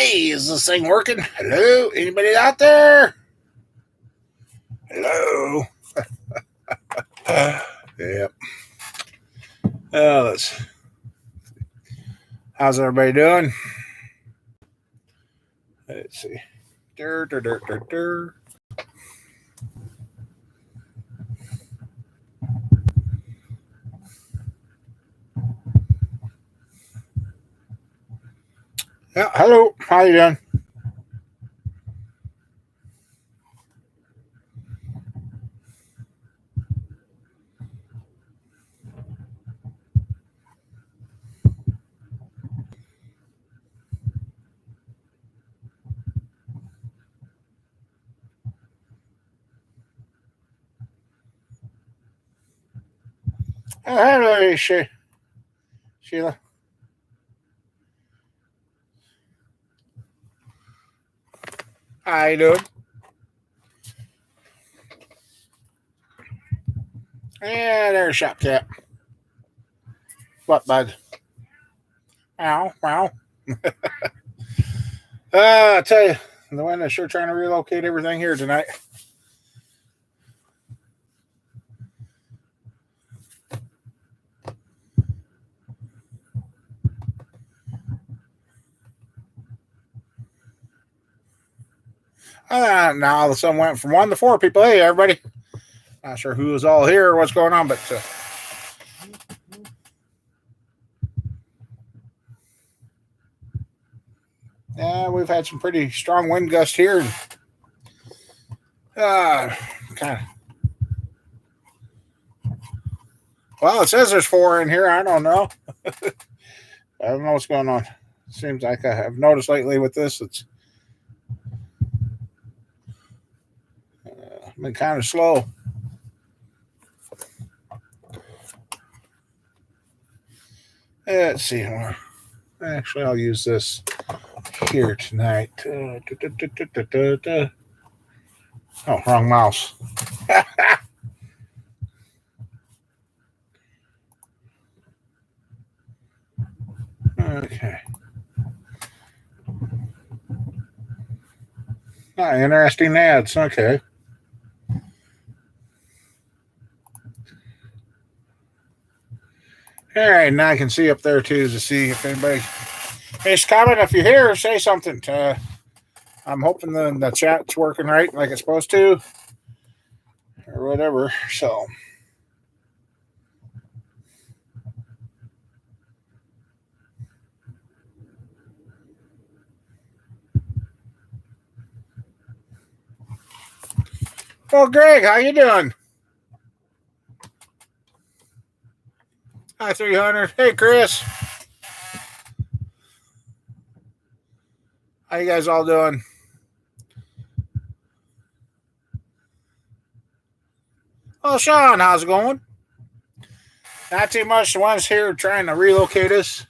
Hey, is this thing working? Hello? Anybody out there? Hello? Yep. How's everybody doing? Let's see. Dur, dur, dur, dur, dur. Yeah, hello. How you doing? Oh, hello, Sheila. How you doing? Yeah, there's Shop Cat. What, bud? Ow, wow. I tell you, the wind is sure trying to relocate everything here tonight. Now all of a sudden went from 1 to 4 people. Hey, everybody. Not sure who is all here or what's going on, but yeah, we've had some pretty strong wind gusts here. Kind of. Well, it says there's 4 in here. I don't know. I don't know what's going on. Seems like I have noticed lately with this, it's been kind of slow. Let's see. Actually, I'll use this here tonight. Oh, wrong mouse. Okay. Interesting ads. Okay. All right, now I can see up there too to see if anybody makes comment. If you're here, say something. I'm hoping the chat's working right like it's supposed to, or whatever. So. Well, Greg, how you doing? Hi, 300. Hey, Chris. How you guys all doing? Oh, Sean, how's it going? Not too much. The ones here trying to relocate us.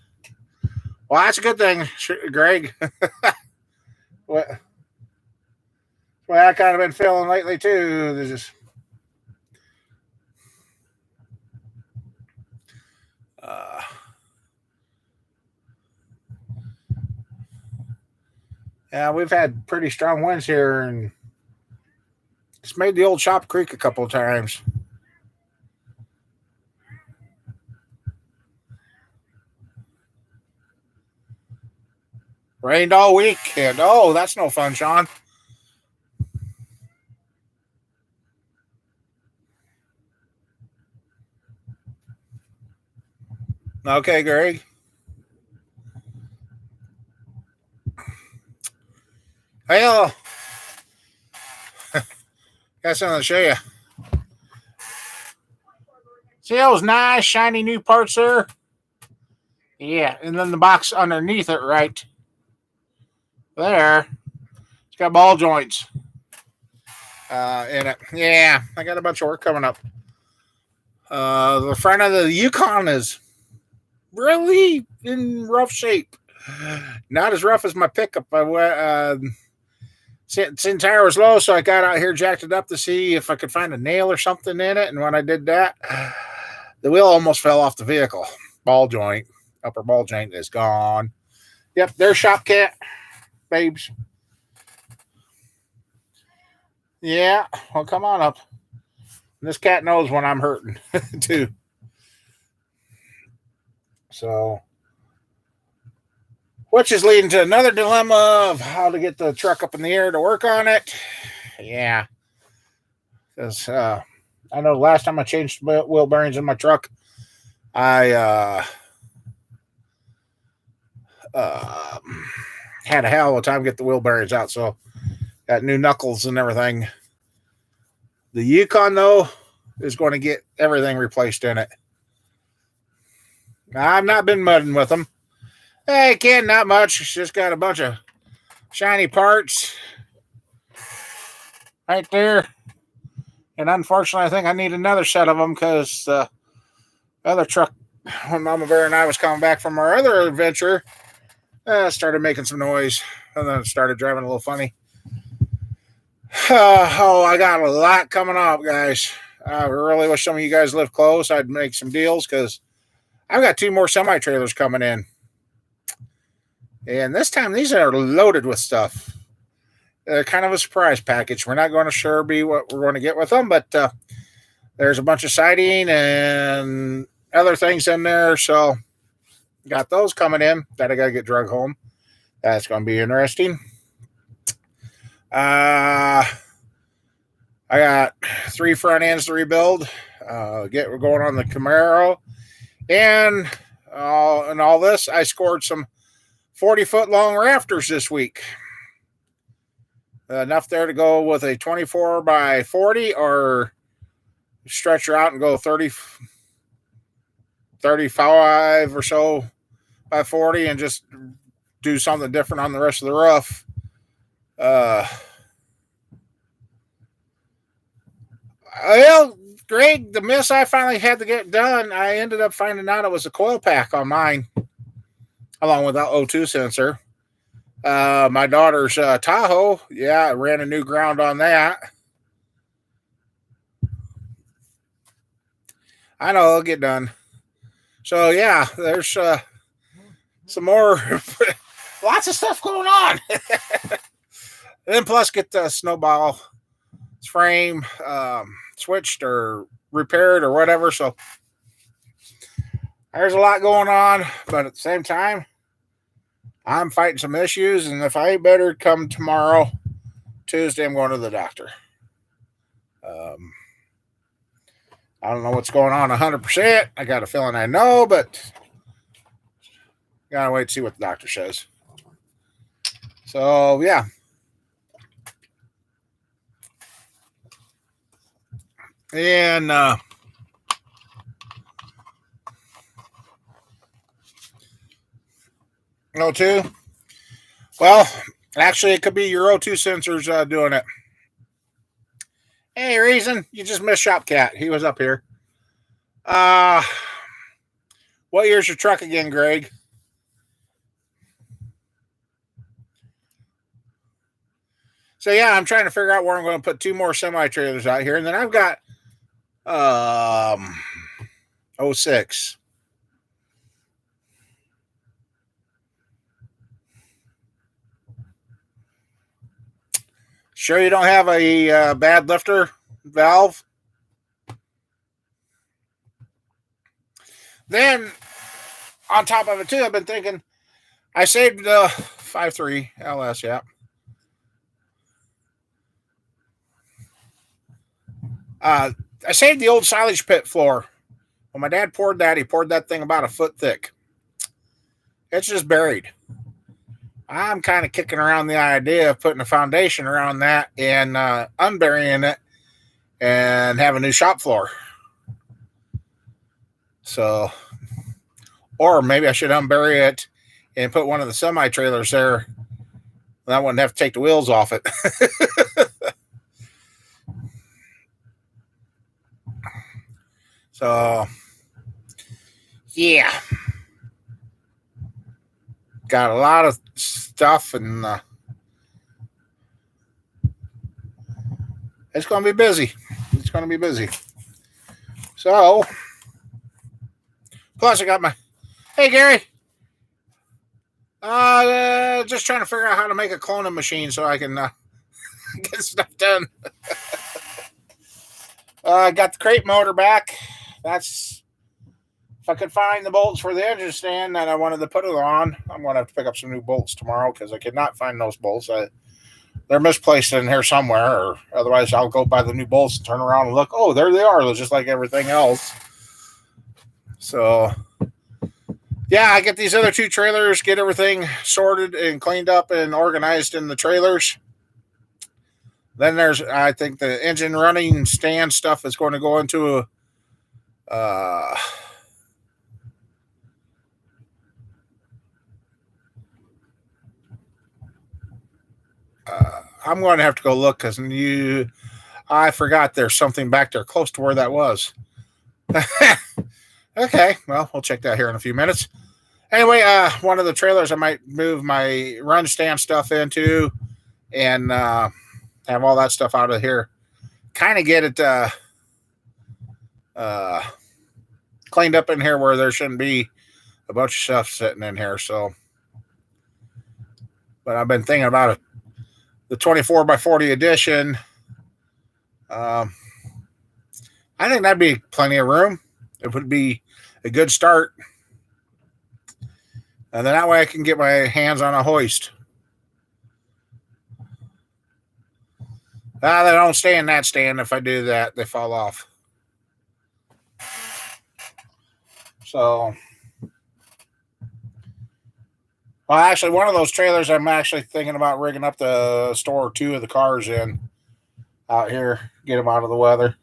Well, that's a good thing, Greg. What? Well, I kind of been feeling lately too. There's just yeah, we've had pretty strong winds here, and it's made the old shop creak a couple of times. Rained all week, and oh, that's no fun, Sean. Okay, Greg. Well, got something to show you. See those nice, shiny new parts there? Yeah, and then the box underneath it, right there, it's got ball joints in it. Yeah, I got a bunch of work coming up. The front of the Yukon is really in rough shape. Not as rough as my pickup. Its tire was low, so I got out here, jacked it up to see if I could find a nail or something in it. And when I did that, the wheel almost fell off the vehicle. Upper ball joint is gone. Yep, there's Shop Cat. babes? Yeah, well, come on up. This cat knows when I'm hurting, too. So, which is leading to another dilemma of how to get the truck up in the air to work on it. Yeah. Because I know last time I changed wheel bearings in my truck, I had a hell of a time get the wheel bearings out. So, got new knuckles and everything. The Yukon, though, is going to get everything replaced in it. I've not been mudding with them. Hey, kid, not much. It's just got a bunch of shiny parts right there. And unfortunately, I think I need another set of them because the other truck, when Mama Bear and I was coming back from our other adventure, started making some noise. And then it started driving a little funny. I got a lot coming up, guys. I really wish some of you guys live close. I'd make some deals because I've got 2 more semi-trailers coming in. And this time, these are loaded with stuff. Kind of a surprise package. We're not going to sure be what we're going to get with them, but there's a bunch of siding and other things in there. So, got those coming in that I got to get drug home. That's going to be interesting. I got 3 front ends to rebuild. We're going on the Camaro. And all this, I scored some 40-foot long rafters this week. Enough there to go with a 24 by 40 or stretch her out and go 35 or so by 40 and just do something different on the rest of the roof. Well, Greg, the miss I finally had to get done, I ended up finding out it was a coil pack on mine, along with the O2 sensor. My daughter's Tahoe, yeah, I ran a new ground on that. I know it'll get done. So yeah, there's some more, lots of stuff going on. And then plus get the snowball frame switched or repaired or whatever. So there's a lot going on, but at the same time, I'm fighting some issues, and if I ain't better come tomorrow, Tuesday, I'm going to the doctor. I don't know what's going on 100%. I got a feeling I know, but gotta wait to see what the doctor says. So, yeah. And O2. Well, actually, it could be your O2 sensors doing it. Hey, Reason, you just missed Shop Cat. He was up here. What year's your truck again, Greg? So, yeah, I'm trying to figure out where I'm going to put 2 more semi-trailers out here. And then I've got 06. Sure you don't have a bad lifter valve? Then, on top of it, too, I've been thinking, I saved the 5.3 LS, yeah. I saved the old silage pit floor. When my dad poured that, he poured that thing about a foot thick. It's just buried. I'm kind of kicking around the idea of putting a foundation around that and unburying it and have a new shop floor. So, or maybe I should unbury it and put one of the semi-trailers there. I wouldn't have to take the wheels off it. So, yeah. Got a lot of stuff, and it's going to be busy. It's going to be busy. So, plus I got my, hey, Gary. Just trying to figure out how to make a cloning machine so I can get stuff done. I got the crate motor back. That's if I could find the bolts for the engine stand that I wanted to put it on. I'm going to have to pick up some new bolts tomorrow because I could not find those bolts. They're misplaced in here somewhere, or otherwise I'll go buy the new bolts and turn around and look. Oh, there they are. They're just like everything else. So, yeah, I get these other two trailers, get everything sorted and cleaned up and organized in the trailers. Then there's, I think, the engine running stand stuff is going to go into a. I'm going to have to go look because I forgot there's something back there close to where that was. Okay, well, we'll check that here in a few minutes. Anyway, one of the trailers I might move my run stand stuff into and have all that stuff out of here. Kind of get it cleaned up in here where there shouldn't be a bunch of stuff sitting in here. So, but I've been thinking about it. The 24 by 40 edition. I think that'd be plenty of room. It would be a good start. And then that way I can get my hands on a hoist. They don't stay in that stand. If I do that, they fall off. So, well, actually, one of those trailers I'm actually thinking about rigging up to store two of the cars in out here, get them out of the weather.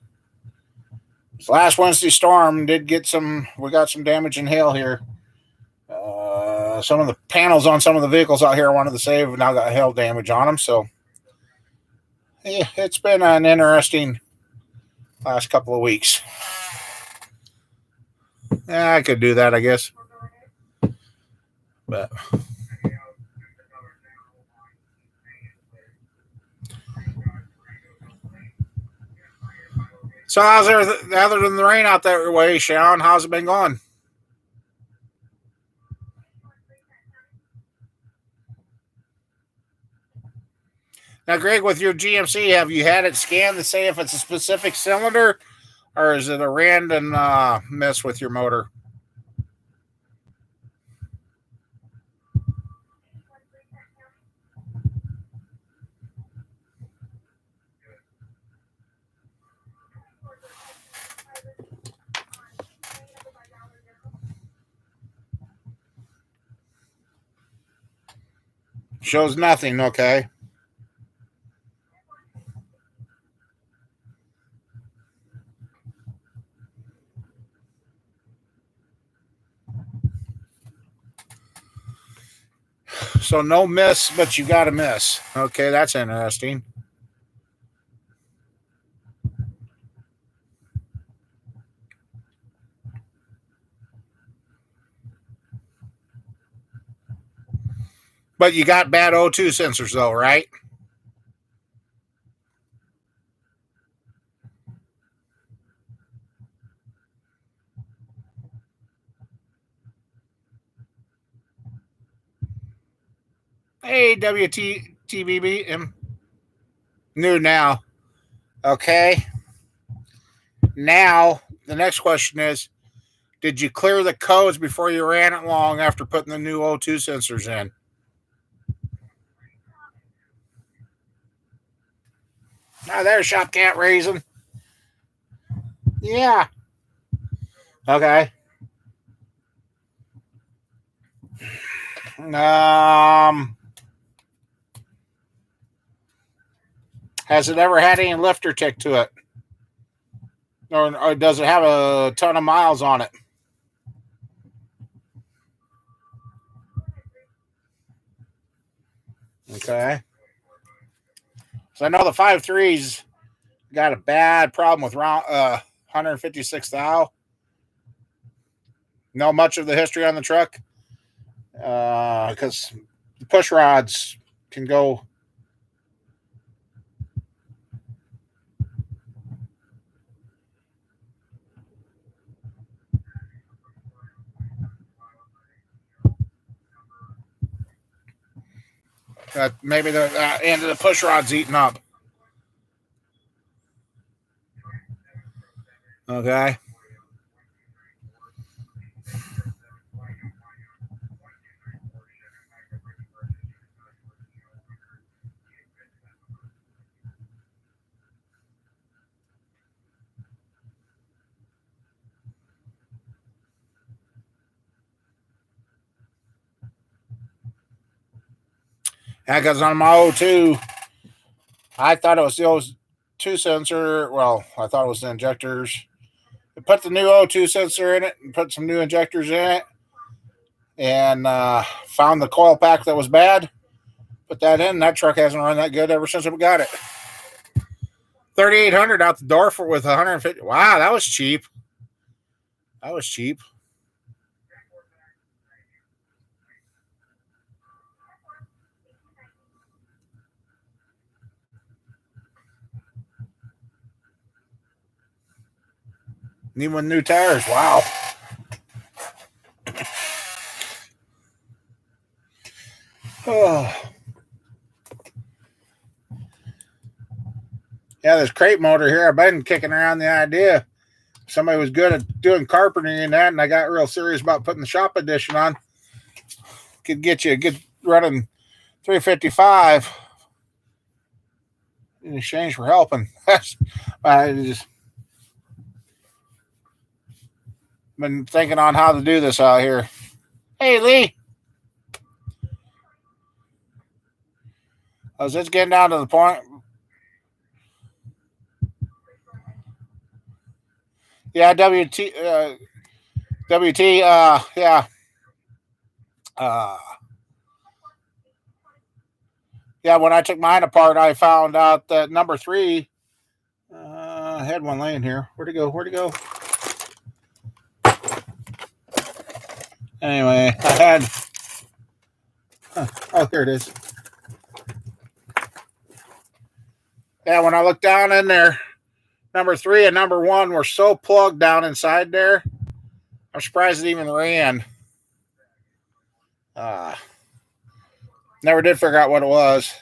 This last Wednesday storm did get we got some damage and hail here. Some of the panels on some of the vehicles out here I wanted to save now got hail damage on them. So, yeah, it's been an interesting last couple of weeks. Yeah, I could do that, I guess. But so how's there other than the rain out that way, Sean? How's it been going? Now, Greg, with your GMC, have you had it scanned to say if it's a specific cylinder or is it a random miss with your motor? Shows nothing, okay. So no miss, but you got a miss. Okay, that's interesting. But you got bad O2 sensors, though, right? Hey, WTBB. New now. Okay. Now, the next question is, did you clear the codes before you ran it long after putting the new O2 sensors in? Now, there's shop cat raising. Yeah. Okay. Has it ever had any lifter tick to it? Or does it have a ton of miles on it? Okay. So I know the 5.3's got a bad problem with 156 thou. Know much of the history on the truck because the push rods can go. Maybe the end of the push rod's eaten up. Okay. That goes on my O2. I thought it was the O2 sensor. Well, I thought it was the injectors. I put the new O2 sensor in it and put some new injectors in it, and found the coil pack that was bad. Put that in. That truck hasn't run that good ever since we got it. 3,800 out the door for with 150. Wow, that was cheap. That was cheap. Need one new tires. Wow. Oh. Yeah, this crate motor here, I've been kicking around the idea. Somebody was good at doing carpentry and that, and I got real serious about putting the shop edition on. Could get you a good running 355 in exchange for helping. I just been thinking on how to do this out here. Hey, Lee. I was just getting down to the point. Yeah, WT, yeah. Yeah, when I took mine apart, I found out that number 3, I had one laying here. Where'd it go? Anyway, I had, oh, here it is. Yeah, when I looked down in there, number 3 and number 1 were so plugged down inside there. I'm surprised it even ran. Never did figure out what it was.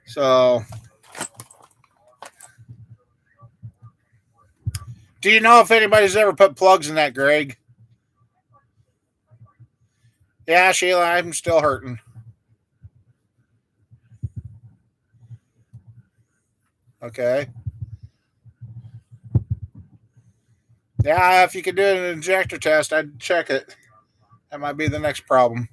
So, do you know if anybody's ever put plugs in that, Greg? Yeah, Sheila, I'm still hurting. Okay. Yeah, if you could do an injector test, I'd check it. That might be the next problem.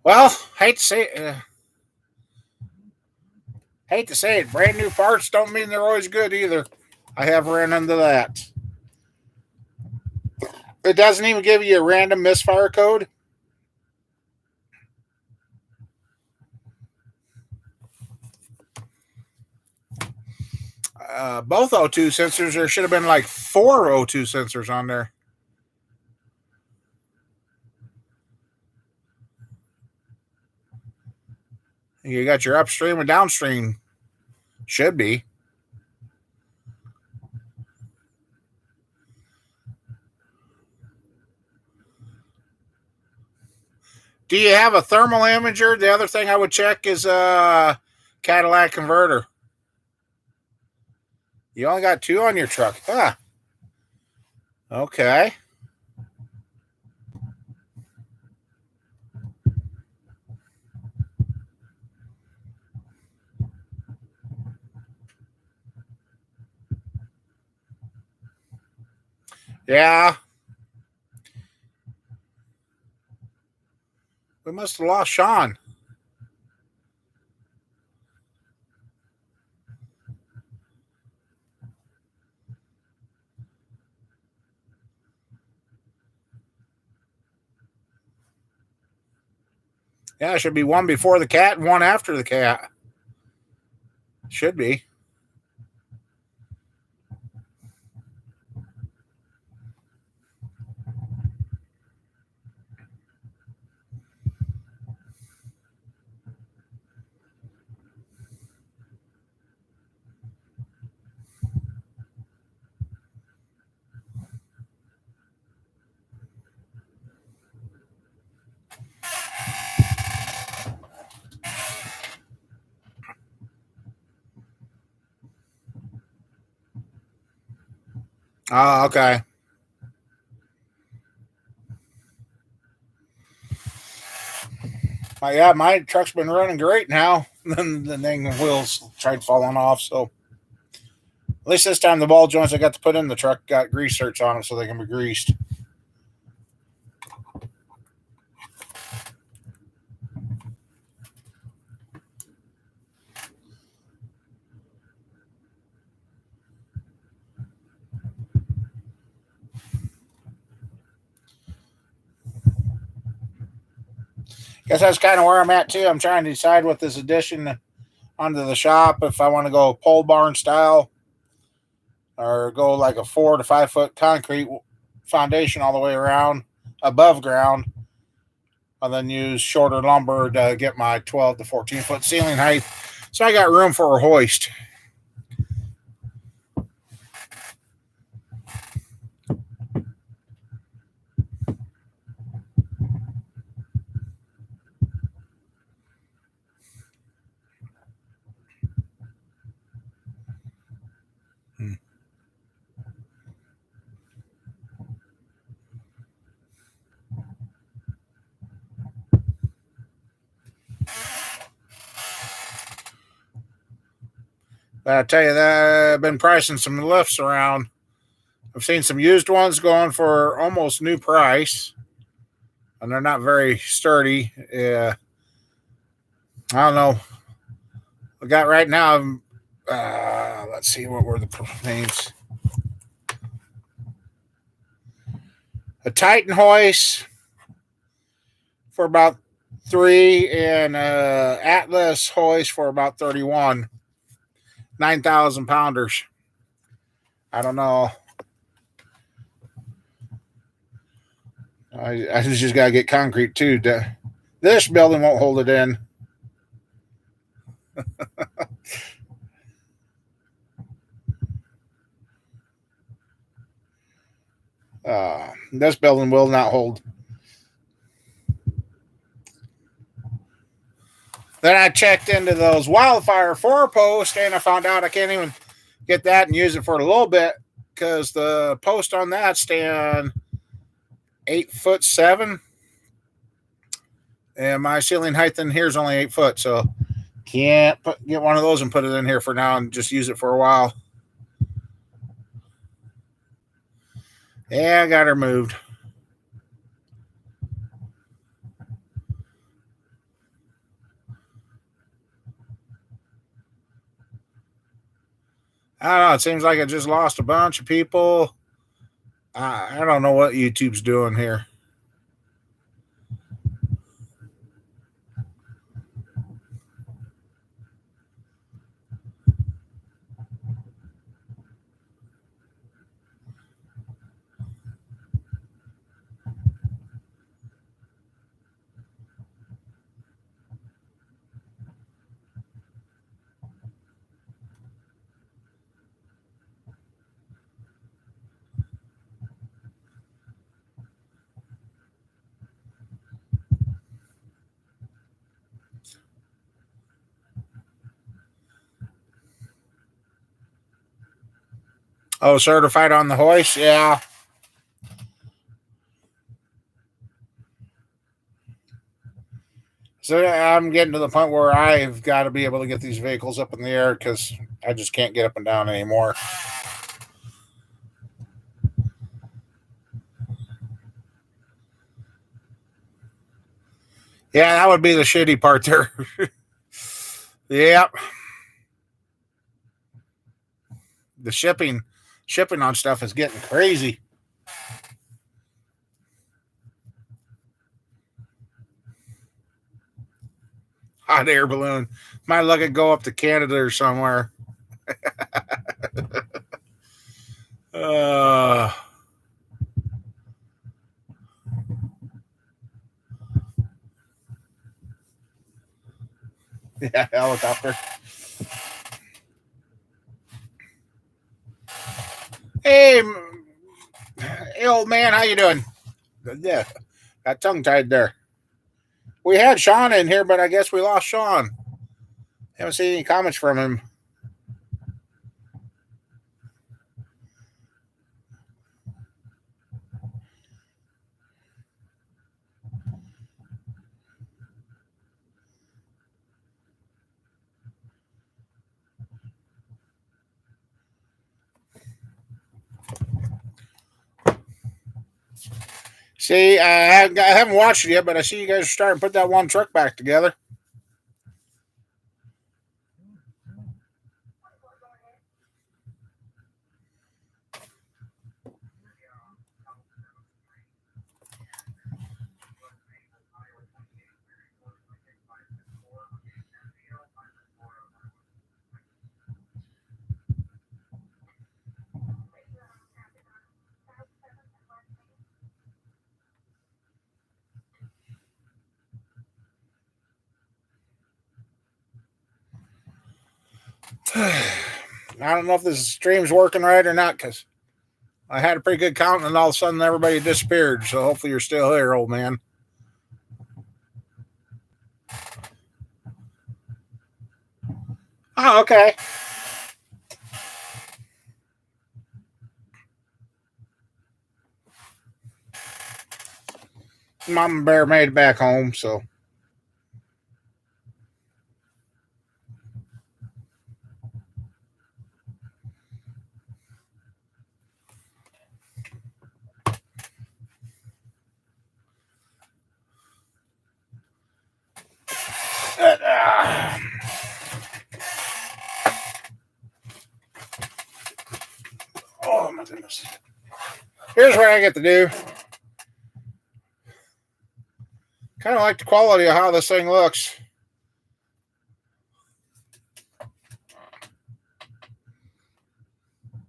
Well, hate to say it, brand new parts don't mean they're always good either. I have ran into that. It doesn't even give you a random misfire code. Both O2 sensors, there should have been like 4 O2 sensors on there. You got your upstream and downstream. Should be. Do you have a thermal imager? The other thing I would check is a Cadillac converter. You only got 2 on your truck. Ah. Okay. Yeah. We must have lost Sean. Yeah, it should be 1 before the cat and 1 after the cat. Should be. Oh, okay. My truck's been running great now. Then the thing, the wheels tried falling off. So at least this time the ball joints I got to put in the truck got grease zerks on them so they can be greased. Guess that's kind of where I'm at too. I'm trying to decide with this addition onto the shop if I want to go pole barn style or go like a 4 to 5 foot concrete foundation all the way around above ground, and then use shorter lumber to get my 12 to 14 foot ceiling height. So I got room for a hoist. But I tell you that I've been pricing some lifts around. I've seen some used ones going for almost new price, and they're not very sturdy. I don't know. I got right now. Let's see, what were the names? A Titan hoist for about 3, and Atlas hoist for about 31. 9,000 pounders. I don't know. I just got to get concrete too. This building won't hold it in. This building will not hold. Then I checked into those wildfire 4-post, and I found out I can't even get that and use it for a little bit because the post on that stand 8'7", and my ceiling height in here is only 8 foot, so can't get one of those and put it in here for now and just use it for a while. Yeah, I got her moved. I don't know. It seems like I just lost a bunch of people. I don't know what YouTube's doing here. Oh, certified on the hoist? Yeah. So I'm getting to the point where I've got to be able to get these vehicles up in the air because I just can't get up and down anymore. Yeah, that would be the shitty part there. Yep. The shipping on stuff is getting crazy. Hot air balloon. Might look at go up to Canada or somewhere. uh, yeah, helicopter. Hey, old man, how you doing? Yeah, got tongue tied there. We had Sean in here, but I guess we lost Sean. Haven't seen any comments from him. See, I haven't watched it yet, but I see you guys are starting to put that one truck back together. I don't know if this stream's working right or not, because I had a pretty good count, and all of a sudden everybody disappeared. So hopefully you're still here, old man. Oh, okay. Mama Bear made it back home, so. Oh, my goodness. Here's what I get to do. Kind of like the quality of how this thing looks.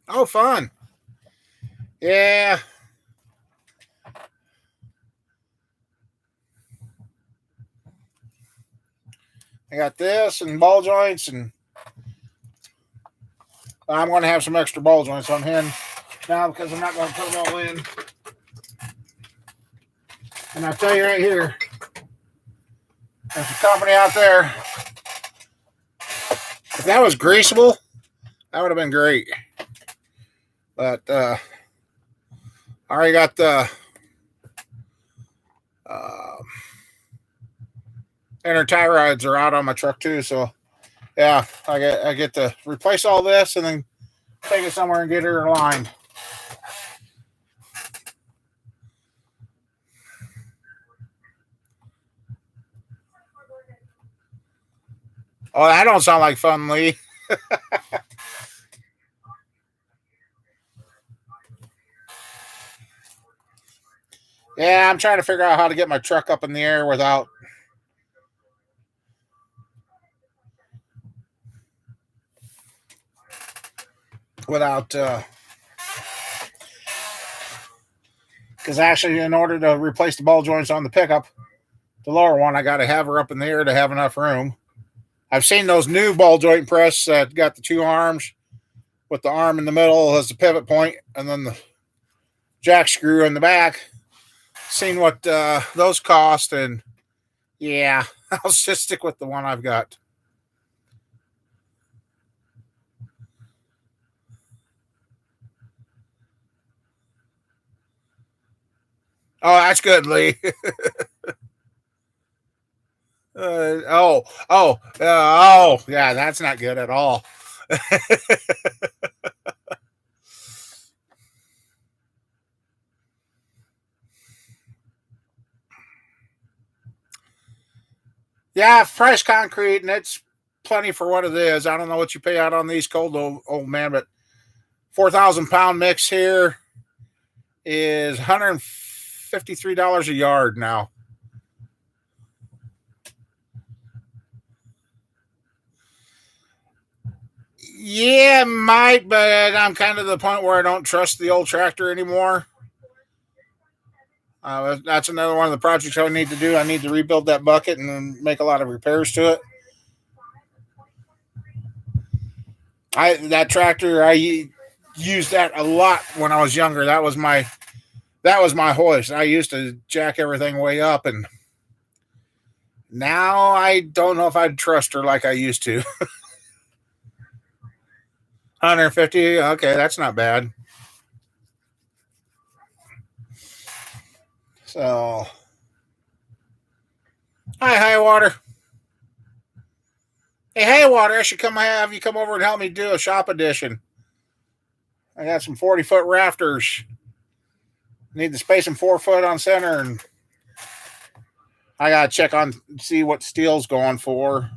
Oh, fun. Yeah. I got this and ball joints, and I'm going to have some extra ball joints on him now because I'm not going to put them all in. And I'll tell you right here, there's a company out there. If that was greasable, that would have been great. But I already got the inner tie rods are out on my truck too. So yeah, I get to replace all this and then take it somewhere and get her aligned. Oh, that don't sound like fun, Lee. Yeah, I'm trying to figure out how to get my truck up in the air without because actually in order to replace the ball joints on the pickup, the lower one, I got to have her up in the air to have enough room. I've seen those new ball joint press that got the two arms with the arm in the middle as the pivot point and then the jack screw in the back. Seen what those cost, and yeah, I'll just stick with the one I've got. Oh, that's good, Lee. Yeah, that's not good at all. Yeah, fresh concrete, and it's plenty for what it is. I don't know what you pay out on these cold, old man, but 4,000 pound mix here is $153 a yard now. Yeah, might, but I'm kind of the point where I don't trust the old tractor anymore. That's another one of the projects I need to do. I need to rebuild that bucket and make a lot of repairs to it. That tractor I used that a lot when I was younger. That was my hoist. I used to jack everything way up, and now I don't know if I'd trust her like I used to. 150. Okay, that's not bad. So, hi water. Hey water. I should come have you come over and help me do a shop edition. I got some 40-foot rafters Need to space them 4 foot on center, and I gotta check on see what steel's going for.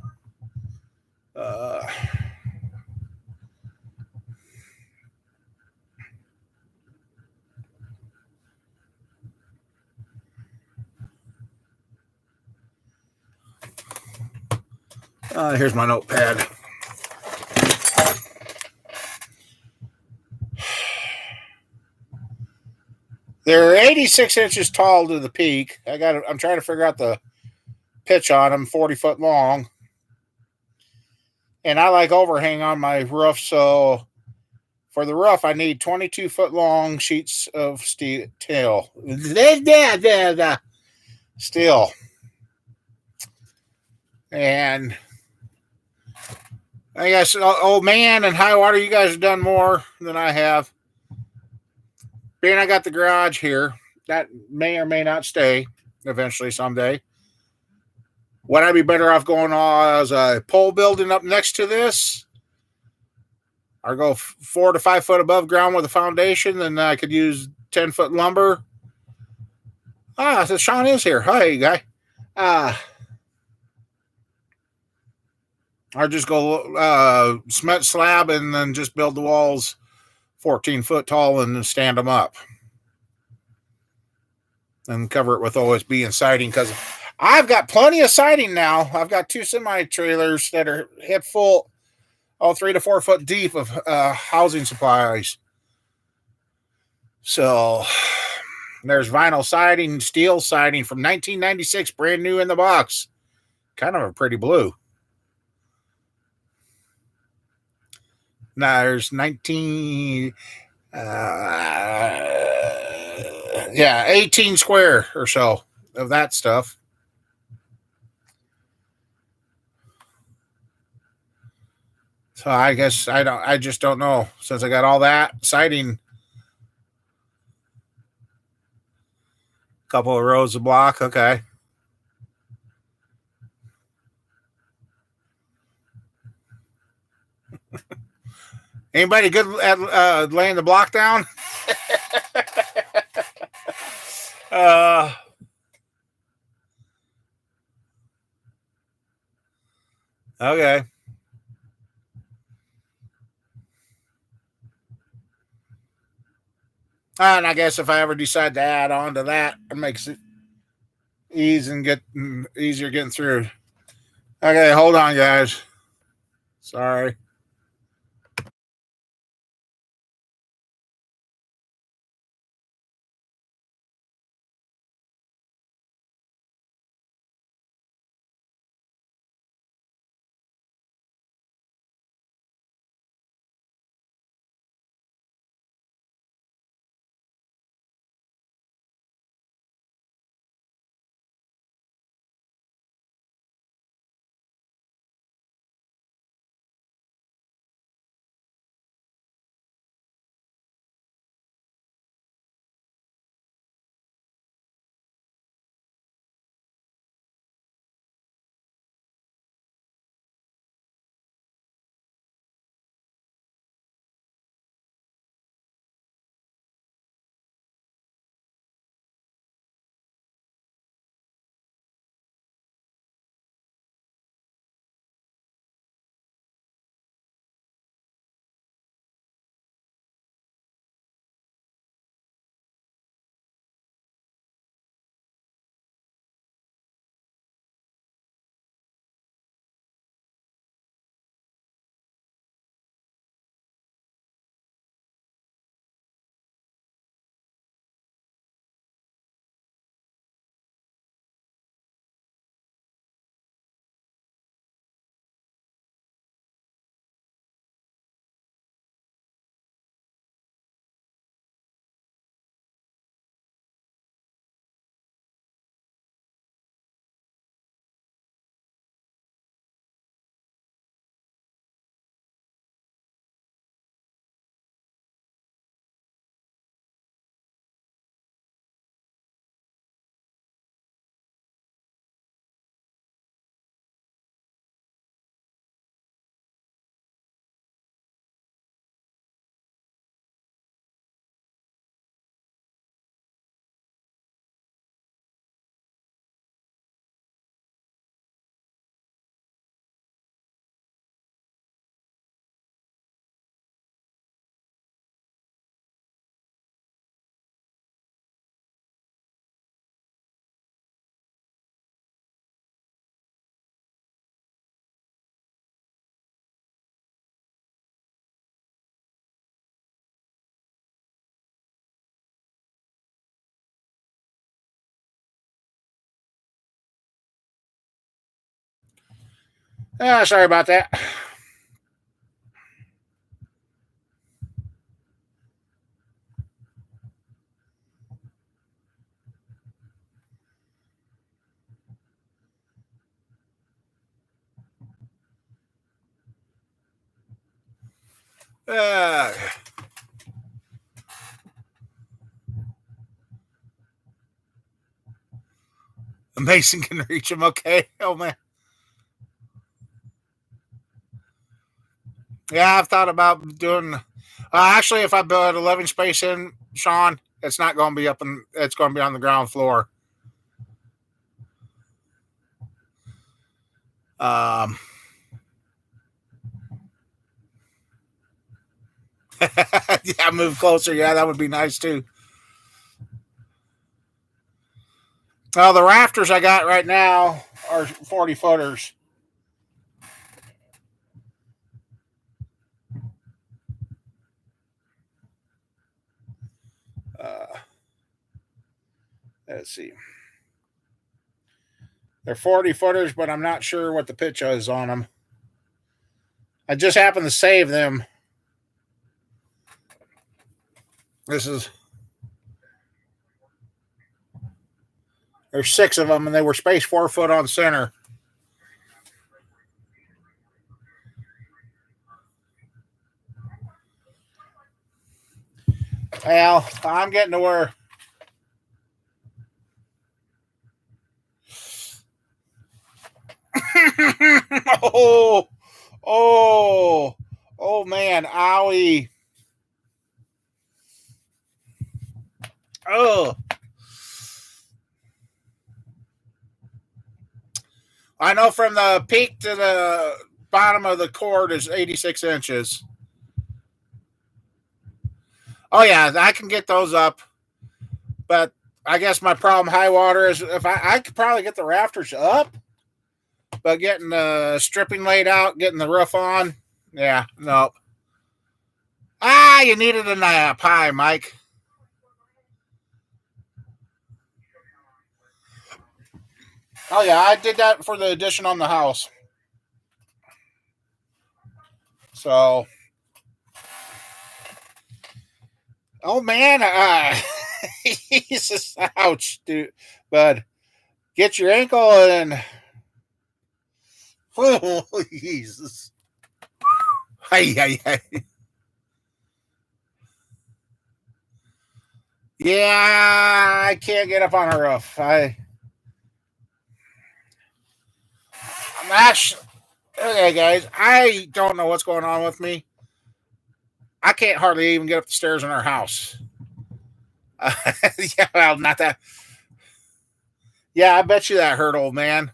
Here's my notepad. They're 86 inches tall to the peak. I'm trying to figure out the pitch on them, 40 foot long. And I like overhang on my roof, so for the roof, I need 22 foot long sheets of steel. Steel. And I guess, old man and high water, you guys have done more than I have. Being I got the garage here, that may or may not stay eventually someday. Would I be better off going as a pole building up next to this? Or go 4 to 5 foot above ground with a foundation, then I could use 10 foot lumber. So Sean is here. Hi, guy. Or just go cement slab and then just build the walls 14 foot tall and then stand them up. And cover it with OSB and siding, because I've got plenty of siding now. I've got 2 semi trailers that are hip full, 3 to 4 foot deep of housing supplies. So there's vinyl siding, steel siding from 1996, brand new in the box. Kind of a pretty blue. Now there's 18 square or so of that stuff. So I guess I just don't know, since I got all that siding, a couple of rows of block. Okay. Anybody good at laying the block down? Okay. And I guess if I ever decide to add on to that, it makes it easier getting through. Okay, hold on, guys. Sorry. Sorry about that. Uh, Mason can reach him. Okay. Oh, man. Yeah, I've thought about doing. Actually, if I build a living space in, Sean, it's not going to be up and it's going to be on the ground floor. Um, yeah, move closer. Yeah, that would be nice too. Well, the rafters I got right now are 40 footers. Uh, let's see. They're 40 footers, but I'm not sure what the pitch is on them. I just happened to save them. This is. There's 6 of them, and they were spaced 4 foot on center. Well, I'm getting to where. oh, oh, man, owie. Oh. I know from the peak to the bottom of the cord is 86 inches. Oh, yeah, I can get those up. But I guess my problem, high water, is if I could probably get the rafters up, but getting the stripping laid out, getting the roof on, yeah, no. You needed a nap. Hi, Mike. Oh, yeah, I did that for the addition on the house. So, oh, man, Jesus, ouch, dude. But get your ankle and, oh, Jesus. Hey, hey, hey. Yeah, I can't get up on a roof. I'm actually, okay, guys, I don't know what's going on with me. I can't hardly even get up the stairs in our house. Yeah, well, not that. Yeah, I bet you that hurt, old man.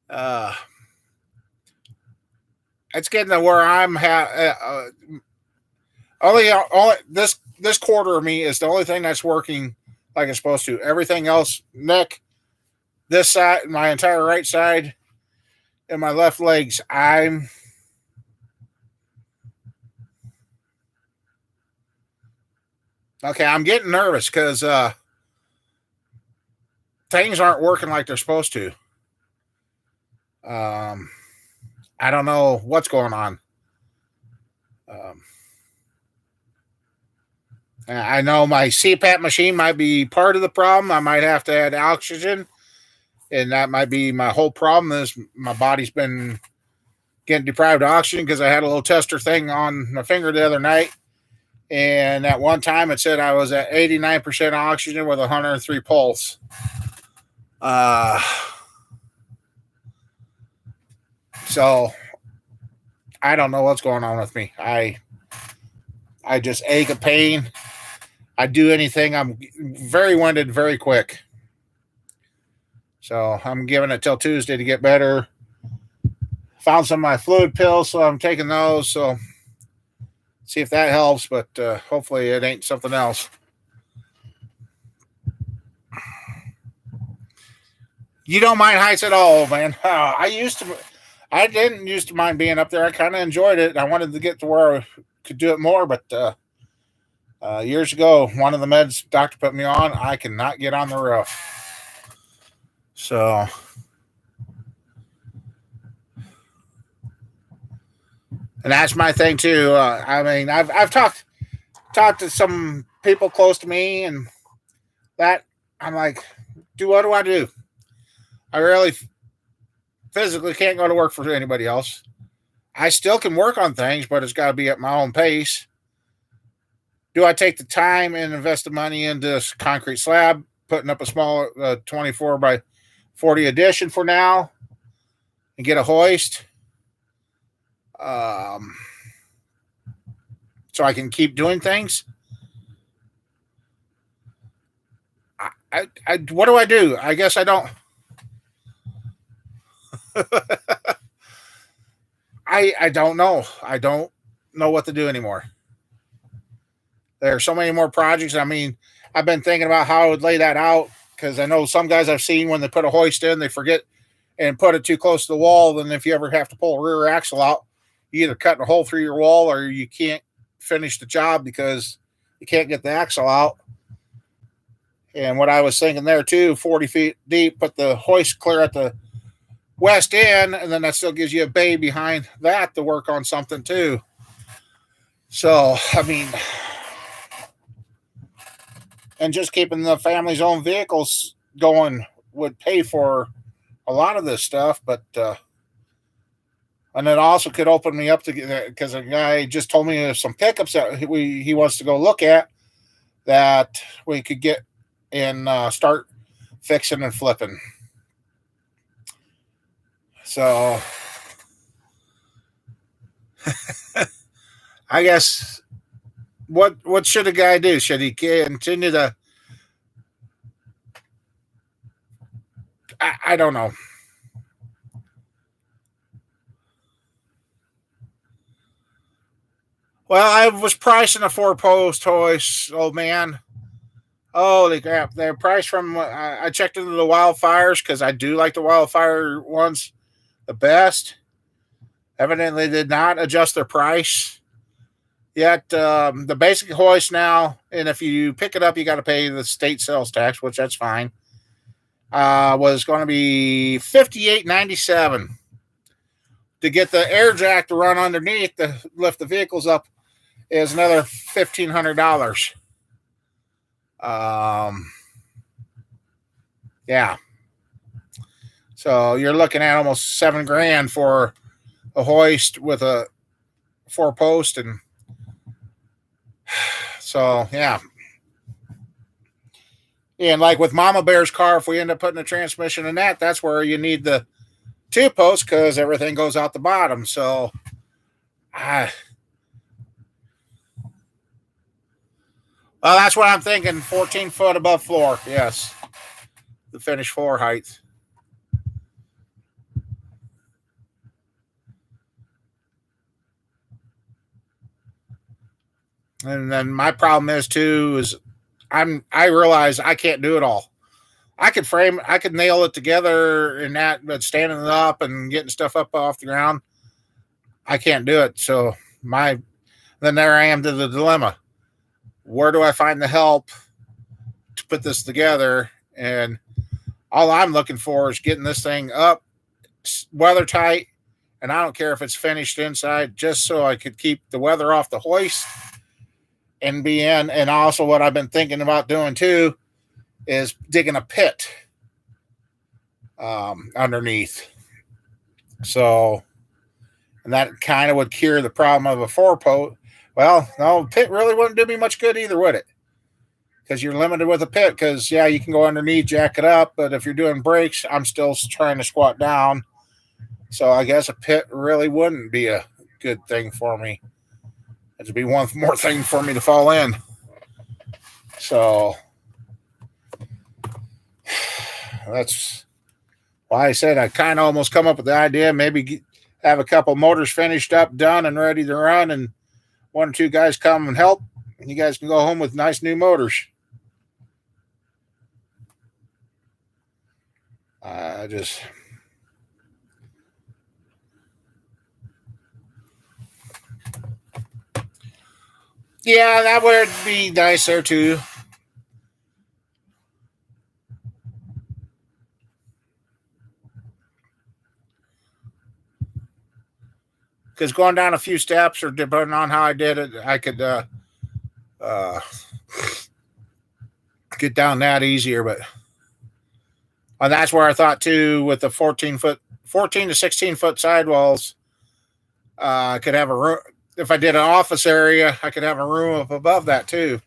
Uh, it's getting to where I'm only this quarter of me is the only thing that's working like it's supposed to. Everything else, neck, this side, my entire right side, and my left legs. I'm okay. I'm getting nervous because things aren't working like they're supposed to. Um, I don't know what's going on. Um, I know my CPAP machine might be part of the problem. I might have to add oxygen, and that might be my whole problem. Is my body's been getting deprived of oxygen because I had a little tester thing on my finger the other night, and at one time it said I was at 89% oxygen with 103 pulse. Uh, so I don't know what's going on with me. I just ache of pain. I do anything. I'm very winded very quick. So I'm giving it till Tuesday to get better. Found some of my fluid pills, so I'm taking those. So see if that helps, but hopefully it ain't something else. You don't mind heights at all, man. I didn't used to mind being up there. I kind of enjoyed it. I wanted to get to where I could do it more, but years ago, one of the meds doctor put me on, I cannot get on the roof. So And that's my thing too. I mean, I've talked to some people close to me, and that I'm like, do what do I do? I really physically can't go to work for anybody else. I still can work on things, but it's got to be at my own pace. Do I take the time and invest the money into this concrete slab, putting up a small 24 by 40 addition for now, and get a hoist, um, so I can keep doing things? What do I do? I guess I don't. I don't know. I don't know what to do anymore. There are so many more projects. I mean, I've been thinking about how I would lay that out because I know some guys I've seen when they put a hoist in, they forget and put it too close to the wall. Then if you ever have to pull a rear axle out, you either cut a hole through your wall or you can't finish the job because you can't get the axle out. And what I was thinking there too, 40 feet deep, put the hoist clear at the west end, and then that still gives you a bay behind that to work on something too. So, I mean, and just keeping the family's own vehicles going would pay for a lot of this stuff, but and it also could open me up to because a guy just told me there's some pickups that he wants to go look at that we could get and start fixing and flipping. So I guess what should a guy do? Should he continue to? I don't know. Well, I was pricing a 4-post hoist, old man. Holy crap! They're priced from. I checked into the wildfires because I do like the wildfire ones the best. Evidently, did not adjust their price yet. The basic hoist now, and if you pick it up, you got to pay the state sales tax, which that's fine. Was going to be $58.97 to get the air jack to run underneath to lift the vehicles up. Is another $1,500. Yeah. So you're looking at almost $7,000 for a hoist with a 4-post, and so yeah. And like with Mama Bear's car, if we end up putting a transmission in that, that's where you need the 2-post because everything goes out the bottom. So, well, that's what I'm thinking. 14 foot above floor. Yes, the finished floor height. And then my problem is too is I realize I can't do it all. I could nail it together in that, but standing it up and getting stuff up off the ground, I can't do it. So then there I am to the dilemma. Where do I find the help to put this together? And all I'm looking for is getting this thing up, weather tight, and I don't care if it's finished inside, just so I could keep the weather off the hoist and be in. And also, what I've been thinking about doing too is digging a pit underneath. So, and that kind of would cure the problem of a 4-post. Well, no, pit really wouldn't do me much good either, would it? Because you're limited with a pit. Because yeah, you can go underneath, jack it up, but if you're doing brakes, I'm still trying to squat down. So I guess a pit really wouldn't be a good thing for me. It'd be one more thing for me to fall in. So that's why I said I kind of almost come up with the idea, maybe have a couple motors finished up, done, and ready to run, and one or two guys come and help, and you guys can go home with nice new motors. Just yeah, that would be nice there too. because going down a few steps, or depending on how I did it, I could get down that easier. But and that's where I thought too, with the 14 to 16 foot sidewalls, I could have a room. If I did an office area, I could have a room up above that too.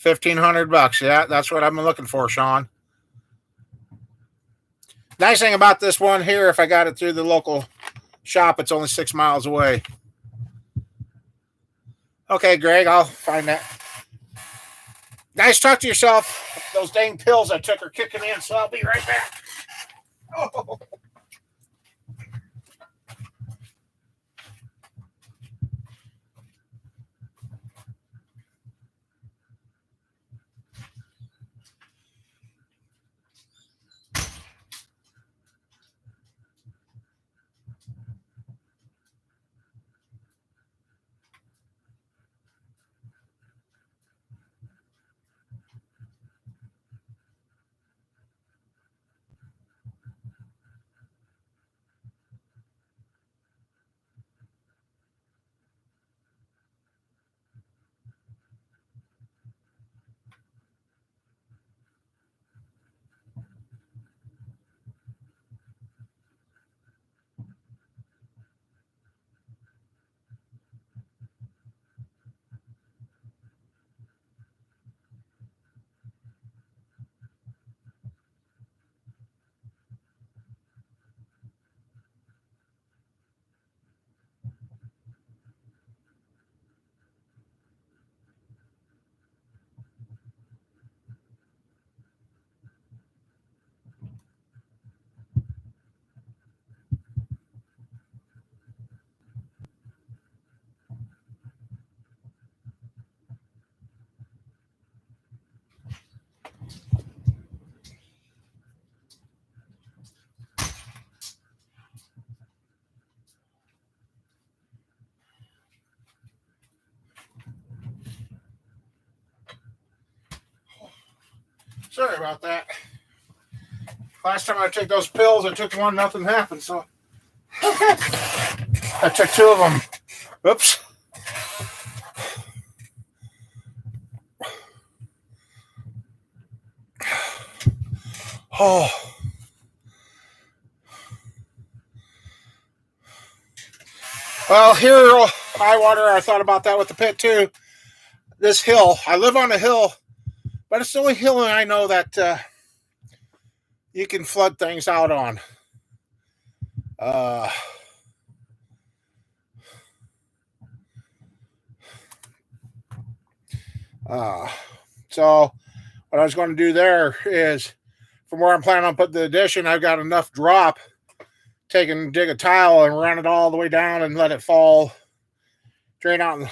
$1,500. Yeah, that's what I'm looking for, Sean. Nice thing about this one here, if I got it through the local shop, it's only 6 miles away. Okay, Greg, I'll find that. Nice talk to yourself. Those dang pills I took are kicking in, so I'll be right back. Oh. Sorry about that. Last time I took those pills, I took one, nothing happened. So I took 2 of them. Oops. Oh. Well, here, high water, I thought about that with the pit too. This hill, I live on a hill, but it's the only hill I know that you can flood things out on. So what I was going to do there is, from where I'm planning on putting the addition, I've got enough drop, dig a tile and run it all the way down and let it fall, drain out,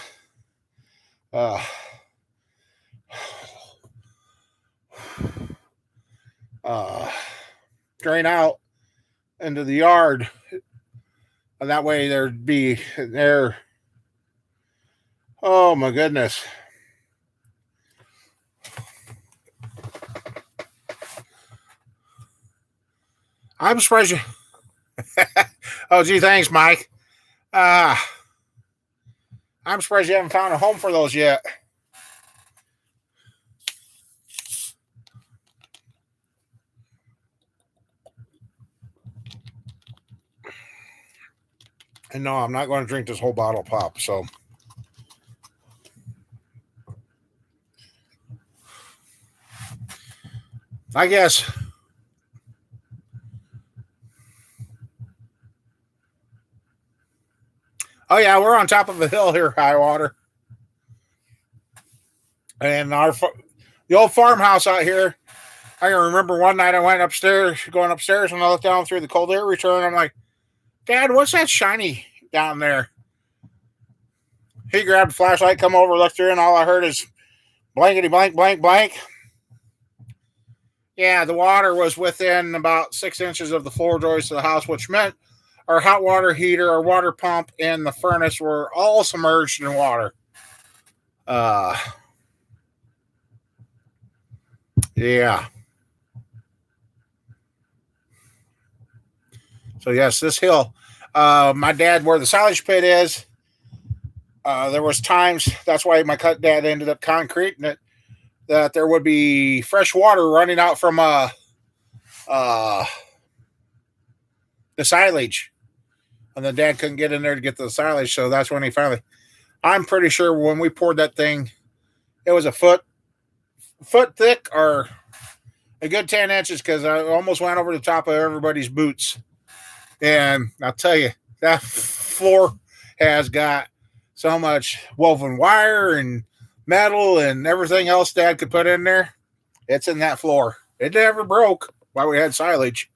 drain out into the yard, and that way there'd be there. Oh my goodness. I'm surprised you. Oh, gee, thanks, Mike. I'm surprised you haven't found a home for those yet. And no, I'm not going to drink this whole bottle of pop. So, I guess. Oh yeah, we're on top of a hill here, high water, and the old farmhouse out here. I can remember one night I went going upstairs, and I looked down through the cold air return. I'm like, Dad, what's that shiny down there? He grabbed a flashlight, come over, looked through, and all I heard is blankety blank, blank, blank. Yeah, the water was within about 6 inches of the floor joist of the house, which meant our hot water heater, our water pump, and the furnace were all submerged in water. Yeah. So yes, this hill. My dad, where the silage pit is, there was times. That's why my dad ended up concreting it. That there would be fresh water running out from uh, the silage, and the dad couldn't get in there to get the silage. So that's when he finally. I'm pretty sure when we poured that thing, it was a foot thick or a good 10 inches because I almost went over the top of everybody's boots. And I'll tell you, that floor has got so much woven wire and metal and everything else Dad could put in there. It's in that floor. It never broke while we had silage.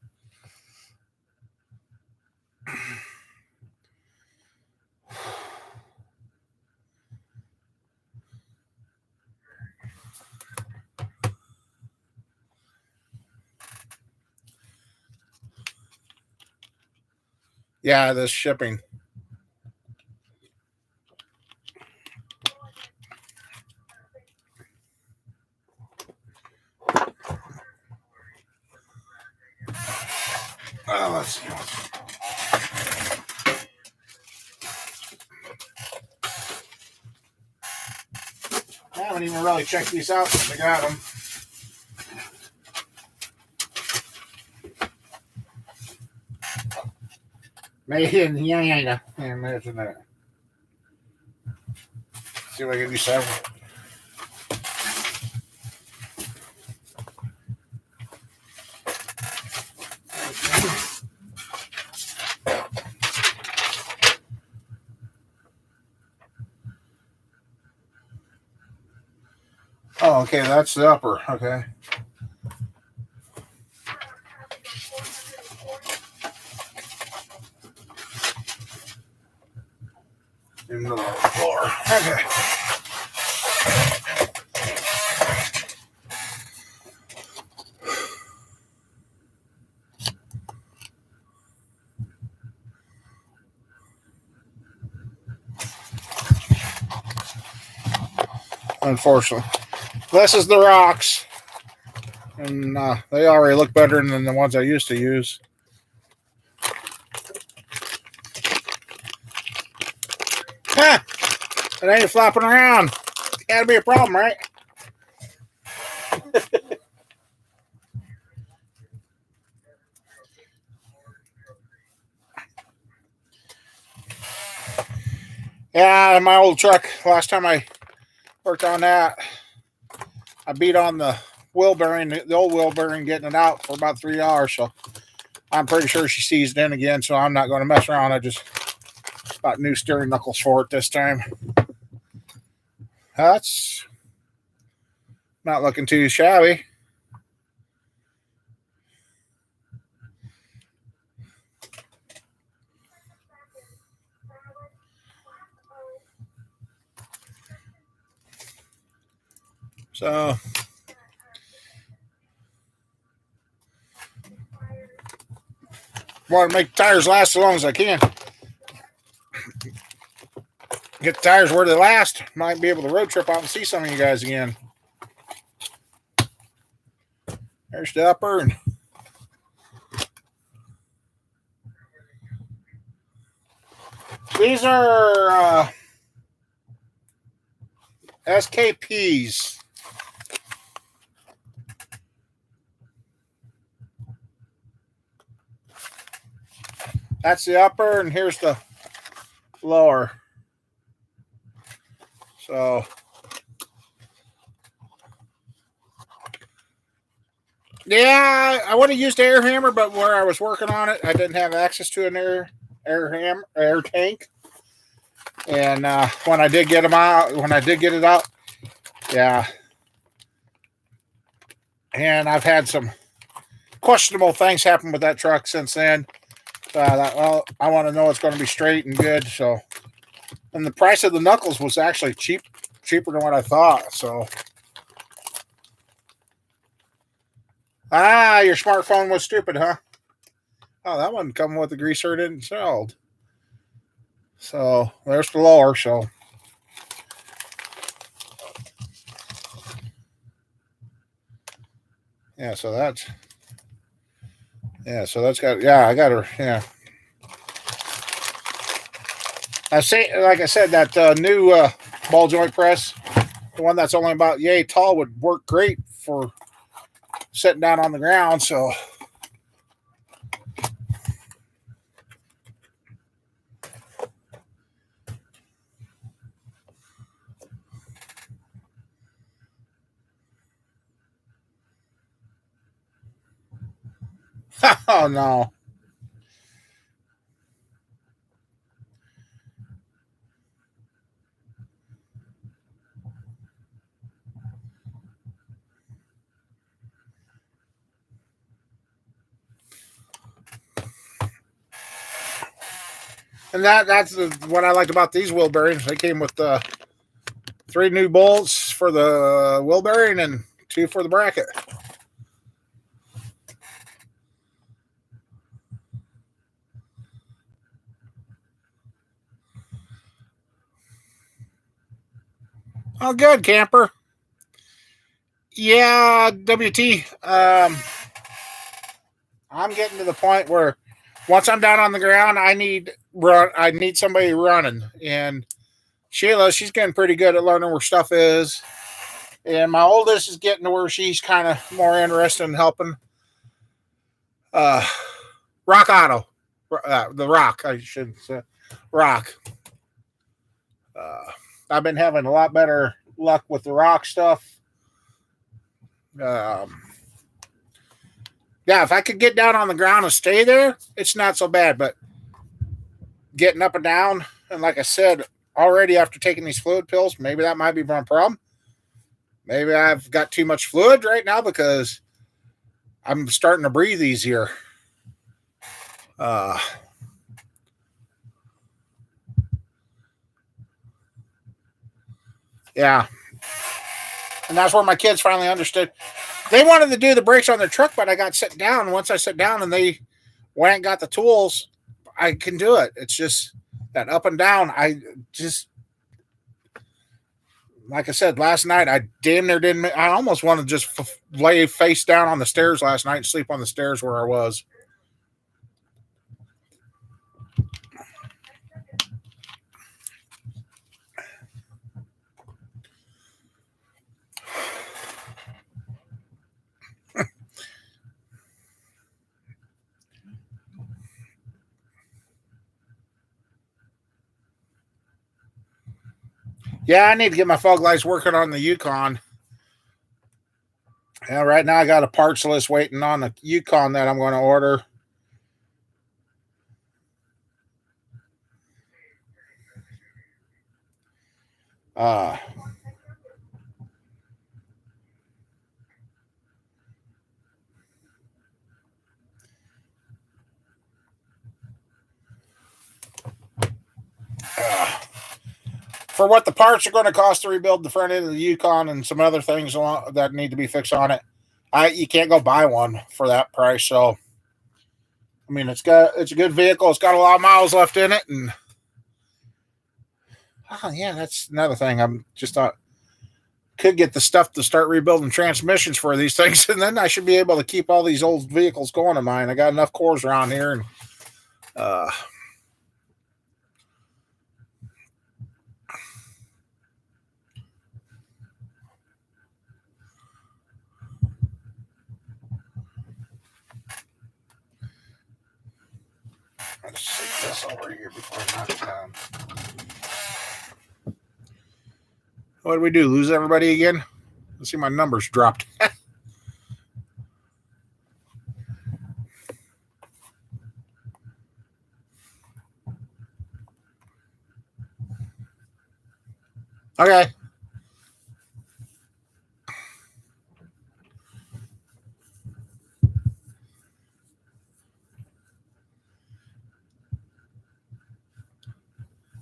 Yeah, this shipping. Let's see. I haven't even really checked these out since I got them. Maybe in Yana. Imagine that. See if I can do several. Oh, okay, that's the upper. Okay. In the floor. Okay. Unfortunately, this is the rocks, and they already look better than the ones I used to use. Ha! It ain't flopping around. Gotta be a problem, right? Yeah, in my old truck, last time I worked on that, I beat on the wheel bearing, the old wheel bearing, getting it out for about 3 hours. So I'm pretty sure she seized in again. So I'm not going to mess around. I just bought new steering knuckles for it this time. That's not looking too shabby. So want to make tires last as long as I can. Get the tires where they last. Might be able to road trip out and see some of you guys again. There's the upper. And these are SKPs. That's the upper, and here's the lower. So yeah, I would have used air hammer, but where I was working on it, I didn't have access to an air tank. And when I did get it out, yeah. And I've had some questionable things happen with that truck since then. So I thought, well, I want to know it's going to be straight and good. So, and the price of the knuckles was actually cheaper than what I thought. So, your smartphone was stupid, huh? Oh, that one coming with the greaser didn't sold. So there's the lower. So yeah, so that's got I got her. Yeah, I say, like I said, that new ball joint press, the one that's only about yay tall, would work great for sitting down on the ground. So, oh no. And that's what I liked about these wheel bearings. They came with 3 new bolts for the wheel bearing and 2 for the bracket. Oh, good, camper. Yeah, WT. I'm getting to the point where once I'm down on the ground, I need somebody running. And Sheila, she's getting pretty good at learning where stuff is. And my oldest is getting to where she's kind of more interested in helping. Uh, Rock Auto, the Rock, I should say, Rock. Uh, I've been having a lot better luck with the Rock stuff. Um, yeah, if I could get down on the ground and stay there, it's not so bad. But getting up and down, and like I said, already after taking these fluid pills, maybe that might be my problem. Maybe I've got too much fluid right now because I'm starting to breathe easier. Uh, yeah, and that's where my kids finally understood. They wanted to do the brakes on their truck, but I got sit down. Once I sit down and they went and got the tools, I can do it. It's just that up and down. I just, like I said, last night, I damn near didn't. I almost wanted to just lay face down on the stairs last night and sleep on the stairs where I was. Yeah, I need to get my fog lights working on the Yukon. Yeah, right now I got a parts list waiting on the Yukon that I'm going to order. Uh, uh, for what the parts are going to cost to rebuild the front end of the Yukon and some other things that need to be fixed on it, you can't go buy one for that price. So, I mean, it's a good vehicle. It's got a lot of miles left in it, and oh yeah, that's another thing. I'm just thought could get the stuff to start rebuilding transmissions for these things, and then I should be able to keep all these old vehicles going of mine. I got enough cores around here, and uh, let's see this over here before I'm not done. What did we do? Lose everybody again? Let's see, my numbers dropped. Okay.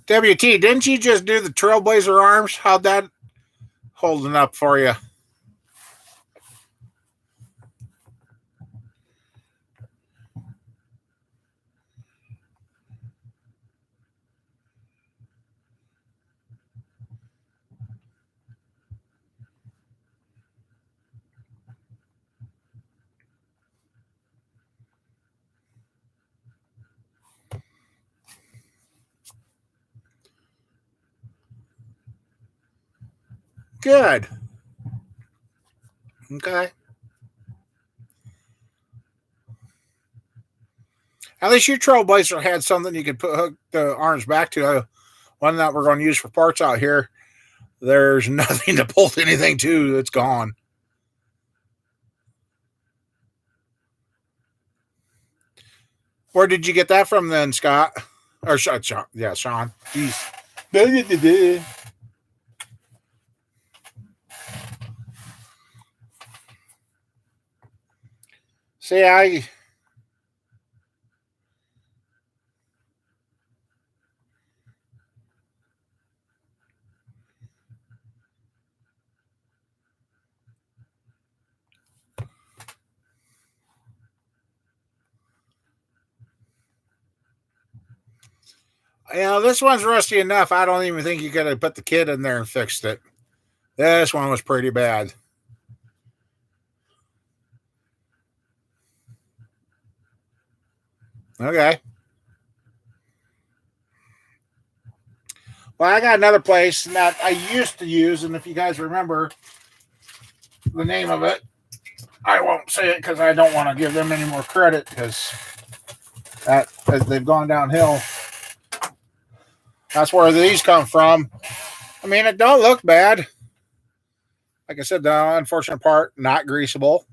WT, didn't you just do the Trailblazer arms? How'd that holding up for you? good. Okay. At least your Trailblazer had something you could hook the arms back to. One that we're going to use for parts out here. There's nothing to bolt anything to. It's gone. Where did you get that from then, Scott? Or Sean? Yeah, Sean. Jeez. See, this one's rusty enough. I don't even think you could have put the kid in there and fixed it. This one was pretty bad. Okay. Well, I got another place that I used to use, and if you guys remember the name of it, I won't say it because I don't want to give them any more credit because they've gone downhill. That's where these come from. I mean, it don't look bad. Like I said, the unfortunate part, not greasable.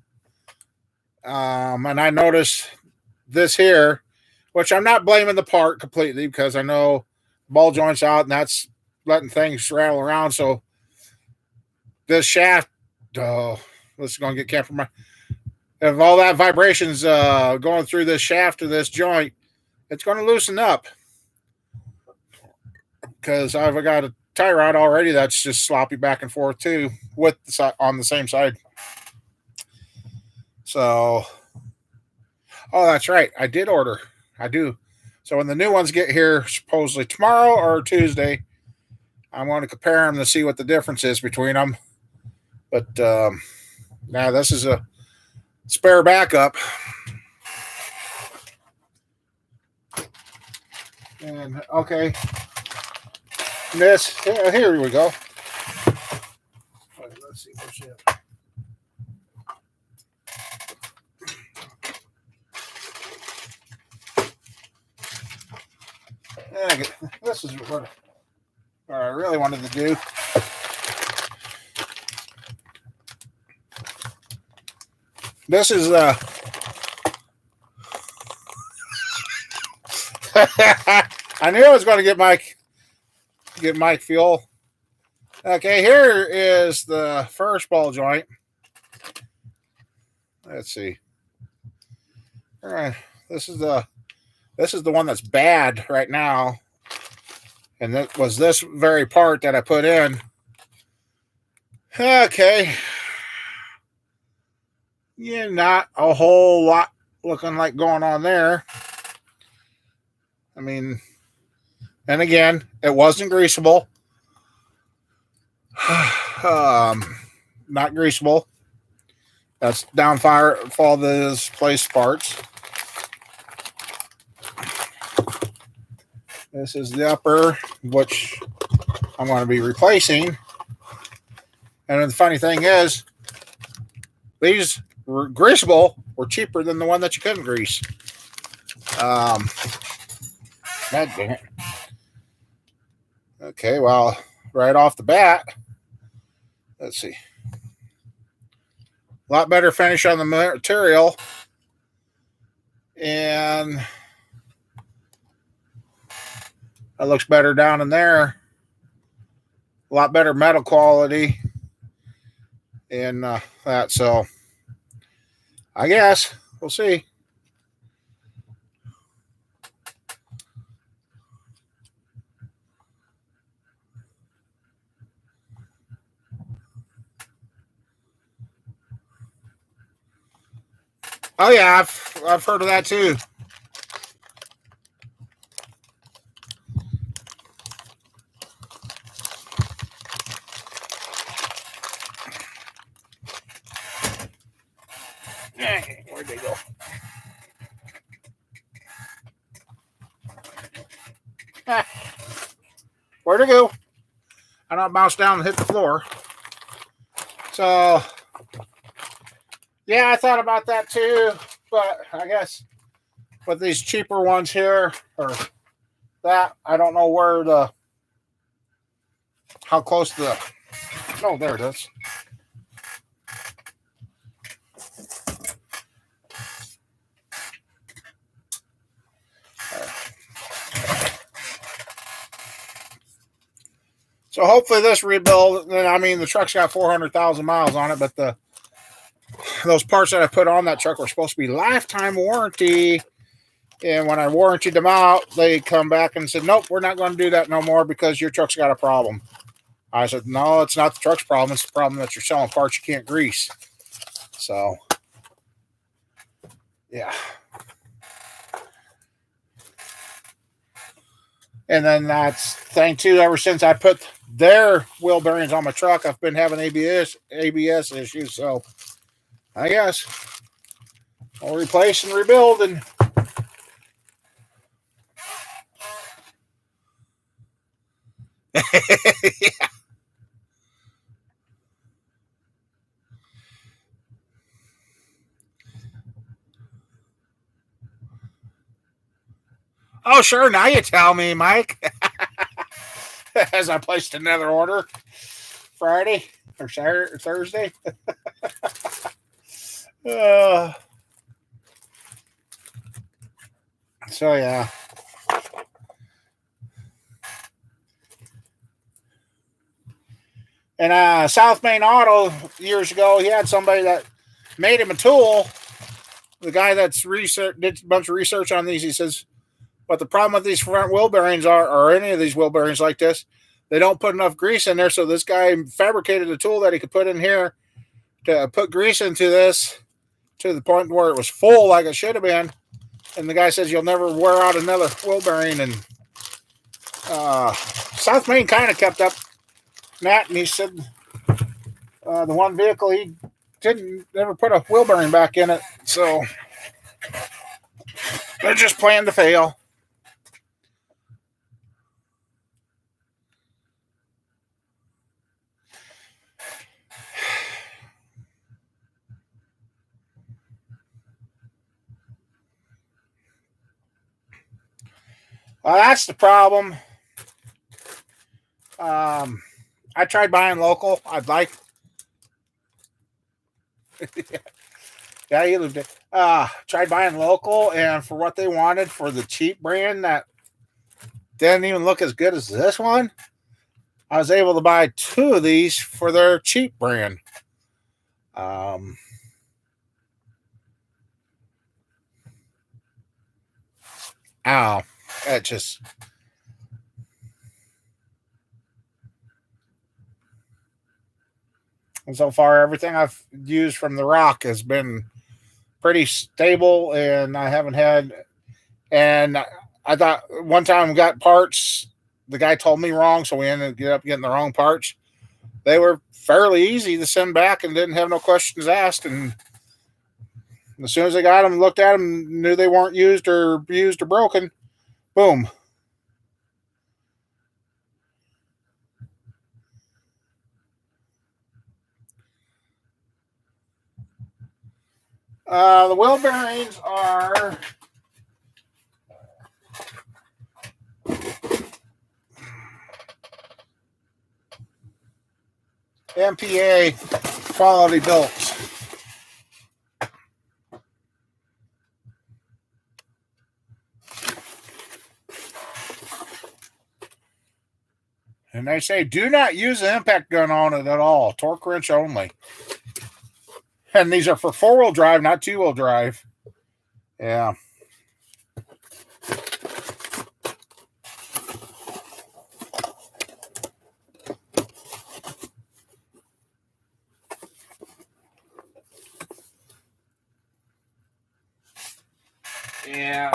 And I noticed this here, which I'm not blaming the part completely because I know ball joint's out and that's letting things rattle around. So this shaft, this is going to get compromised. If all that vibration's going through this shaft of this joint, it's going to loosen up. Because I've got a tie rod already that's just sloppy back and forth too, with on the same side. So, oh, that's right. I did order. I do. So when the new ones get here, supposedly tomorrow or Tuesday, I want to compare them to see what the difference is between them. But now this is a spare backup. And okay, this here we go. Let's see what's it. This is what I really wanted to do. This is I knew I was going to get Mike fuel. Okay, here is the first ball joint. Let's see. All right, this is the one that's bad right now, and that was this very part that I put in. Okay, yeah, not a whole lot looking like going on there. I mean, and again, it wasn't greasable. Not greasable. That's downfire for all those place parts. This is the upper, which I'm going to be replacing. And the funny thing is, these were greasable were cheaper than the one that you couldn't grease. God dang it. Okay, well, right off the bat, let's see. A lot better finish on the material. And that looks better down in there. A lot better metal quality. And that, so I guess we'll see. Oh yeah, I've heard of that too. Where'd they go? Where'd it go? I don't bounce down and hit the floor. So, yeah, I thought about that too, but I guess with these cheaper ones here, or that, I don't know how close the, oh, there it is. So hopefully this rebuild, I mean, the truck's got 400,000 miles on it, but those parts that I put on that truck were supposed to be lifetime warranty. And when I warrantied them out, they come back and said, nope, we're not going to do that no more because your truck's got a problem. I said, no, it's not the truck's problem. It's the problem that you're selling parts you can't grease. So, yeah. And then that's the thing too, ever since I put their wheel bearings on my truck, I've been having ABS issues. So, I guess I'll replace and rebuild and yeah. Oh, sure. Now you tell me, Mike. As I placed another order Friday or Saturday or Thursday. uh, so, yeah. And South Main Auto years ago, he had somebody that made him a tool. The guy that's did a bunch of research on these, he says, but the problem with these front wheel bearings or any of these wheel bearings like this, they don't put enough grease in there. So this guy fabricated a tool that he could put in here to put grease into this to the point where it was full like it should have been. And the guy says you'll never wear out another wheel bearing. And South Main kind of kept up that, and he said the one vehicle he didn't ever put a wheel bearing back in it, so they're just planning to fail. Well, that's the problem. I tried buying local. I'd like. Yeah, he lived it. Tried buying local, and for what they wanted for the cheap brand that didn't even look as good as this one, I was able to buy 2 of these for their cheap brand. Ow, it just. And so far, everything I've used from the Rock has been pretty stable, and I haven't had. And I thought one time we got parts, the guy told me wrong, so we ended up getting the wrong parts. They were fairly easy to send back and didn't have no questions asked. And as soon as I got them, looked at them, knew they weren't used or broken, boom. The wheel bearings are MPA quality built. And they say do not use an impact gun on it at all. Torque wrench only. And these are for 4-wheel drive, not 2-wheel drive. Yeah. Yeah.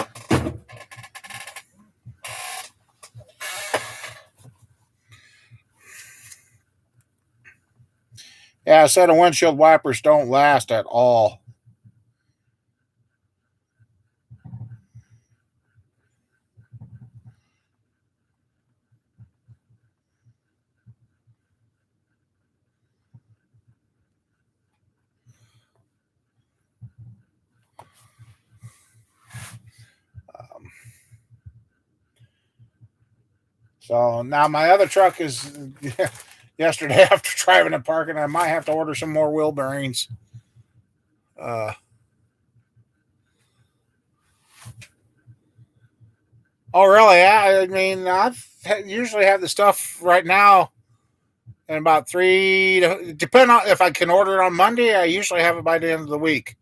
Yeah, a set of windshield wipers don't last at all. So now my other truck is yesterday after driving and parking, I might have to order some more wheel bearings. Uh, oh, really? I mean, usually have the stuff right now in about depending on if I can order it on Monday, I usually have it by the end of the week.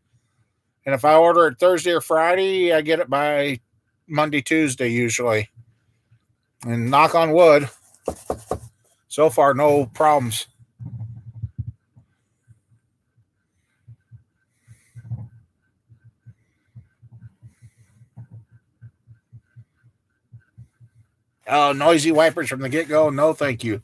And if I order it Thursday or Friday, I get it by Monday, Tuesday, usually. And knock on wood, so far, no problems. Oh, noisy wipers from the get go? No, thank you.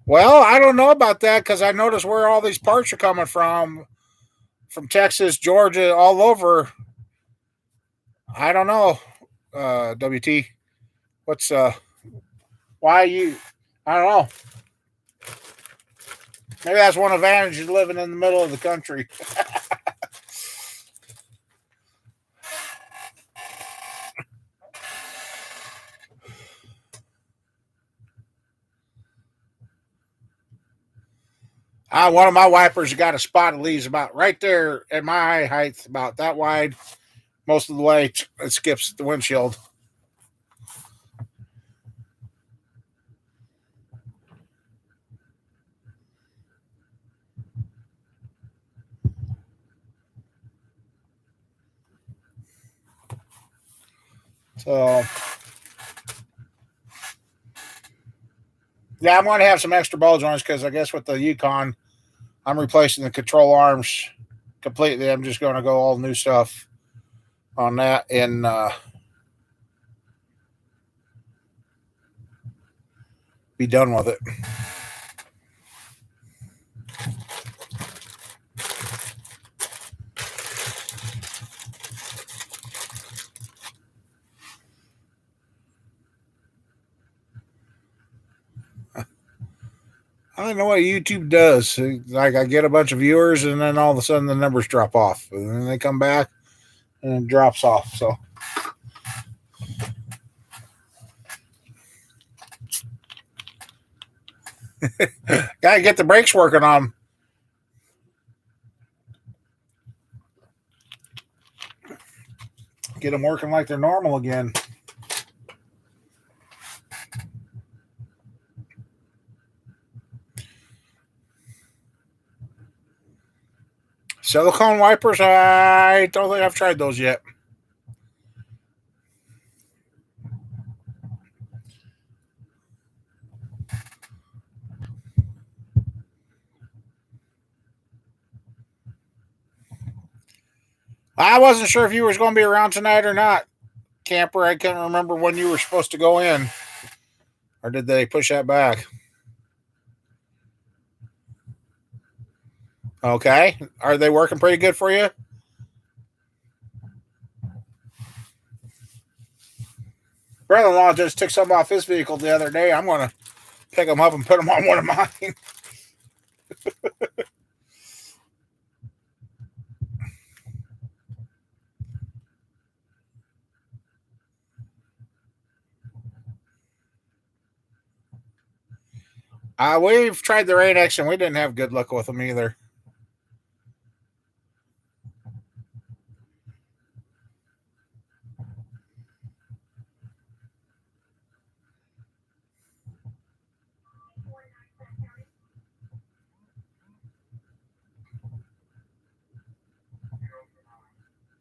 Well, I don't know about that because I noticed where all these parts are coming from Texas, Georgia, all over. I don't know. WT, what's why you? I don't know. Maybe that's one advantage of living in the middle of the country. One of my wipers got a spot of leaves about right there at my eye height, about that wide. Most of the way it skips the windshield. So, yeah, I'm going to have some extra ball joints because I guess with the Yukon, I'm replacing the control arms completely. I'm just going to go all new stuff on that and be done with it. I don't know what YouTube does. Like I get a bunch of viewers, and then all of a sudden the numbers drop off, and then they come back, and it drops off. So gotta get the brakes working on them. Get them working like they're normal again. Silicone wipers, I don't think I've tried those yet. I wasn't sure if you was going to be around tonight or not, camper. I couldn't remember when you were supposed to go in, or did they push that back? Okay, are they working pretty good for you? Brother-in-law just took some off his vehicle the other day. I'm going to pick them up and put them on one of mine. We've tried the Rain-X and we didn't have good luck with them either.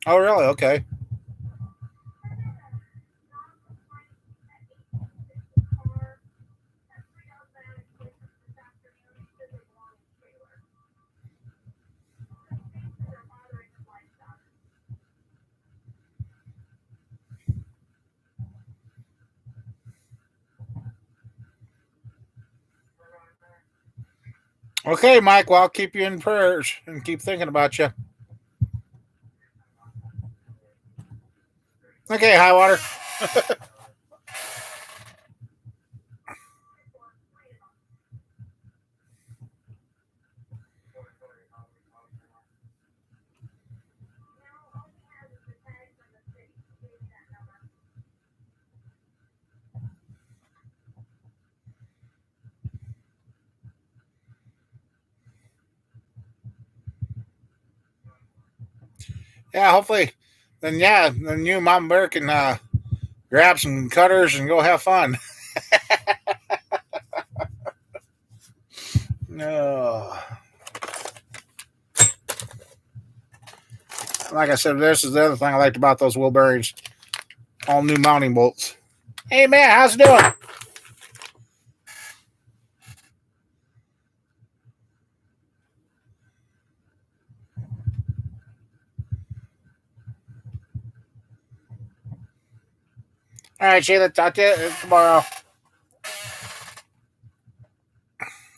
Oh, really? Okay. Okay, Mike. Well, I'll keep you in prayers and keep thinking about you. Okay, high water. Yeah, hopefully. Then yeah, then you and Mom Bear can grab some cutters and go have fun. No. Like I said, this is the other thing I liked about those wheel bearings. All new mounting bolts. Hey man, how's it doing? All right, Sheila, talk to you tomorrow.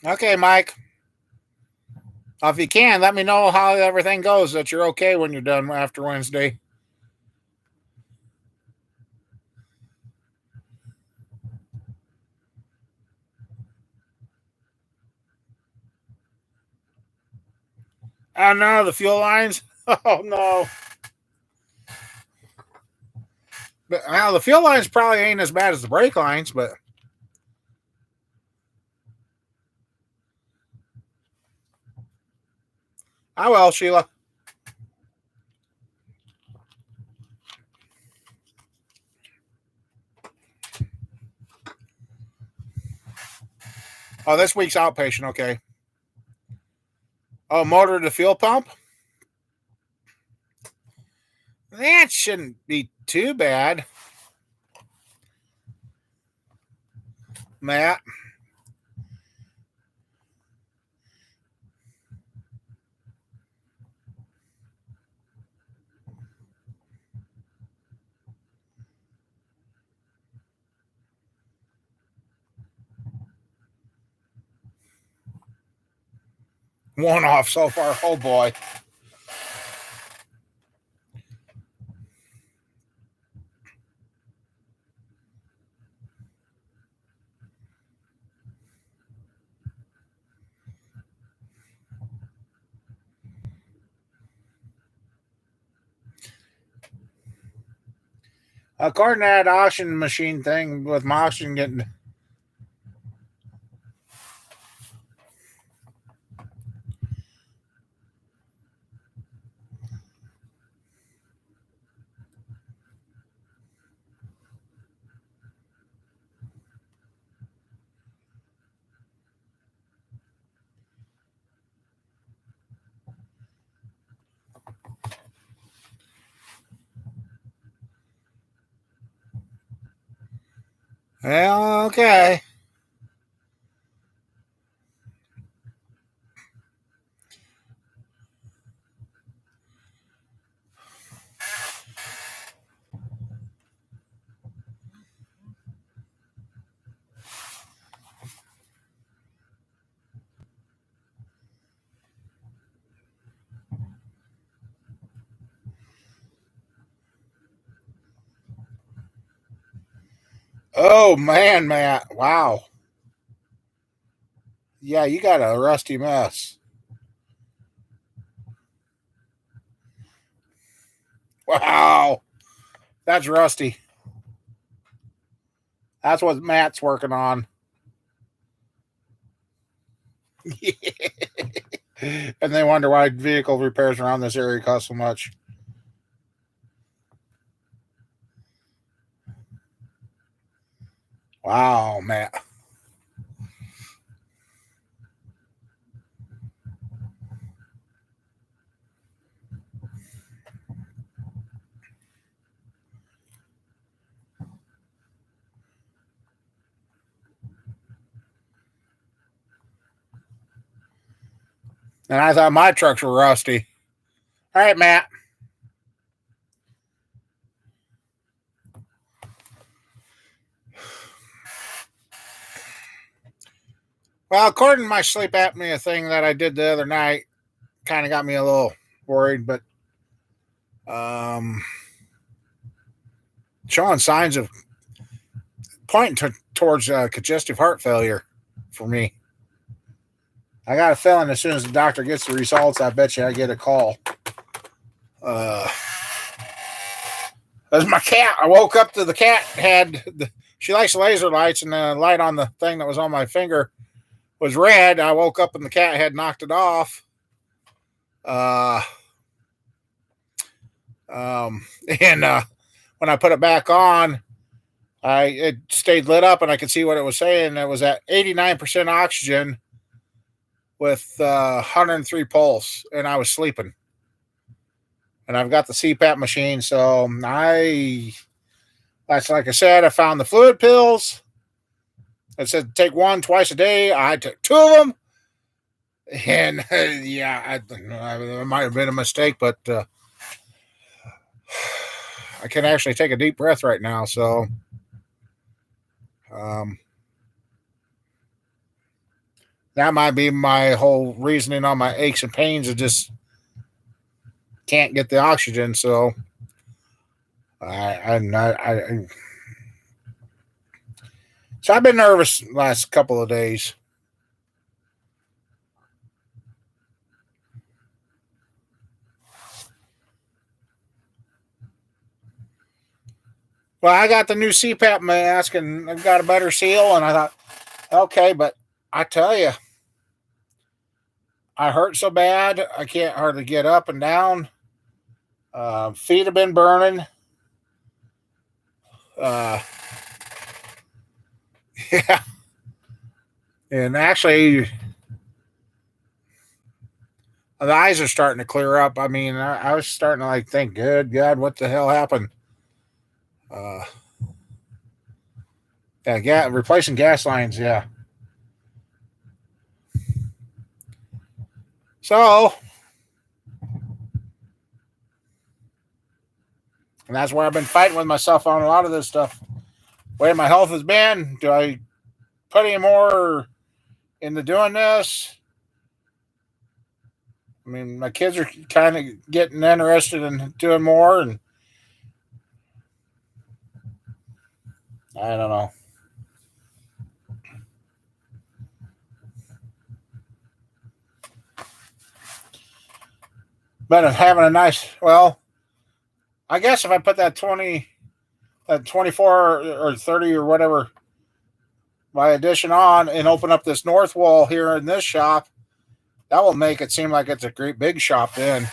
Okay, Mike. If you can, let me know how everything goes, that you're okay when you're done after Wednesday. Oh no, the fuel lines. Oh no. But well, the fuel lines probably ain't as bad as the brake lines, but oh well, Sheila. Oh, this week's outpatient. Okay. Oh, motor to fuel pump. That shouldn't be too bad, Matt. One off so far. Oh boy. According to that auction machine thing with my auction getting well, okay. Oh man, Matt. Wow. Yeah, you got a rusty mess. Wow. That's rusty. That's what Matt's working on. And they wonder why vehicle repairs around this area cost so much. Wow, Matt. And I thought my trucks were rusty. All right, Matt. Well, according to my sleep apnea thing that I did the other night, kind of got me a little worried, but um, showing signs of pointing towards congestive heart failure for me. I got a feeling as soon as the doctor gets the results, I bet you I get a call. As my cat, I woke up to the cat she likes laser lights, and the light on the thing that was on my finger was red. I woke up and the cat had knocked it off. Uh, and when I put it back on, it stayed lit up, and I could see what it was saying. It was at 89% oxygen with 103 pulse, and I was sleeping. And I've got the CPAP machine, so that's like I said, I found the fluid pills. It said take one twice a day. I took two of them, and yeah, it might have been a mistake, but I can actually take a deep breath right now. So, that might be my whole reasoning on my aches and pains. Of just can't get the oxygen. So, so I've been nervous the last couple of days. Well, I got the new CPAP mask and I've got a better seal, and I thought, okay, but I tell you, I hurt so bad I can't hardly get up and down. Feet have been burning. Uh, yeah, and actually, the eyes are starting to clear up. I mean, I was starting to like think, good God, what the hell happened? Uh, yeah, replacing gas lines. Yeah. So, and that's where I've been fighting with myself on a lot of this stuff. The way my health has been, do I put any more into doing this? I mean, my kids are kind of getting interested in doing more, and I don't know. But having a nice, well, I guess if I put that 24 or 30 or whatever my addition on and open up this north wall here in this shop, that will make it seem like it's a great big shop then.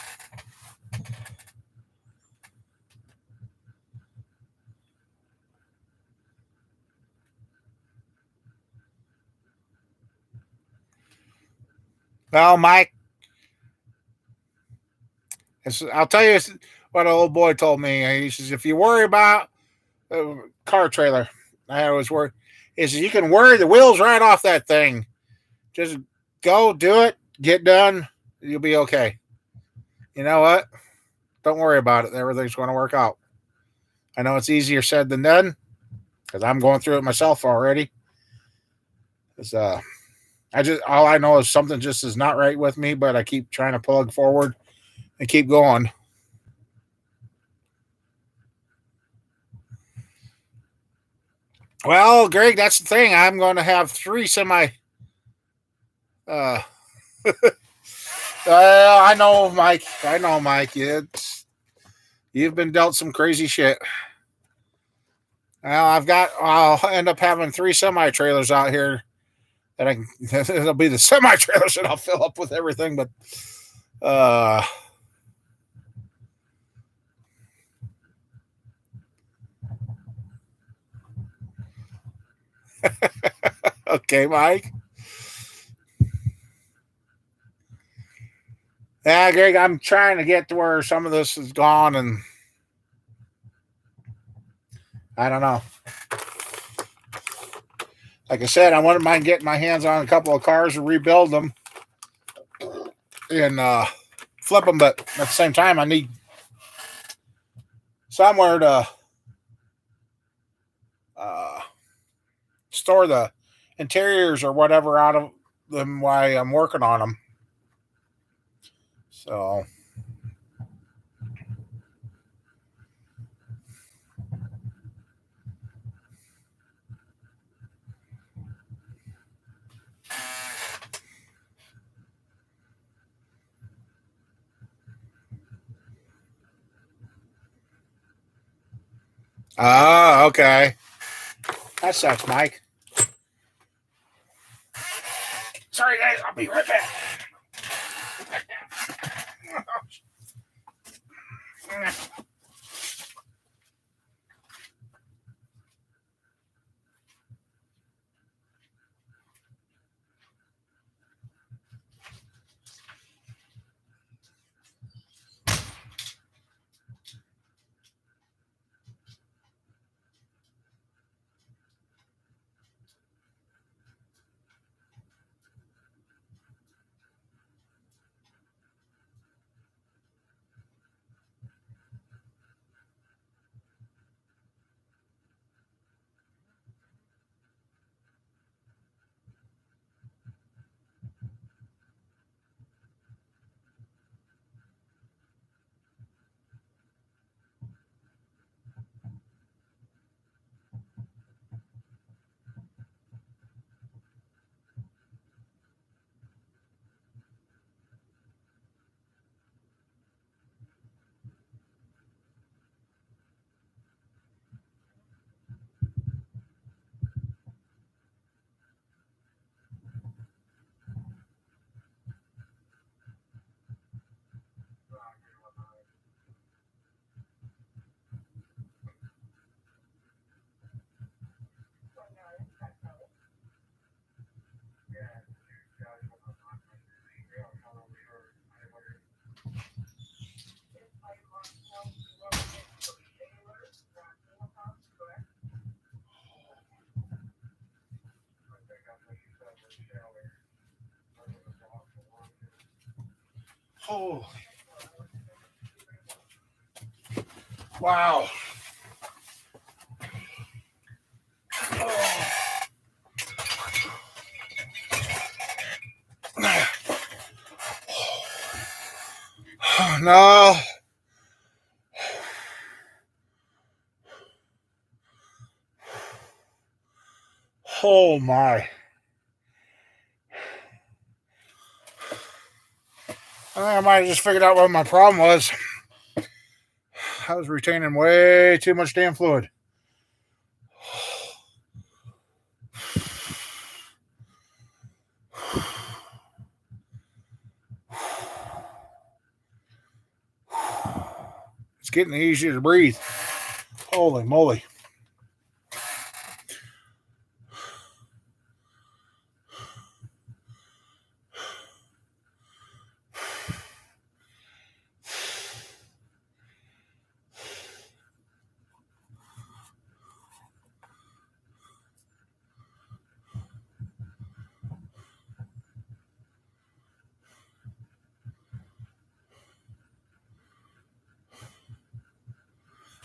Well, Mike, I'll tell you what an old boy told me. He says, if you worry about a car trailer, I always worry. He says, you can worry the wheels right off that thing. Just go do it, get done, you'll be okay. You know what? Don't worry about it. Everything's going to work out. I know it's easier said than done because I'm going through it myself already. It's, all I know is something just is not right with me, but I keep trying to plug forward and keep going. Well, Greg, that's the thing. I'm going to have three semi. Uh, I know, Mike. I know, Mike. You've been dealt some crazy shit. Well, I'll end up having three semi trailers out here that I can. It'll be the semi trailers that I'll fill up with everything. But, okay, Mike. Yeah, Greg, I'm trying to get to where some of this is gone, and I don't know. Like I said, I wouldn't mind getting my hands on a couple of cars and rebuild them and flip them, but at the same time, I need somewhere to store the interiors or whatever out of them while I'm working on them. So. Ah, okay. That sucks, Mike. Sorry, guys. I'll be right back. Oh, wow. No. Oh, my. I might have just figured out what my problem was. I was retaining way too much damn fluid. It's getting easier to breathe. Holy moly.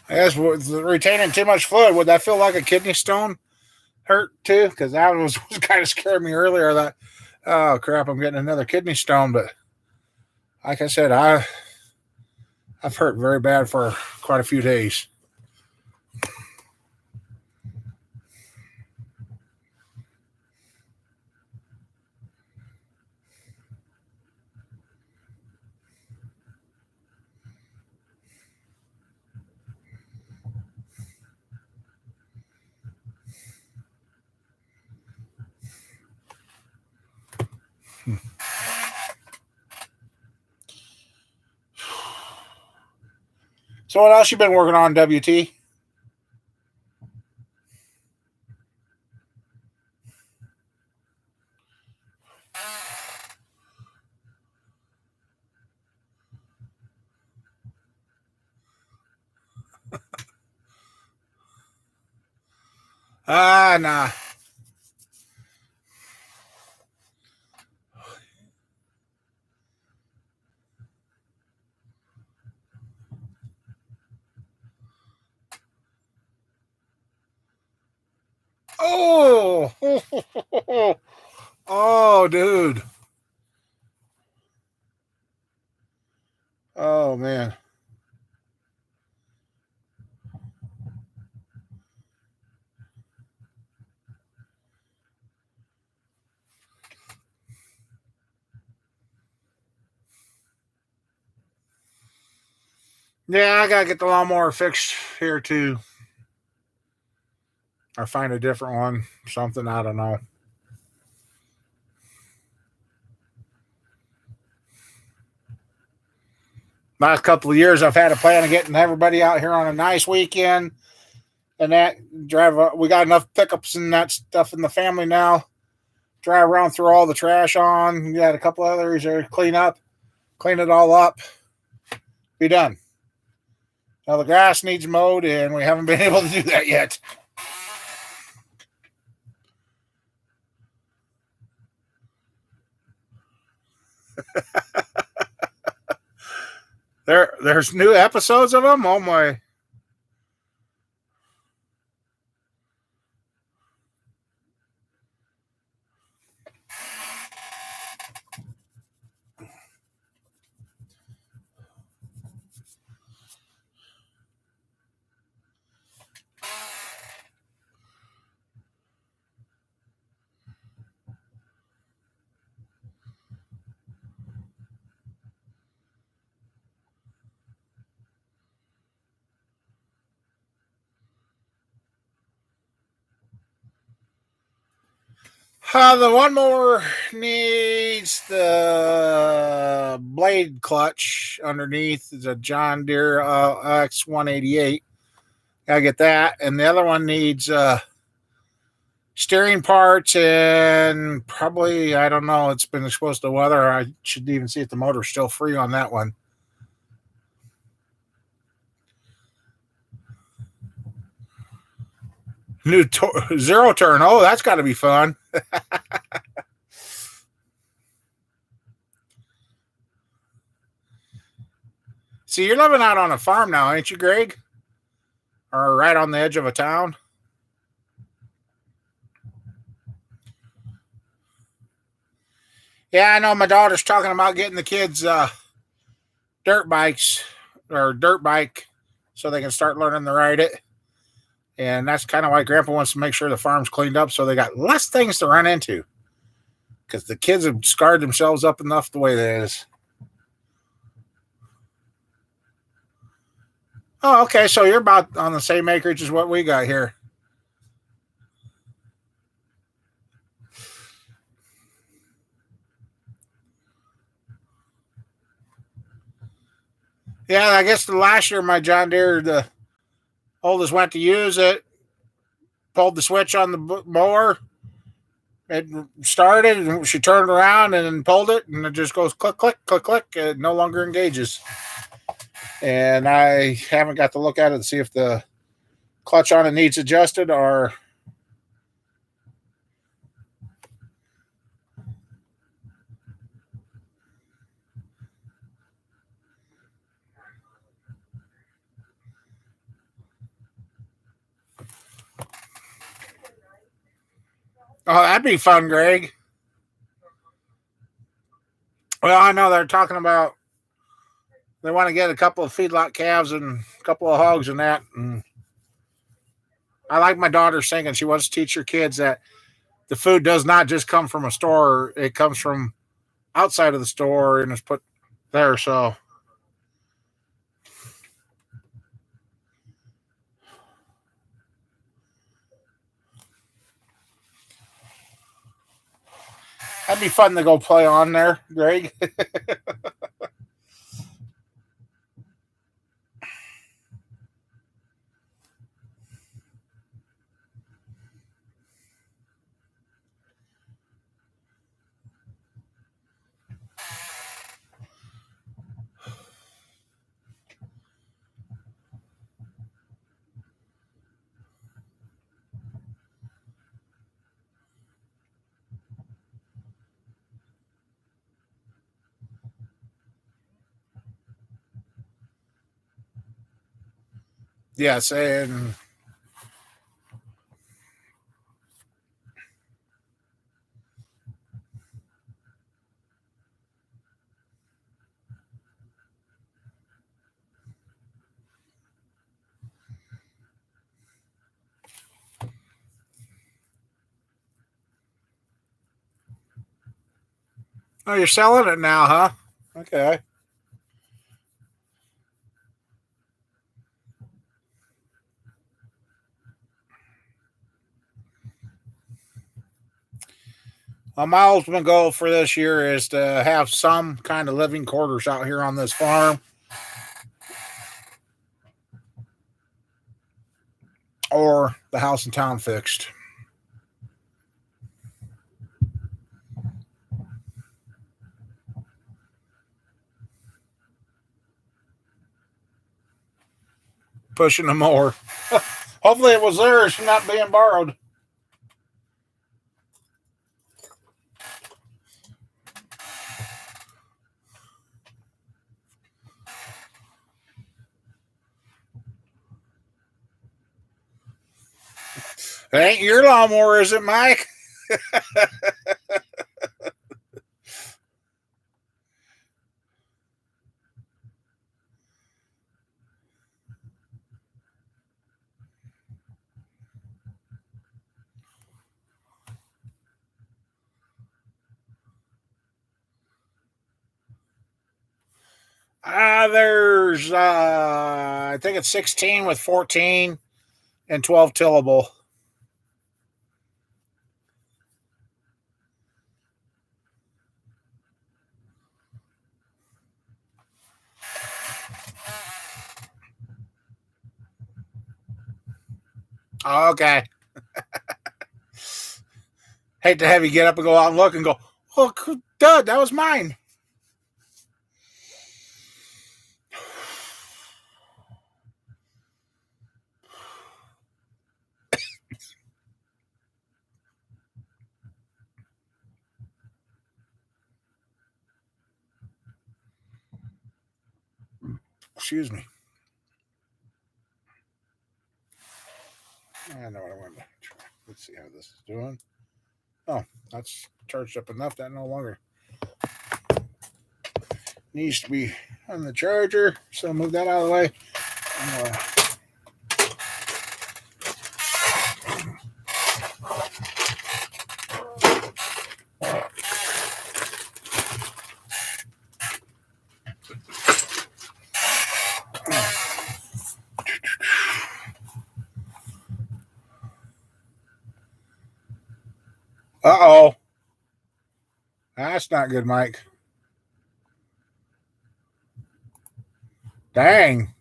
I guess with retaining too much fluid, would that feel like a kidney stone hurt too? Because that was kind of scared me earlier. I thought, oh crap, I'm getting another kidney stone. But like I said, I've hurt very bad for quite a few days. So what else you been working on, WT? Ah, nah. Oh, oh, Oh, dude. Oh, man. Yeah, I gotta get the lawnmower fixed here too. Or find a different one. Something, I don't know. Last couple of years, I've had a plan of getting everybody out here on a nice weekend, and that drive. We got enough pickups and that stuff in the family now. Drive around, through all the trash on. We got a couple others there, clean it all up, be done. Now the grass needs mowed, and we haven't been able to do that yet. There's new episodes of them. Oh my! The one more needs the blade clutch underneath. It's a John Deere X188. Gotta get that. And the other one needs steering parts and probably, I don't know, it's been exposed to weather. I should even see if the motor's still free on that one. New zero turn. Oh, that's got to be fun. See, you're living out on a farm now, ain't you, Greg? Or right on the edge of a town? Yeah, I know my daughter's talking about getting the kids dirt bikes or dirt bike so they can start learning to ride it. And that's kind of why Grandpa wants to make sure the farm's cleaned up so they got less things to run into. Because the kids have scarred themselves up enough the way that is. Oh, okay. So you're about on the same acreage as what we got here. Yeah, I guess the last year my John Deere, the oldest, went to use it, pulled the switch on the mower, it started, and she turned around and pulled it, and it just goes click, click, click, click. It no longer engages. And I haven't got to look at it to see if the clutch on it needs adjusted or. Oh, that'd be fun, Greg. Well, I know they're talking about they want to get a couple of feedlot calves and a couple of hogs and that. And I like my daughter singing. She wants to teach her kids that the food does not just come from a store; it comes from outside of the store and is put there. So that'd be fun to go play on there, Greg. Yes, and Oh, you're selling it now, huh? Okay. Well, my ultimate goal for this year is to have some kind of living quarters out here on this farm, or the house in town fixed. Pushing them more. Hopefully it was theirs, not being borrowed. It ain't your lawnmower, is it, Mike? There's, I think it's 16 with 14 and 12 tillable. Okay. Hate to have you get up and go out and look and go, oh, dude, that was mine. Excuse me. I know what I wanted to try. Let's see how this is doing. Oh, that's charged up enough that no longer needs to be on the charger. So move that out of the way. Uh-oh. That's not good, Mike. Dang.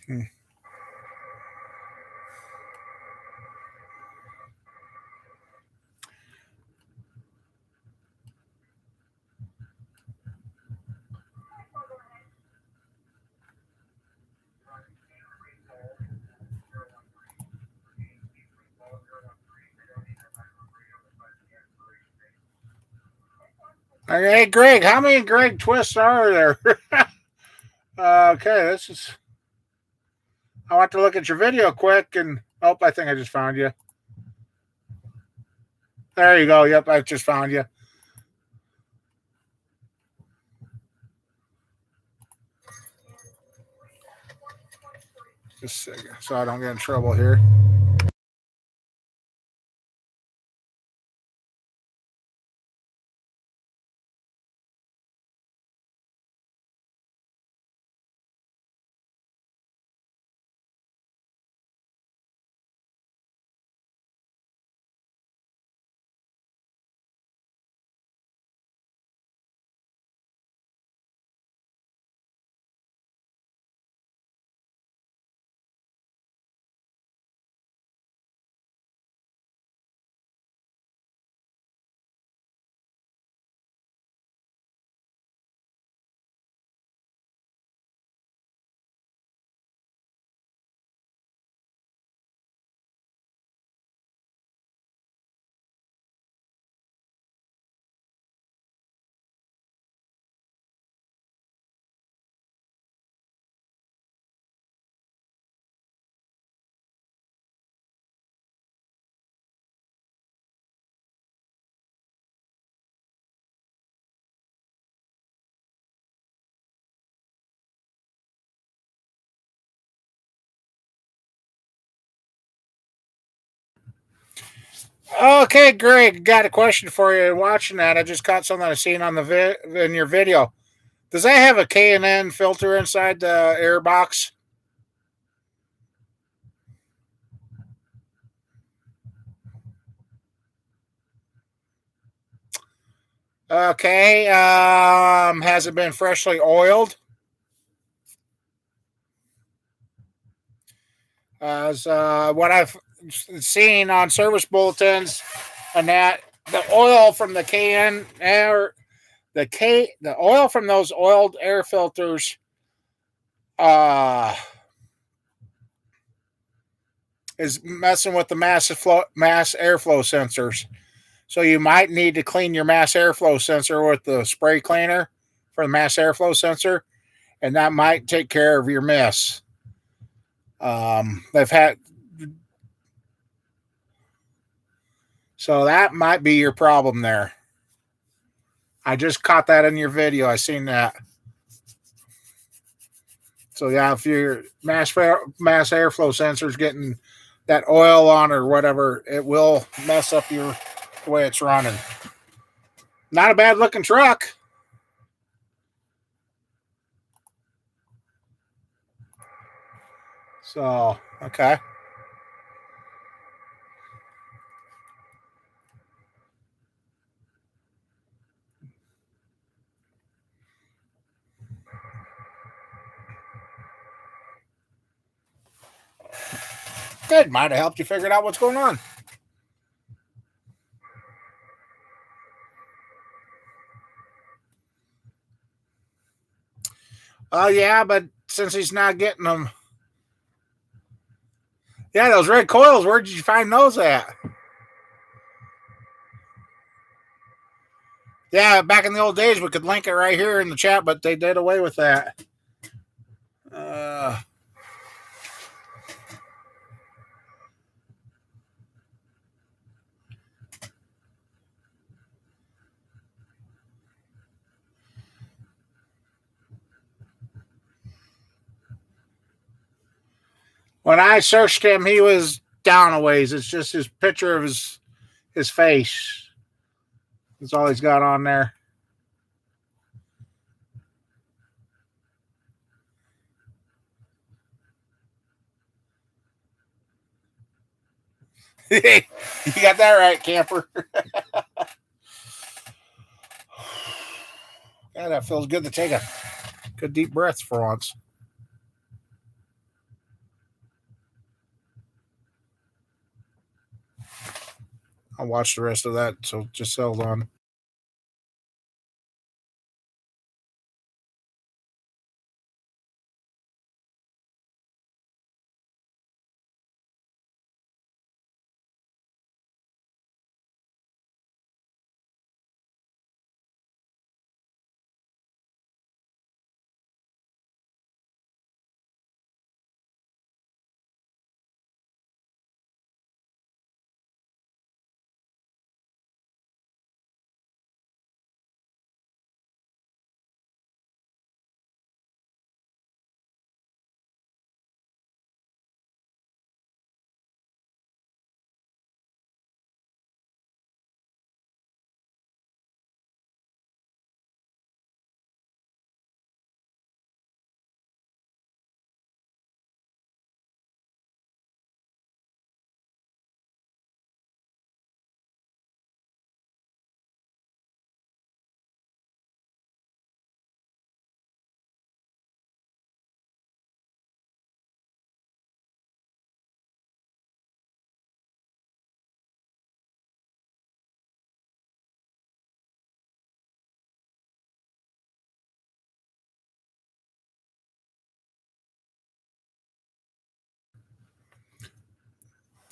Hmm. Hey, Greg, how many Greg twists are there? Okay, this is. I want to look at your video quick, and oh, I think I just found you. There you go. Yep, I just found you. Just a second, so I don't get in trouble here. Okay, Greg, got a question for you. Watching that, I just caught something I seen on the in your video. Does that have a K&N filter inside the air box? Okay. Has it been freshly oiled? As what I've seen on service bulletins, and that the oil from the KN air, the oil from those oiled air filters, uh, is messing with the mass airflow sensors. So you might need to clean your mass airflow sensor with the spray cleaner for the mass airflow sensor, and that might take care of your mess. They've had So that might be your problem there. I just caught that in your video. I seen that. So yeah, if your mass airflow sensor's getting that oil on or whatever, it will mess up the way it's running. Not a bad looking truck. So okay. Good. Might have helped you figure out what's going on. Oh yeah, but since he's not getting them, yeah, those red coils. Where did you find those at? Yeah, back in the old days, we could link it right here in the chat, but they did away with that. Uh, when I searched him, he was down a ways. It's just his picture of his face. That's all he's got on there. You got that right, camper. Yeah, that feels good to take a good deep breath for once. I'll watch the rest of that, so just hold on.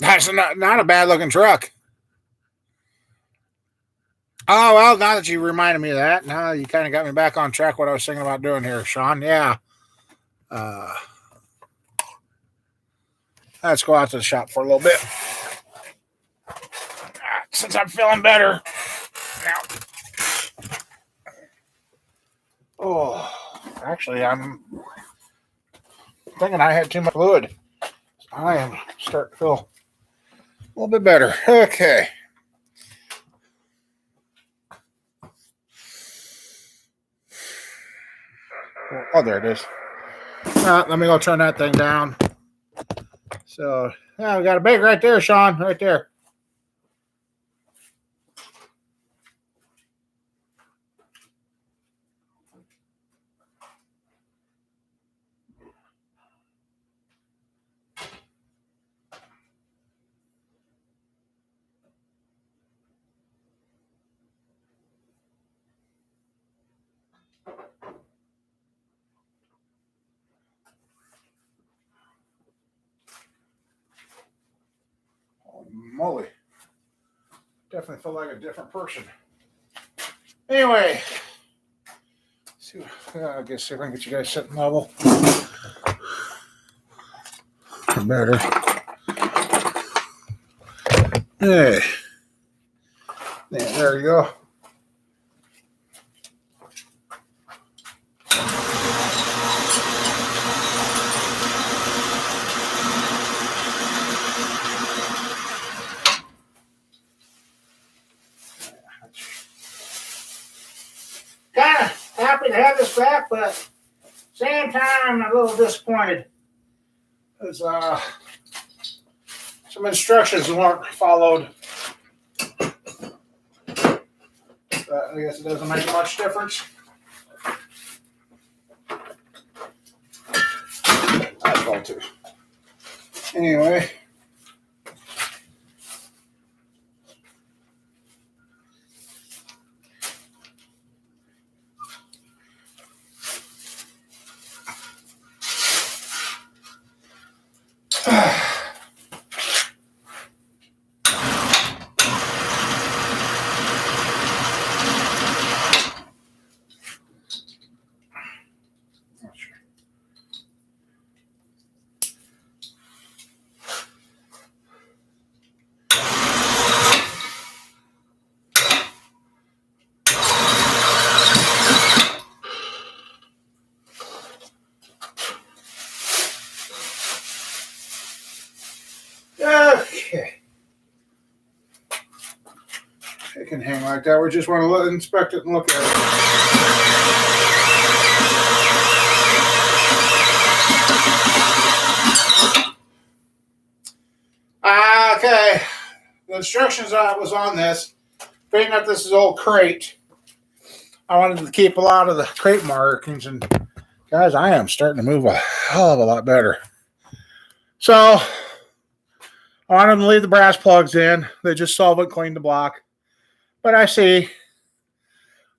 That's not a bad looking truck. Oh well, now that you reminded me of that, now you kind of got me back on track. What I was thinking about doing here, Sean. Yeah. Uh, let's go out to the shop for a little bit since I'm feeling better. Now, actually, I'm thinking I had too much fluid. I am starting to feel a little bit better. Okay. Oh, there it is. Let me go turn that thing down. So, yeah, we got a big right there, Sean, right there. Holy moly. Definitely feel like a different person. Anyway, I guess see if I can get you guys sitting level. Better. Hey. Yeah, there you go. Kind of happy to have this back, but same time a little disappointed. Because some instructions weren't followed. I guess it doesn't make much difference. That's all too. Anyway. Okay. It can hang like that. We just want to inspect it and look at it. Okay. The instructions was on this. Being that this is old crate, I wanted to keep a lot of the crate markings. And guys, I am starting to move a hell of a lot better. So I wanted them to leave the brass plugs in. They just solvent cleaned the block. But I see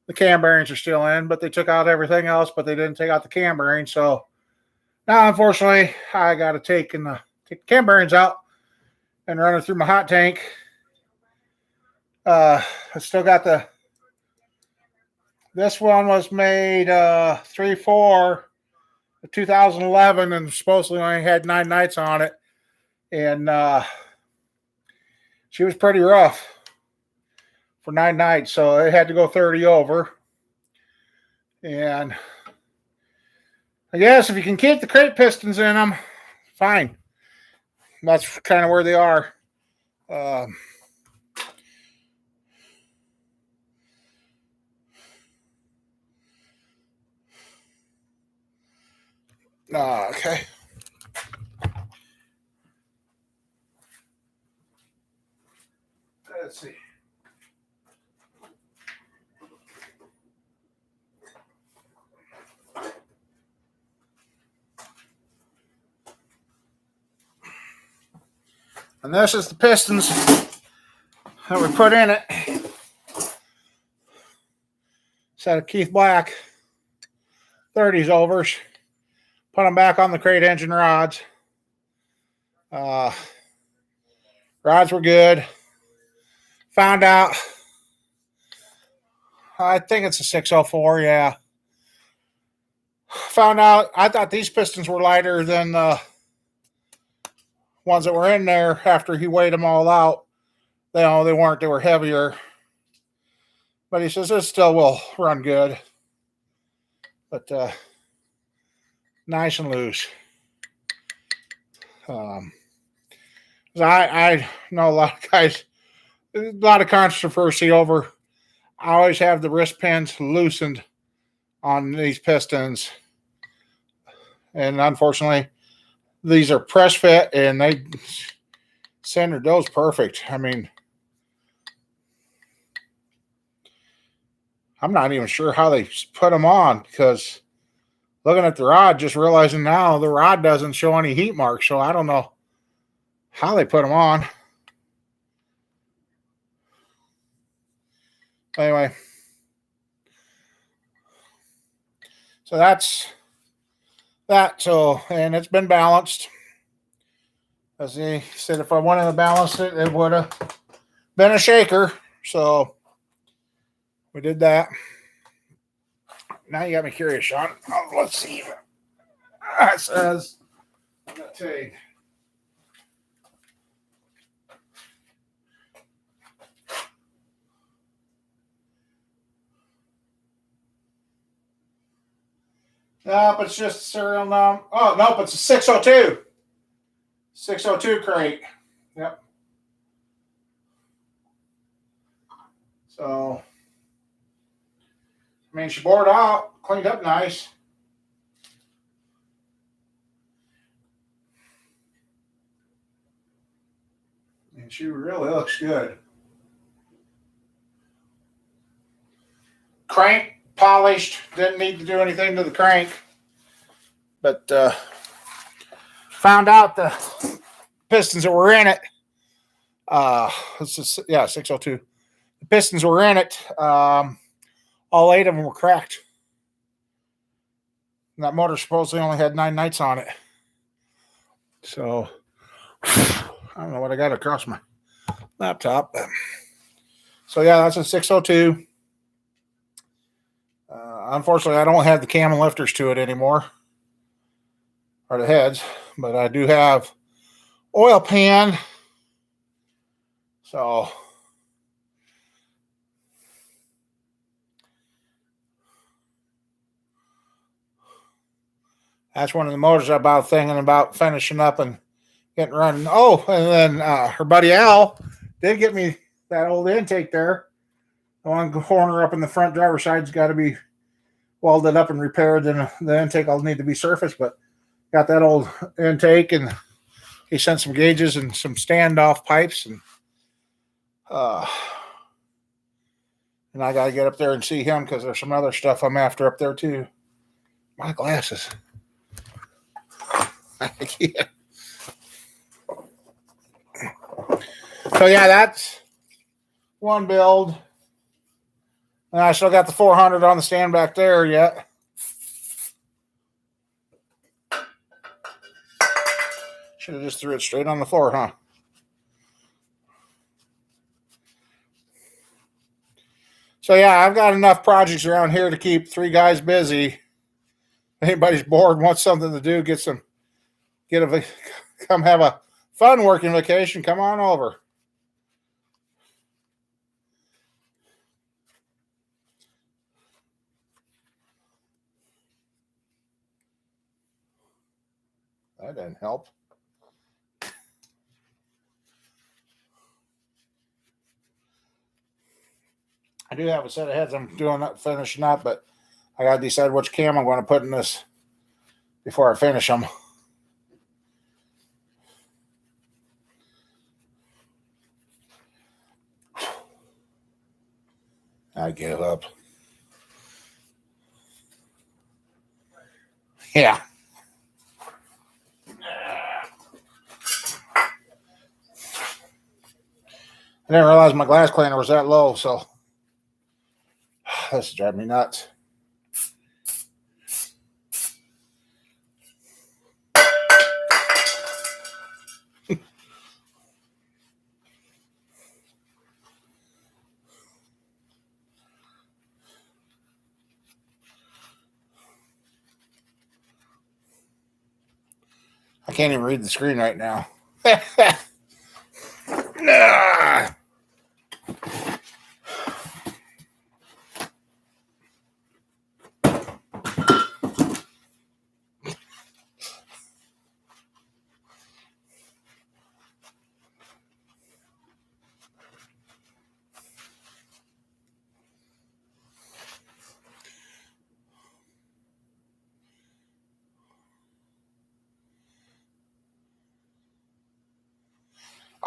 the cam bearings are still in, but they took out everything else, but they didn't take out the cam bearings. So now, unfortunately, I got to take the cam bearings out and run it through my hot tank. I still got this one was made 3/4 of 2011 and supposedly only had 9 nights on it. And she was pretty rough for 9 nights, so it had to go 30 over. And I guess if you can keep the crate pistons in them, fine. That's kind of where they are. Okay. Let's see. And this is the pistons that we put in it. Set of Keith Black 30s overs. Put them back on the crate engine rods. Rods were good. Found out, I think it's a 604, yeah. Found out, I thought these pistons were lighter than the ones that were in there after he weighed them all out. They weren't, they were heavier. But he says this still will run good. But nice and loose. I know a lot of guys, a lot of controversy over, I always have the wrist pins loosened on these pistons. And unfortunately, these are press fit, and they centered those perfect. I mean, I'm not even sure how they put them on, because looking at the rod, just realizing now the rod doesn't show any heat marks, so I don't know how they put them on. Anyway, so that's that. So, and it's been balanced. As he said, if I wanted to balance it, it would have been a shaker. So we did that. Now you got me curious, Sean. Oh, let's see. It says, I'm going to tell you. Nope, it's just serial number. Oh, nope, it's a 602. 602 crate. Yep. So, I mean, she bored out, cleaned up nice. And she really looks good. Crank polished. Didn't need to do anything to the crank. But found out the pistons that were in it. This is, 602. The pistons were in it. All 8 of them were cracked. And that motor supposedly only had 9 nights on it. So I don't know what I got across my laptop. So yeah, that's a 602. Unfortunately, I don't have the cam lifters to it anymore, or the heads, but I do have oil pan. So that's one of the motors I'm about thinking about finishing up and getting running. Oh, and then her buddy Al did get me that old intake there. The one corner up in the front driver's side's got to be welded up and repaired. Then the intake will need to be surfaced, but got that old intake, and he sent some gauges and some standoff pipes, and I got to get up there and see him because there's some other stuff I'm after up there too. My glasses. Yeah. So yeah, that's one build. And I still got the 400 on the stand back there yet. Should have just threw it straight on the floor, huh? So yeah, I've got enough projects around here to keep 3 guys busy. If anybody's bored, wants something to do, come have a fun working vacation, come on over. That didn't help. I do have a set of heads I'm finishing up, but I got to decide which cam I'm going to put in this before I finish them. I give up. Yeah. I didn't realize my glass cleaner was that low, so this is driving me nuts. I can't even read the screen right now. Nah.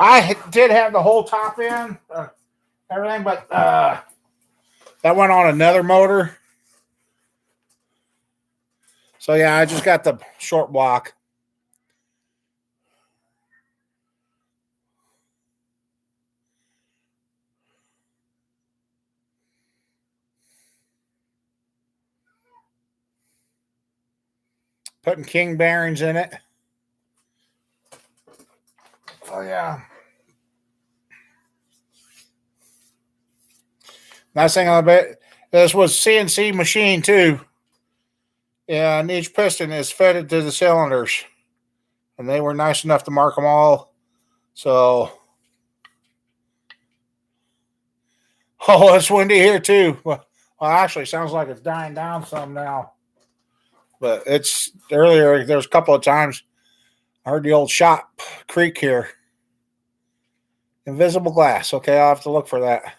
I did have the whole top in, everything, but that went on another motor. So yeah, I just got the short block. Putting king bearings in it. Oh yeah. Nice thing on it, this was CNC machine too. Yeah, and each piston is fitted to the cylinders. And they were nice enough to mark them all. So, oh, it's windy here too. Well, actually, sounds like it's dying down some now. But it's earlier, there's a couple of times I heard the old shop creak here. Invisible glass. Okay, I'll have to look for that.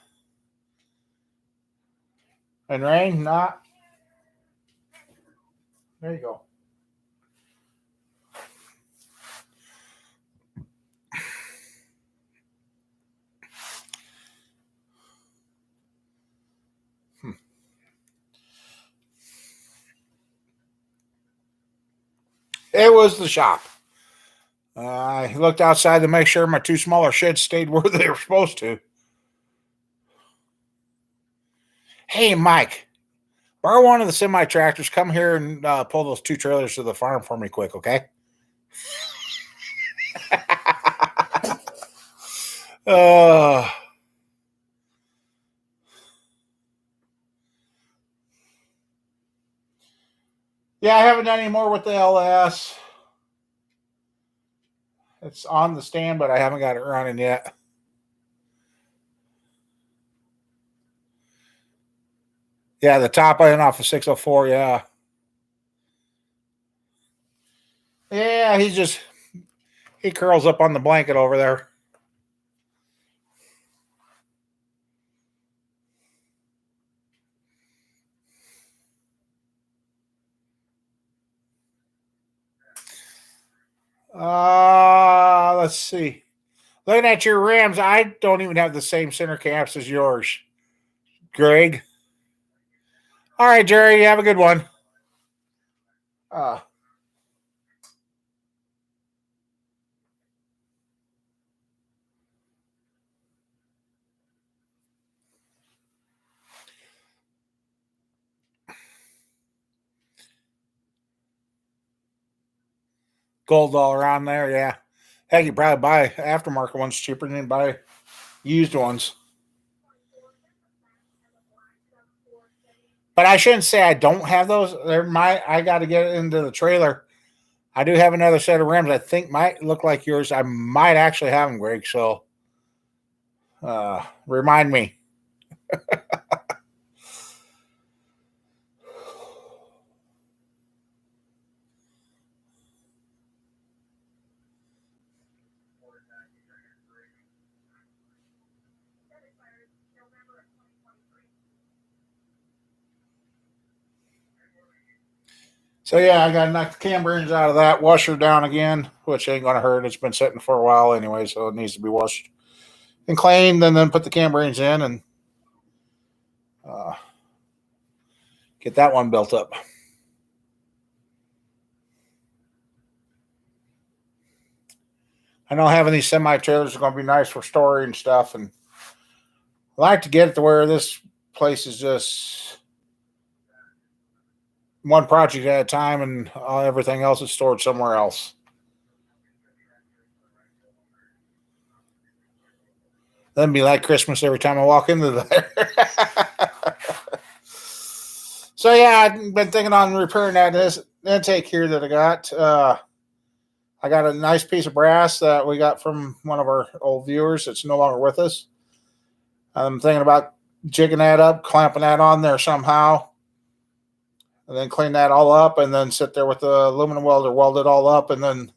And rain, not. There you go. It was the shop. I looked outside to make sure my two smaller sheds stayed where they were supposed to. Hey, Mike, borrow one of the semi tractors. Come here and pull those two trailers to the farm for me, quick, okay? uh, yeah, I haven't done any more with the LS. It's on the stand, but I haven't got it running yet. Yeah, the top end off of 604, yeah. Yeah, he curls up on the blanket over there. Let's see. Looking at your rims, I don't even have the same center caps as yours, Greg. All right, Jerry, you have a good one. Gold all around there, yeah. Heck, you probably buy aftermarket ones cheaper than you buy used ones. But I shouldn't say I don't have those. I got to get it into the trailer. I do have another set of rims I think might look like yours. I might actually have them, Greg. So remind me. So yeah, I got to knock the cam bearings out of that, wash her down again, which ain't gonna hurt. It's been sitting for a while anyway, so it needs to be washed and cleaned, and then put the cam bearings in and uh, get that one built up. I know having these semi trailers is going to be nice for storing stuff, and I like to get it to where this place is just one project at a time, and everything else is stored somewhere else. Then be like Christmas every time I walk into there. So yeah, I've been thinking on repairing this intake here that I got. I got a nice piece of brass that we got from one of our old viewers that's no longer with us. I'm thinking about jigging that up, clamping that on there somehow, and then clean that all up, and then sit there with the aluminum welder, weld it all up, and then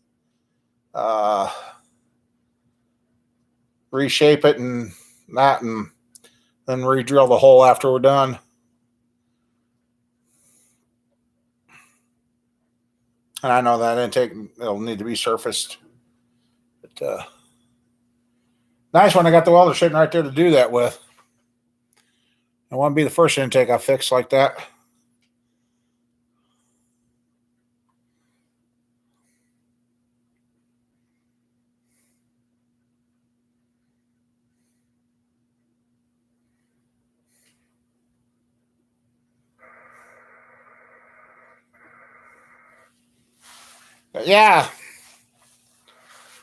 reshape it and that, and then re-drill the hole after we're done. And I know that intake it'll need to be surfaced, but Nice one. I got the welder sitting right there to do that with. It won't be the first intake I fix like that. But yeah,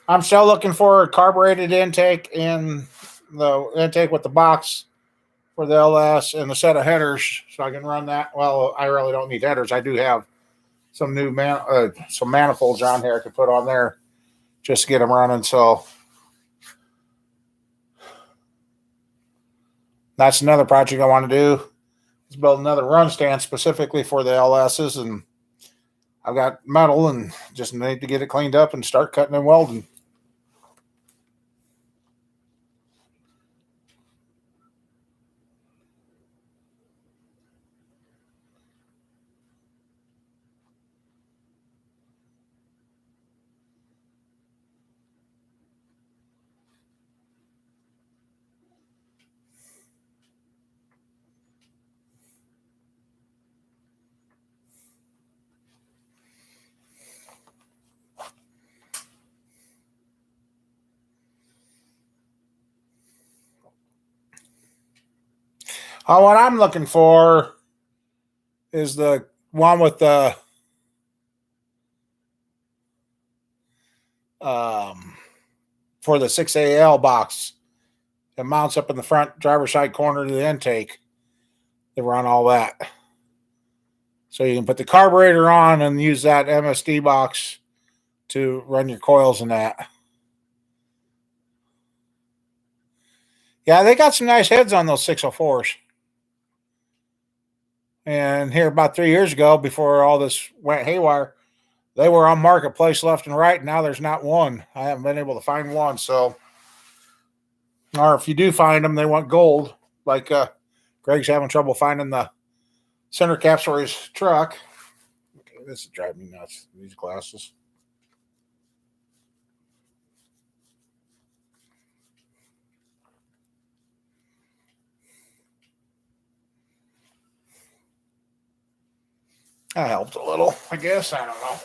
I'm still looking for a carbureted intake and the intake with the box for the LS and a set of headers so I can run that. Well, I really don't need headers. I do have some new some manifolds on here I could put on there just to get them running. So that's another project I want to do is build another run stand specifically for the LSs, and I've got metal and just need to get it cleaned up and start cutting and welding. What I'm looking for is the one with the for the 6AL box. It mounts up in the front driver's side corner of the intake to run all that. So you can put the carburetor on and use that MSD box to run your coils and that. Yeah, they got some nice heads on those 604s. And here about 3 years ago, before all this went haywire, they were on marketplace left and right. Now there's not one. I haven't been able to find one. So, or if you do find them, they want gold. Like Greg's having trouble finding the center caps for his truck. Okay, this is driving me nuts. These glasses. That helped a little, I guess. I don't know.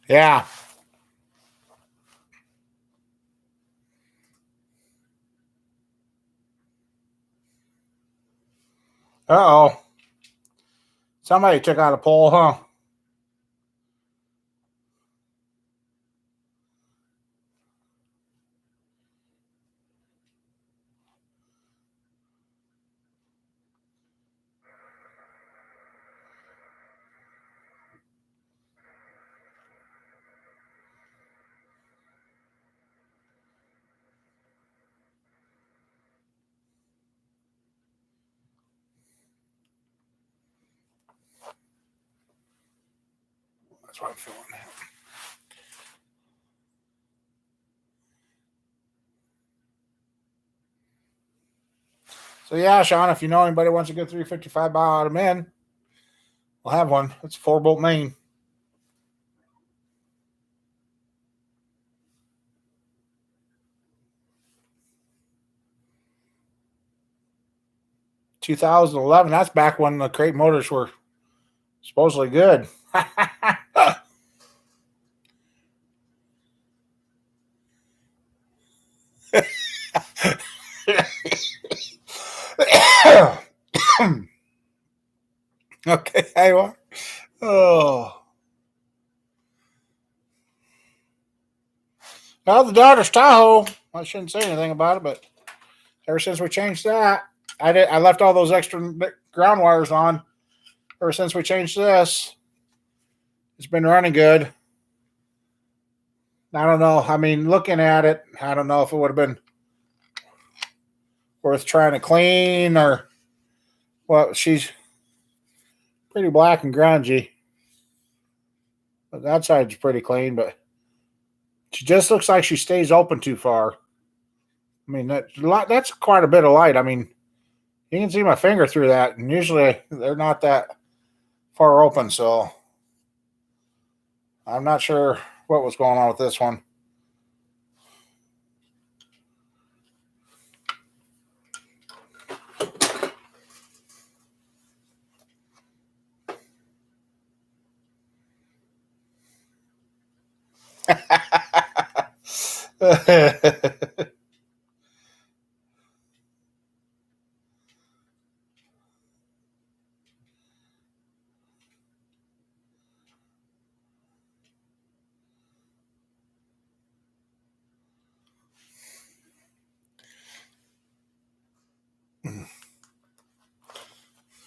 Yeah. Uh-oh. Somebody took out a pole, huh? That's what I'm feeling. So yeah, Sean, if you know anybody wants a good 355 bow out of men, we'll have one. It's a 4-bolt main. $2011. That's back when the crate motors were supposedly good. Okay, hey, what? Oh. Well, the daughter's Tahoe. I shouldn't say anything about it, but ever since we changed that, I left all those extra ground wires on. Ever since we changed this, it's been running good. I don't know. I mean, looking at it, I don't know if it would have been worth trying to clean or well, she's pretty black and grungy. But that side's pretty clean, but she just looks like she stays open too far. I mean, that's quite a bit of light. I mean, You can see my finger through that, and usually they're not that far open, so I'm not sure what was going on with this one.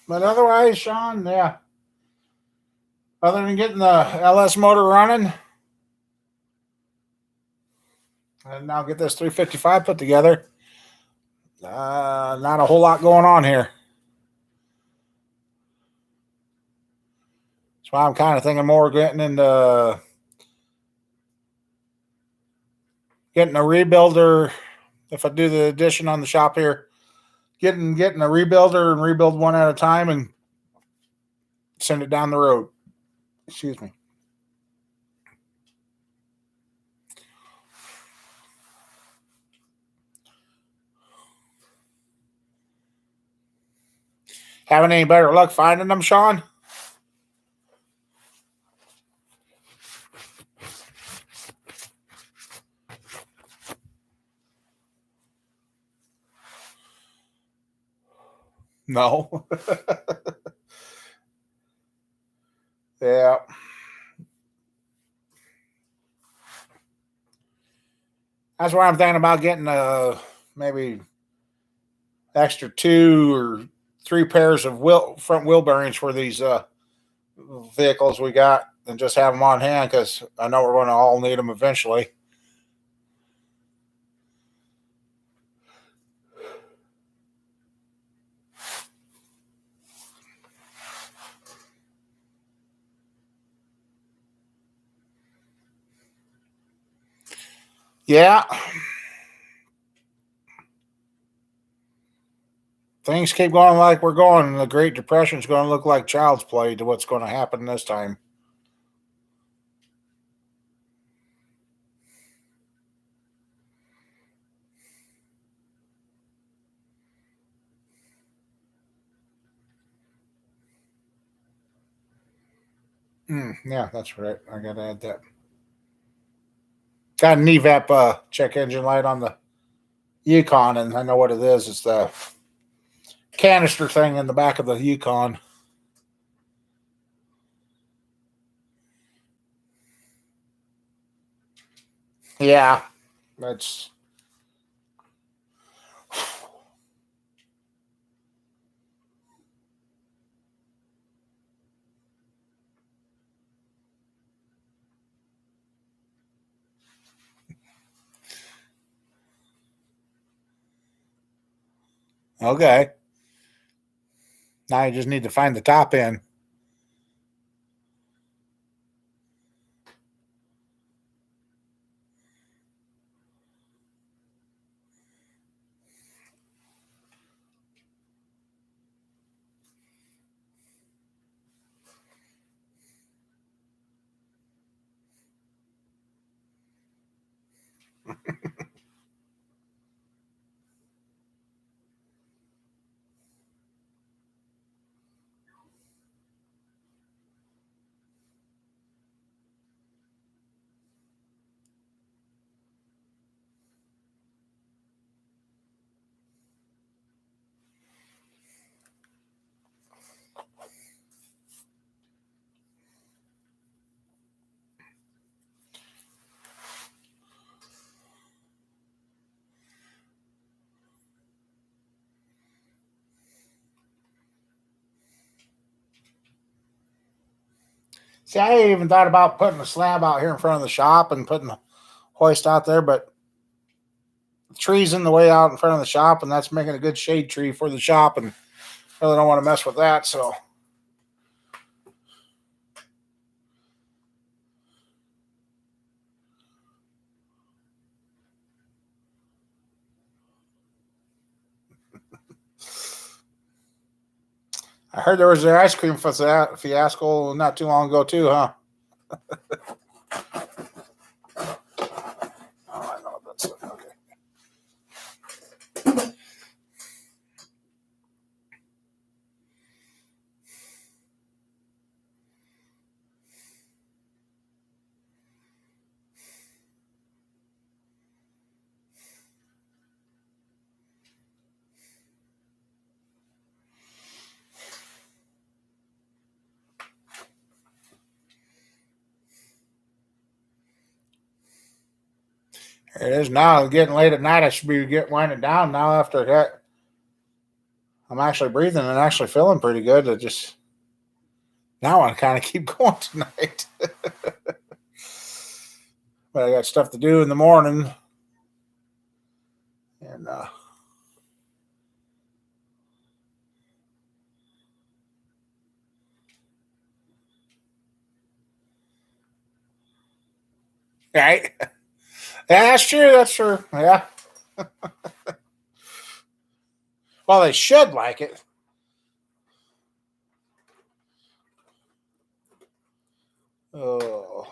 But otherwise, Sean, yeah. Other than getting the LS motor running, and now get this 355 put together, not a whole lot going on here. That's why I'm kind of thinking more getting into getting a rebuilder. If I do the addition on the shop here, getting a rebuilder and rebuild one at a time and send it down the road. Excuse me. Having any better luck finding them, Sean? No. Yeah. That's why I'm thinking about getting maybe extra 2 or 3 pairs of front wheel bearings for these vehicles we got, and just have them on hand because I know we're going to all need them eventually. Yeah. Things keep going like we're going, and the Great Depression is going to look like child's play to what's going to happen this time. Yeah, that's right. I got to add that. Got an EVAP check engine light on the Yukon, and I know what it is. It's the canister thing in the back of the Yukon. Yeah, that's okay. Now you just need to find the top end. See, I even thought about putting a slab out here in front of the shop and putting a hoist out there, but the tree's in the way out in front of the shop, and that's making a good shade tree for the shop, and really don't want to mess with that. So, I heard there was an ice cream fiasco not too long ago too, huh? Oh, I know that's okay. It is now getting late at night. I should be winding down now after that. I'm actually breathing and actually feeling pretty good. I just now I kind of keep going tonight. But I got stuff to do in the morning. And right. Yeah, that's true. That's true. Yeah. Well, they should like it. Oh.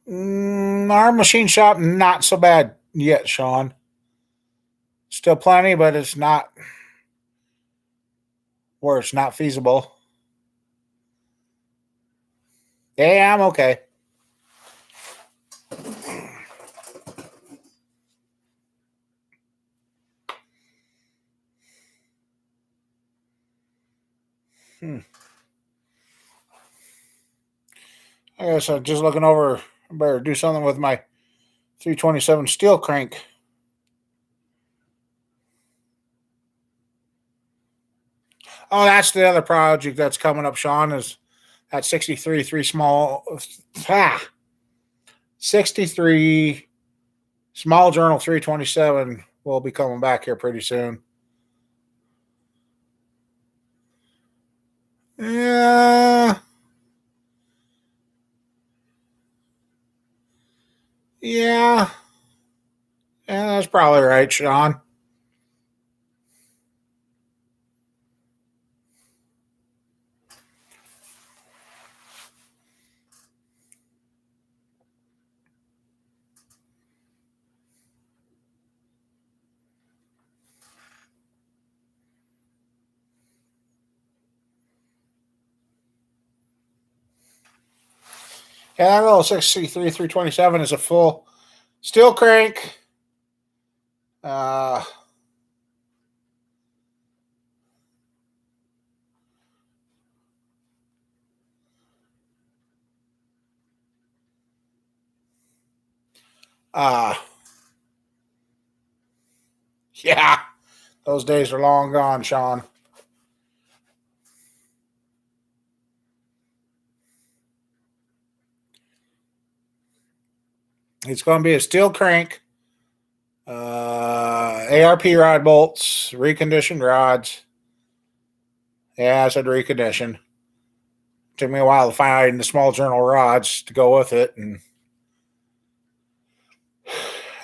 Our machine shop, not so bad yet, Sean. Still plenty, but it's not where it's not feasible. Yeah, I'm okay. I guess I'm just looking over. I better do something with my 327 steel crank. Oh, that's the other project that's coming up, Sean, is that 63 3 small 63 small journal 327 will be coming back here pretty soon. Yeah. Yeah. Yeah, that's probably right, Sean. Yeah, that little 63 327 is a full steel crank. Uh, uh, yeah, those days are long gone, Sean. It's going to be a steel crank, ARP rod bolts, reconditioned rods. Yeah, I said recondition. Took me a while to find the small journal rods to go with it, and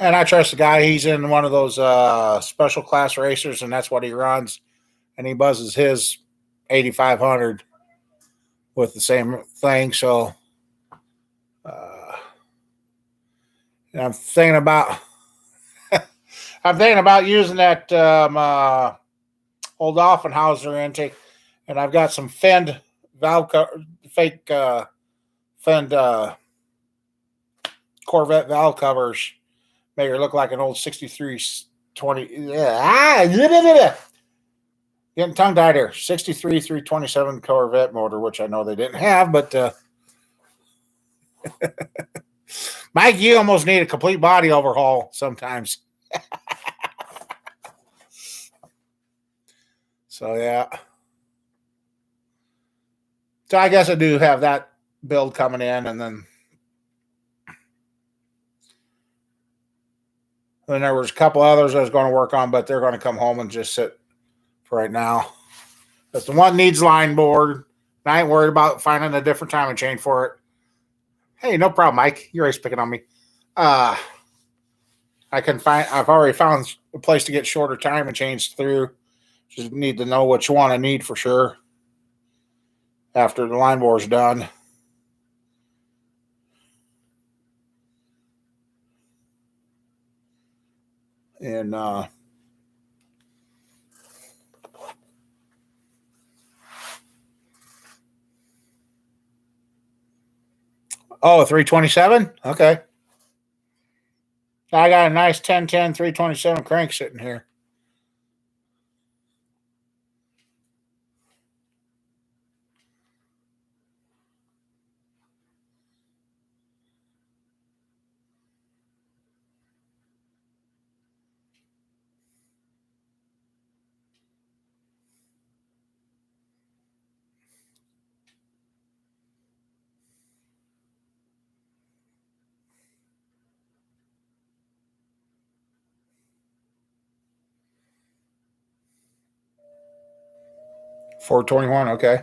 I trust the guy. He's in one of those special class racers, and that's what he runs. And he buzzes his 8500 with the same thing. So uh, I'm thinking about using that old Offenhauser intake, and I've got some Fend fake Fend Corvette valve covers. Make her look like an old 6320. Yeah, getting tongue tied here. 63 327 Corvette motor, which I know they didn't have, but Mike, you almost need a complete body overhaul sometimes. So yeah. So I guess I do have that build coming in, and then there was a couple others I was going to work on, but they're going to come home and just sit for right now. That's the one needs line board. I ain't worried about finding a different timing chain for it. Hey, no problem, Mike. You're always picking on me. I've already found a place to get shorter timing chains through. Just need to know what you want to need for sure after the line board's done. And 327? Okay. I got a nice 1010 327 crank sitting here. $421, okay.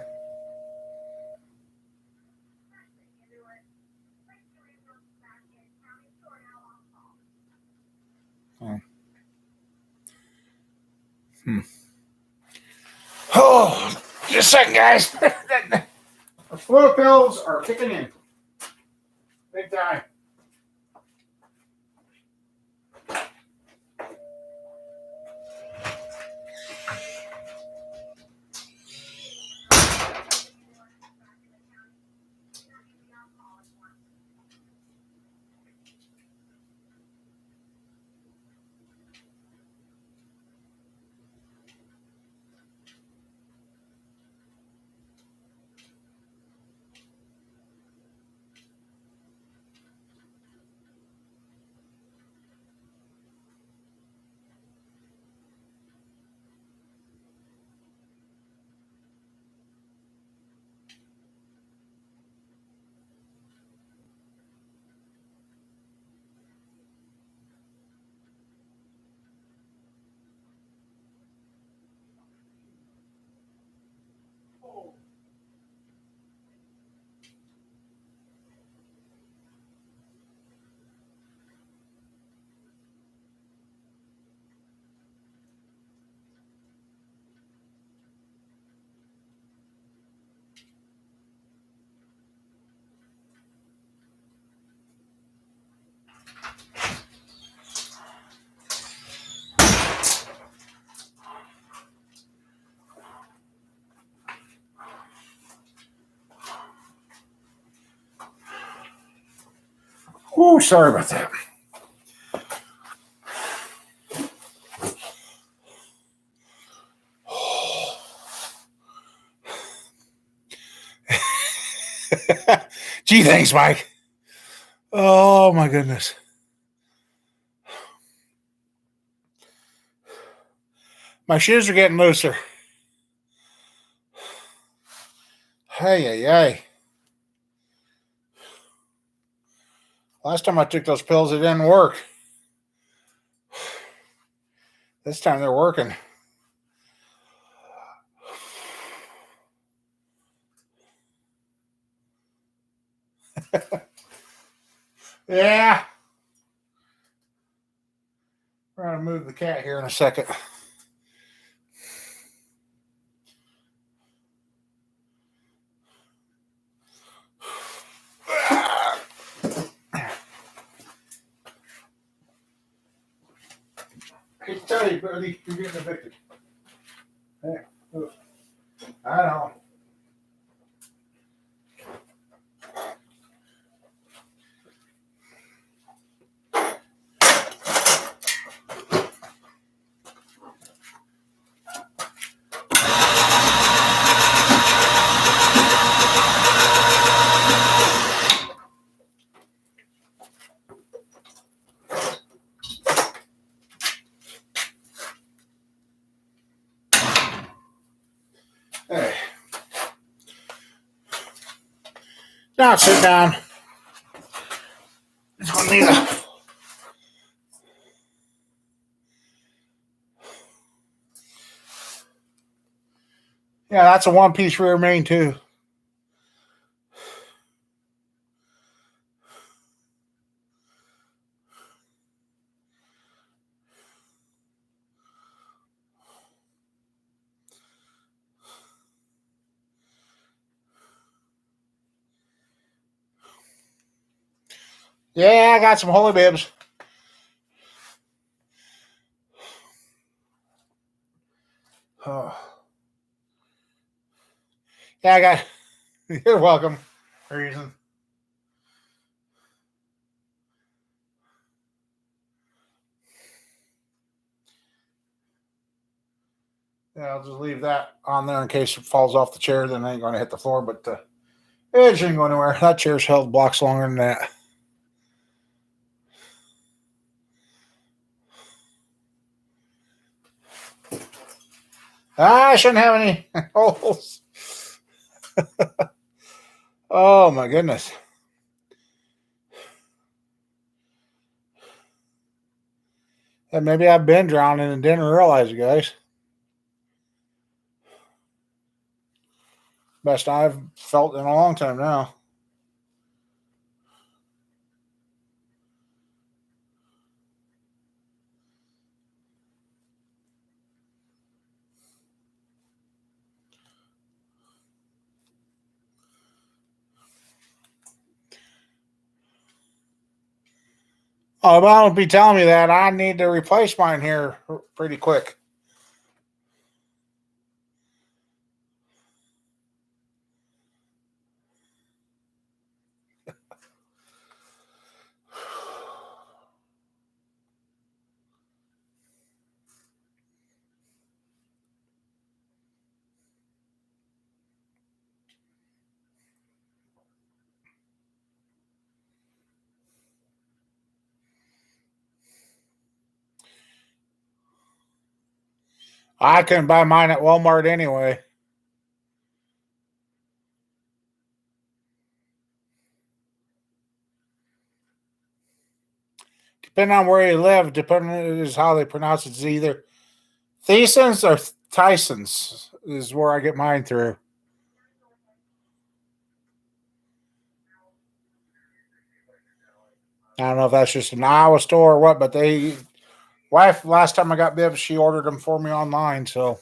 Oh, just a second, guys. The flu pills are kicking in. Big time. Oh, sorry about that. Gee, thanks, Mike. Oh, my goodness. My shoes are getting looser. Hey. Last time I took those pills, it didn't work. This time they're working. Yeah. We're going to move the cat here in a second. I can tell you, buddy, you're getting evicted. Hey, look. I know. Hey. Now sit down. It's going to need a... Yeah, that's a one-piece rear main too. Yeah, I got some holy bibs. Oh. Yeah, I got. You're welcome. Reason. Yeah, I'll just leave that on there in case it falls off the chair. Then I ain't going to hit the floor, but the edge ain't going anywhere. That chair's held blocks longer than that. I shouldn't have any holes. Oh my goodness. And maybe I've been drowning and didn't realize it, guys. Best I've felt in a long time now. Oh, but don't be telling me that. I need to replace mine here pretty quick. I couldn't buy mine at Walmart anyway. Depending on where you live, depending is how they pronounce it, it's either Thesons or Tysons is where I get mine through. I don't know if that's just an Iowa store or what, but they wife last time I got bibs, she ordered them for me online. So,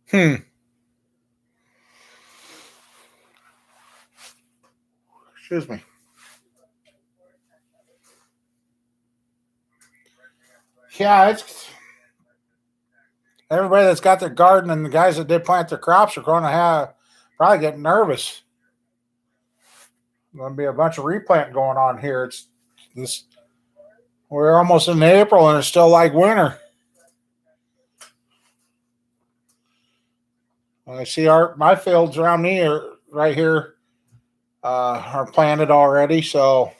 excuse me. Yeah, it's everybody that's got their garden and the guys that did plant their crops are going to have probably get nervous. Going to be a bunch of replant going on here. It's this. We're almost in April and it's still like winter. I see my fields around me are right here are planted already. So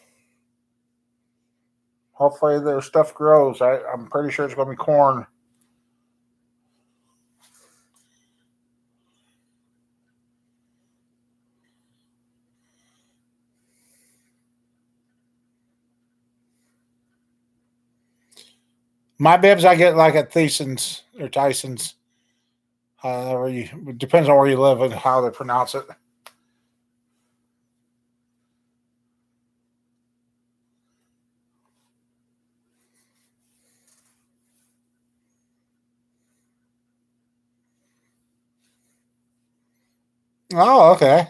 hopefully their stuff grows. I'm pretty sure it's going to be corn. My bibs I get like at Theson's or Tyson's. It depends on where you live and how they pronounce it. Oh, okay.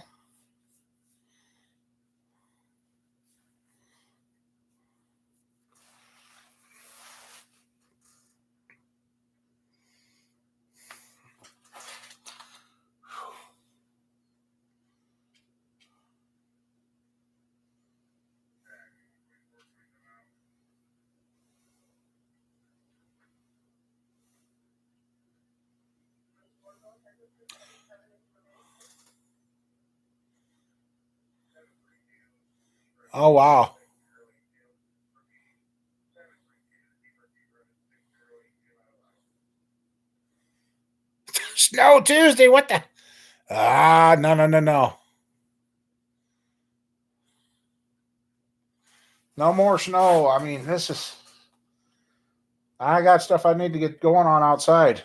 Oh, wow. Snow Tuesday. What the? No, no, no, no. No more snow. I mean, this is. I got stuff I need to get going on outside.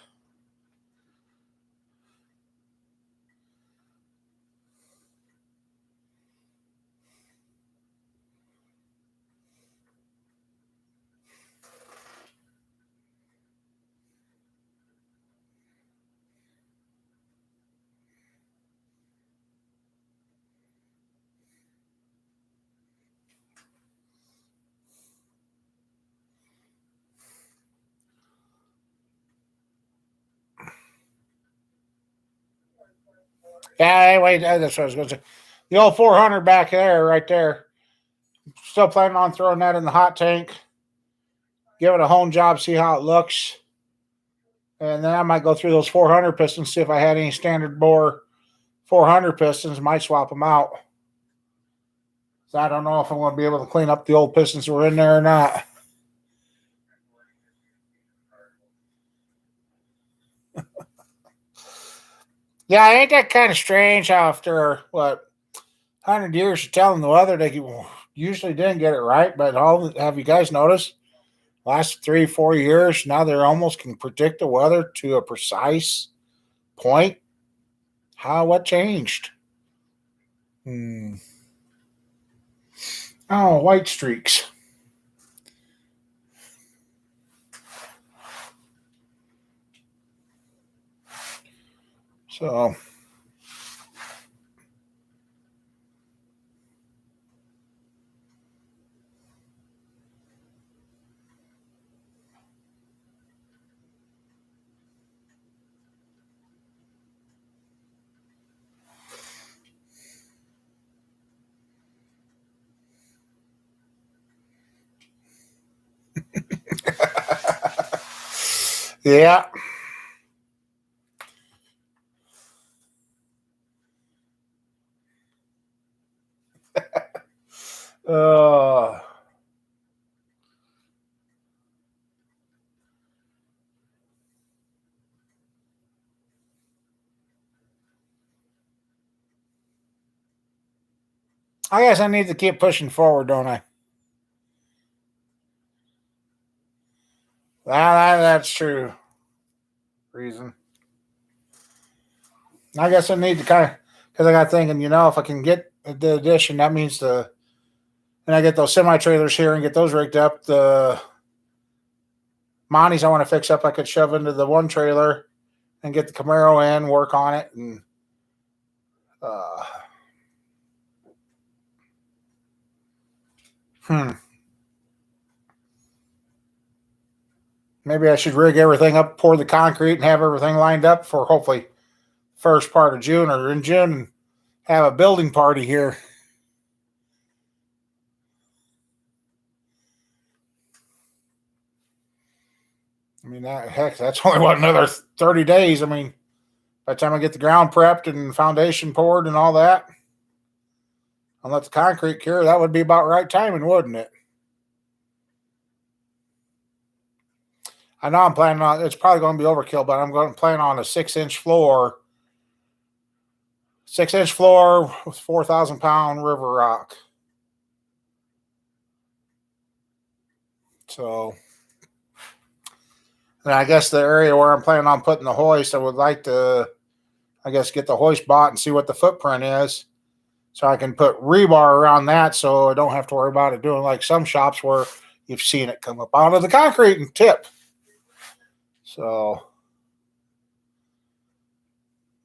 Yeah, anyway, that's what I was going to say. The old 400 back there, right there. Still planning on throwing that in the hot tank. Give it a home job, see how it looks. And then I might go through those 400 pistons, see if I had any standard bore 400 pistons. Might swap them out. So I don't know if I'm going to be able to clean up the old pistons that were in there or not. Yeah, ain't that kind of strange how after, 100 years of telling the weather, they usually didn't get it right. But have you guys noticed? Last 3-4 years, now they almost can predict the weather to a precise point. What changed? Oh, white streaks. So, yeah. Uh, I guess I need to keep pushing forward, don't I? That's true. Reason. I guess I need to because I got thinking, if I can get the addition, that means and I get those semi trailers here and get those rigged up. The Monties I want to fix up, I could shove into the one trailer and get the Camaro in, work on it, and uh, maybe I should rig everything up, pour the concrete, and have everything lined up for hopefully first part of June or in June, and have a building party here. I mean, that's only another 30 days. I mean, by the time I get the ground prepped and foundation poured and all that, and let the concrete cure, that would be about right timing, wouldn't it? I know I'm planning on, it's probably going to be overkill, but I'm going to plan on a 6-inch floor. 6-inch floor with 4,000-pound river rock. So, and I guess the area where I'm planning on putting the hoist, I would like to, get the hoist bought and see what the footprint is, so I can put rebar around that, so I don't have to worry about it doing like some shops where you've seen it come up out of the concrete and tip. So,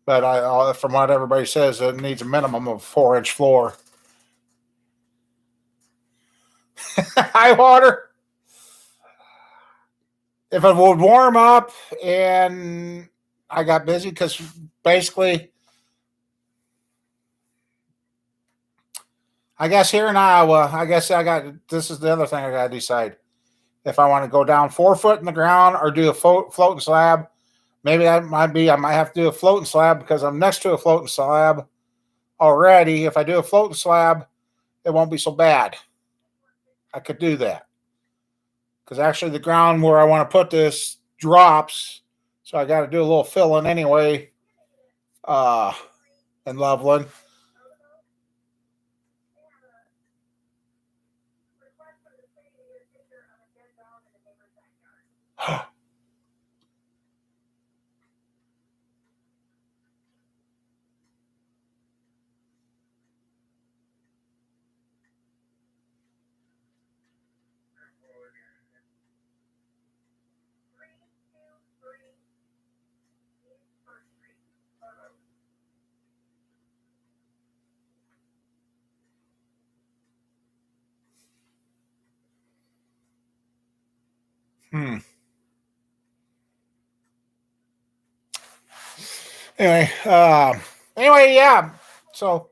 but from what everybody says, it needs a minimum of 4-inch floor. High water. If it would warm up and I got busy, because basically, I guess here in Iowa, this is the other thing I got to decide. If I want to go down 4 foot in the ground or do a floating slab, maybe I might have to do a floating slab because I'm next to a floating slab already. If I do a floating slab, it won't be so bad. I could do that. Because actually the ground where I want to put this drops, so I got to do a little filling anyway, in Loveland. Hmm. Anyway, yeah. So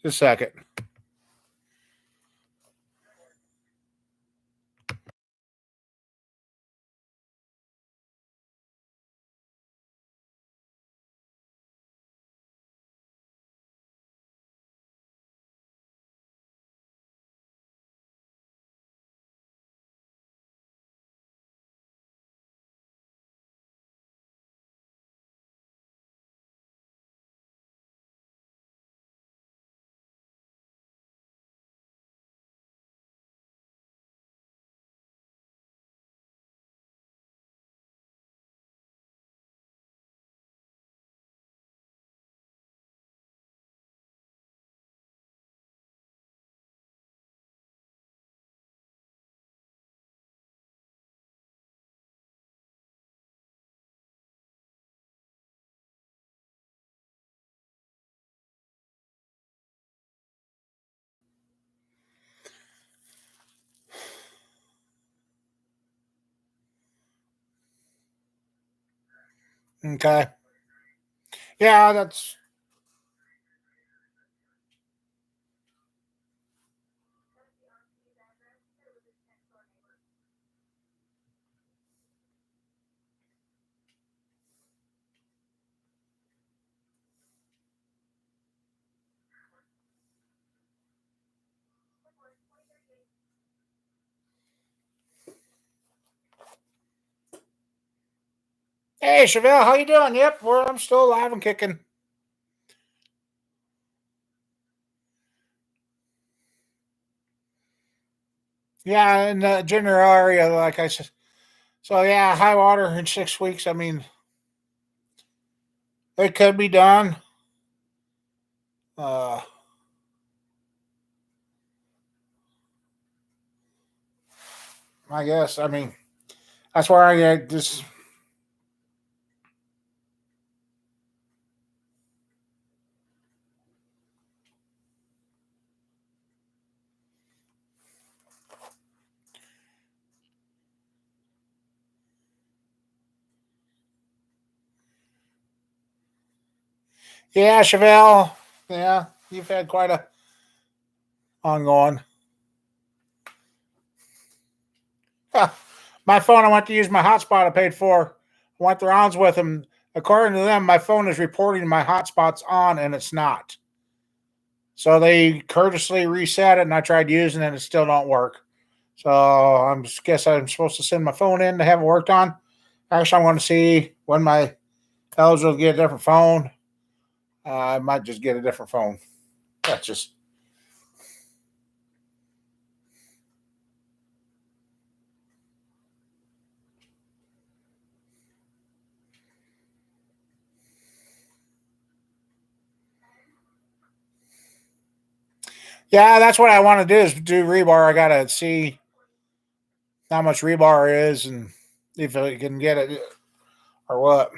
just a second. Okay. Yeah, that's hey Chevelle, how you doing? Yep, I'm still alive and kicking. Yeah, in the general area, like I said. So yeah, high water in 6 weeks. I mean, it could be done. Uh, I guess. I mean, that's where I just. Yeah, Chevelle. Yeah, you've had quite a ongoing. My phone, I went to use my hotspot I paid for. I went the rounds with them. According to them, my phone is reporting my hotspot's on and it's not. So they courteously reset it and I tried using it and it still don't work. So guess I'm supposed to send my phone in to have it worked on. Actually, I want to see when my eligible to get a different phone. I might just get a different phone. That's just yeah. That's what I want to do is do rebar. I gotta see how much rebar is and if I can get it or what.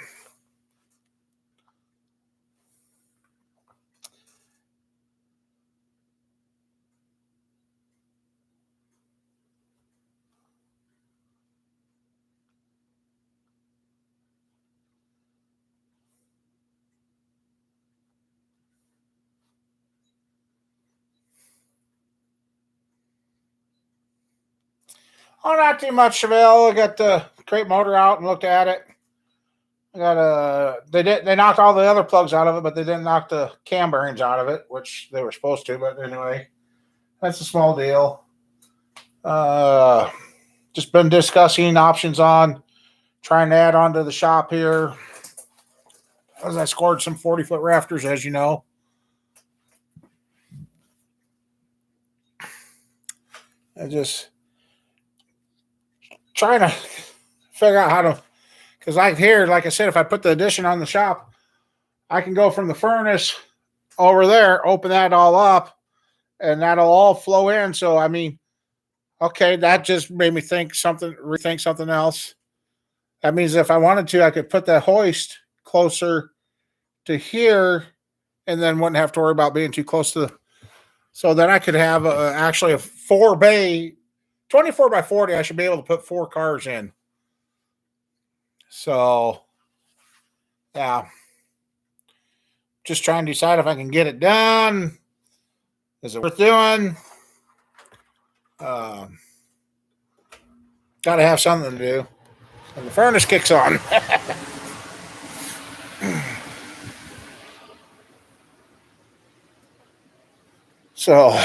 Oh, not too much, Chevelle. I got the crate motor out and looked at it. I got they knocked all the other plugs out of it, but they didn't knock the cam bearings out of it, which they were supposed to. But anyway, that's a small deal. Uh, just been discussing options on trying to add on to the shop here. As I scored some 40-foot rafters, as you know. I just trying to figure out how to, because like here, like I said, if I put the addition on the shop, I can go from the furnace over there, open that all up, and that'll all flow in. So I mean, okay, that just made me rethink something else. That means if I wanted to, I could put that hoist closer to here, and then wouldn't have to worry about being too close to the. So then I could have actually a 4 bay, 24 by 40. I should be able to put 4 cars in. So yeah, just trying to decide if I can get it done. Is it worth doing? Got to have something to do. And the furnace kicks on. So,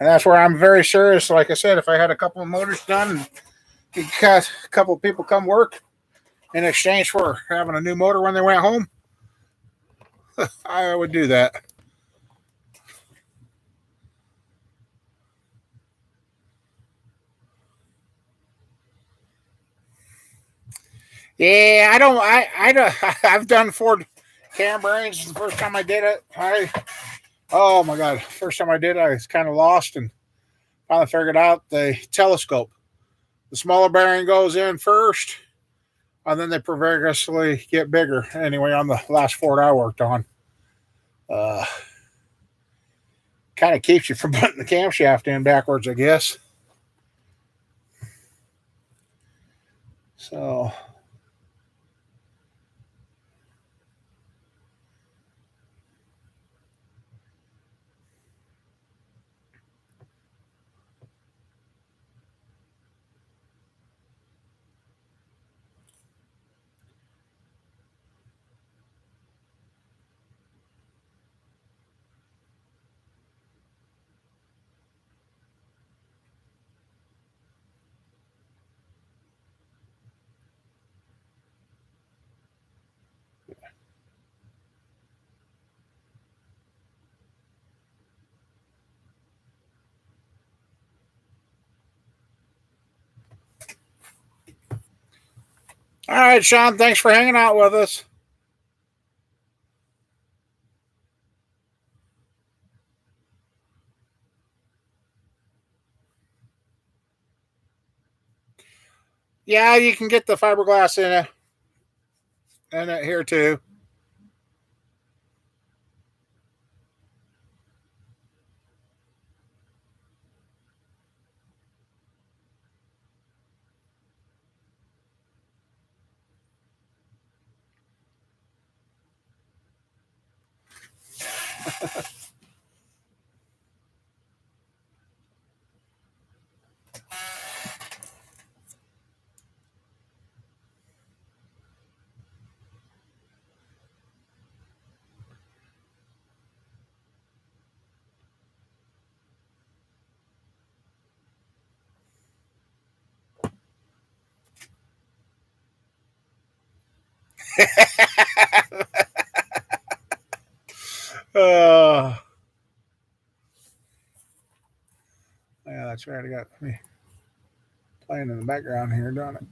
and that's where I'm very serious. Like I said, if I had a couple of motors done and a couple of people come work in exchange for having a new motor when they went home, I would do that. Yeah, I don't. I don't. I've done Ford cam bearings. The first time I did it, oh my god, first time I did it, I was kind of lost and finally figured out the telescope. The smaller bearing goes in first, and then they progressively get bigger. Anyway, on the last Ford I worked on, uh, kind of keeps you from putting the camshaft in backwards, I guess. So, all right, Sean, thanks for hanging out with us. Yeah, you can get the fiberglass in it here too. uh, yeah, that's right. I got me playing in the background here, don't it?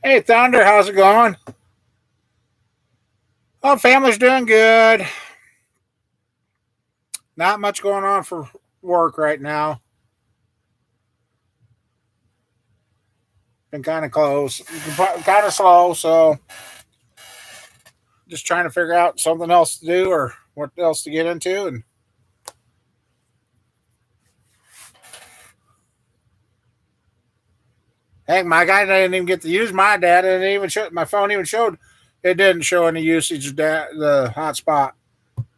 Hey, Thunder, how's it going? Oh, family's doing good. Not much going on for work right now. Been kind of close, kind of slow. So just trying to figure out something else to do or what else to get into. And heck, my guy didn't even get to use my data. And even my phone even showed it didn't show any usage of the hotspot,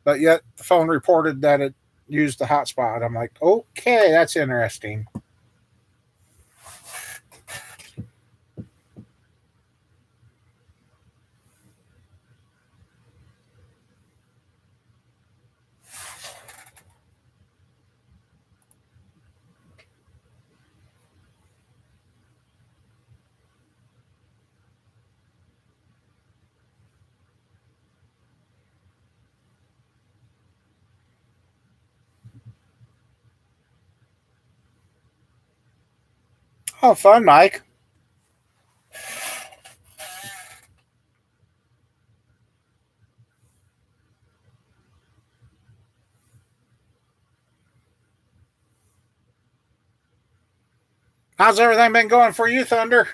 but yet the phone reported that it used the hotspot. I'm like, okay, that's interesting. Oh, fun, Mike. How's everything been going for you, Thunder?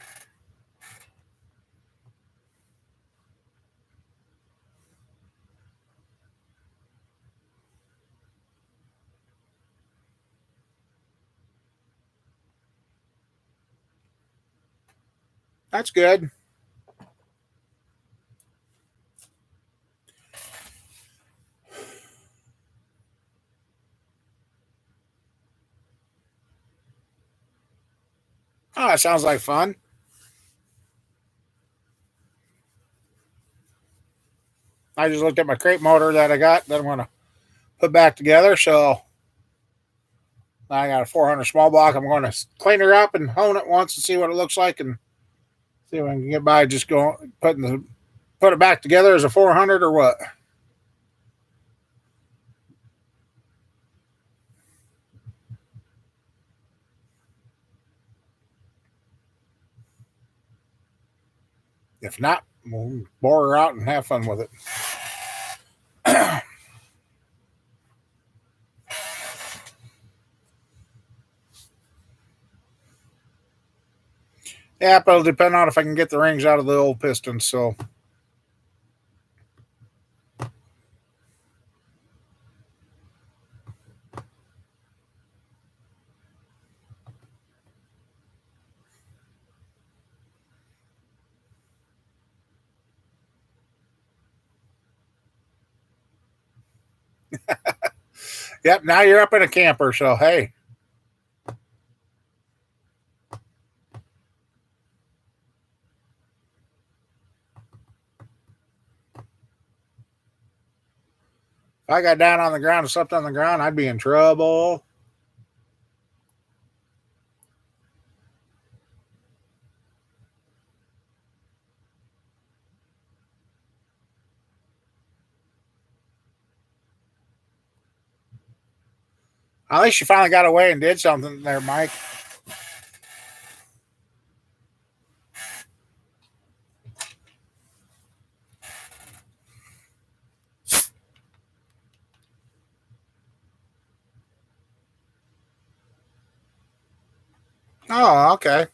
That's good. Oh, that sounds like fun. I just looked at my crate motor that I got that I'm going to put back together. So I got a 400 small block. I'm going to clean her up and hone it once and see what it looks like and see if I can get by just going put it back together as a 400 or what. If not, we'll bore her out and have fun with it. Yeah, but it'll depend on if I can get the rings out of the old pistons. So, yep, now you're up in a camper. So, hey, if I got down on the ground and slept on the ground, I'd be in trouble. At least you finally got away and did something there, Mike. Oh, okay.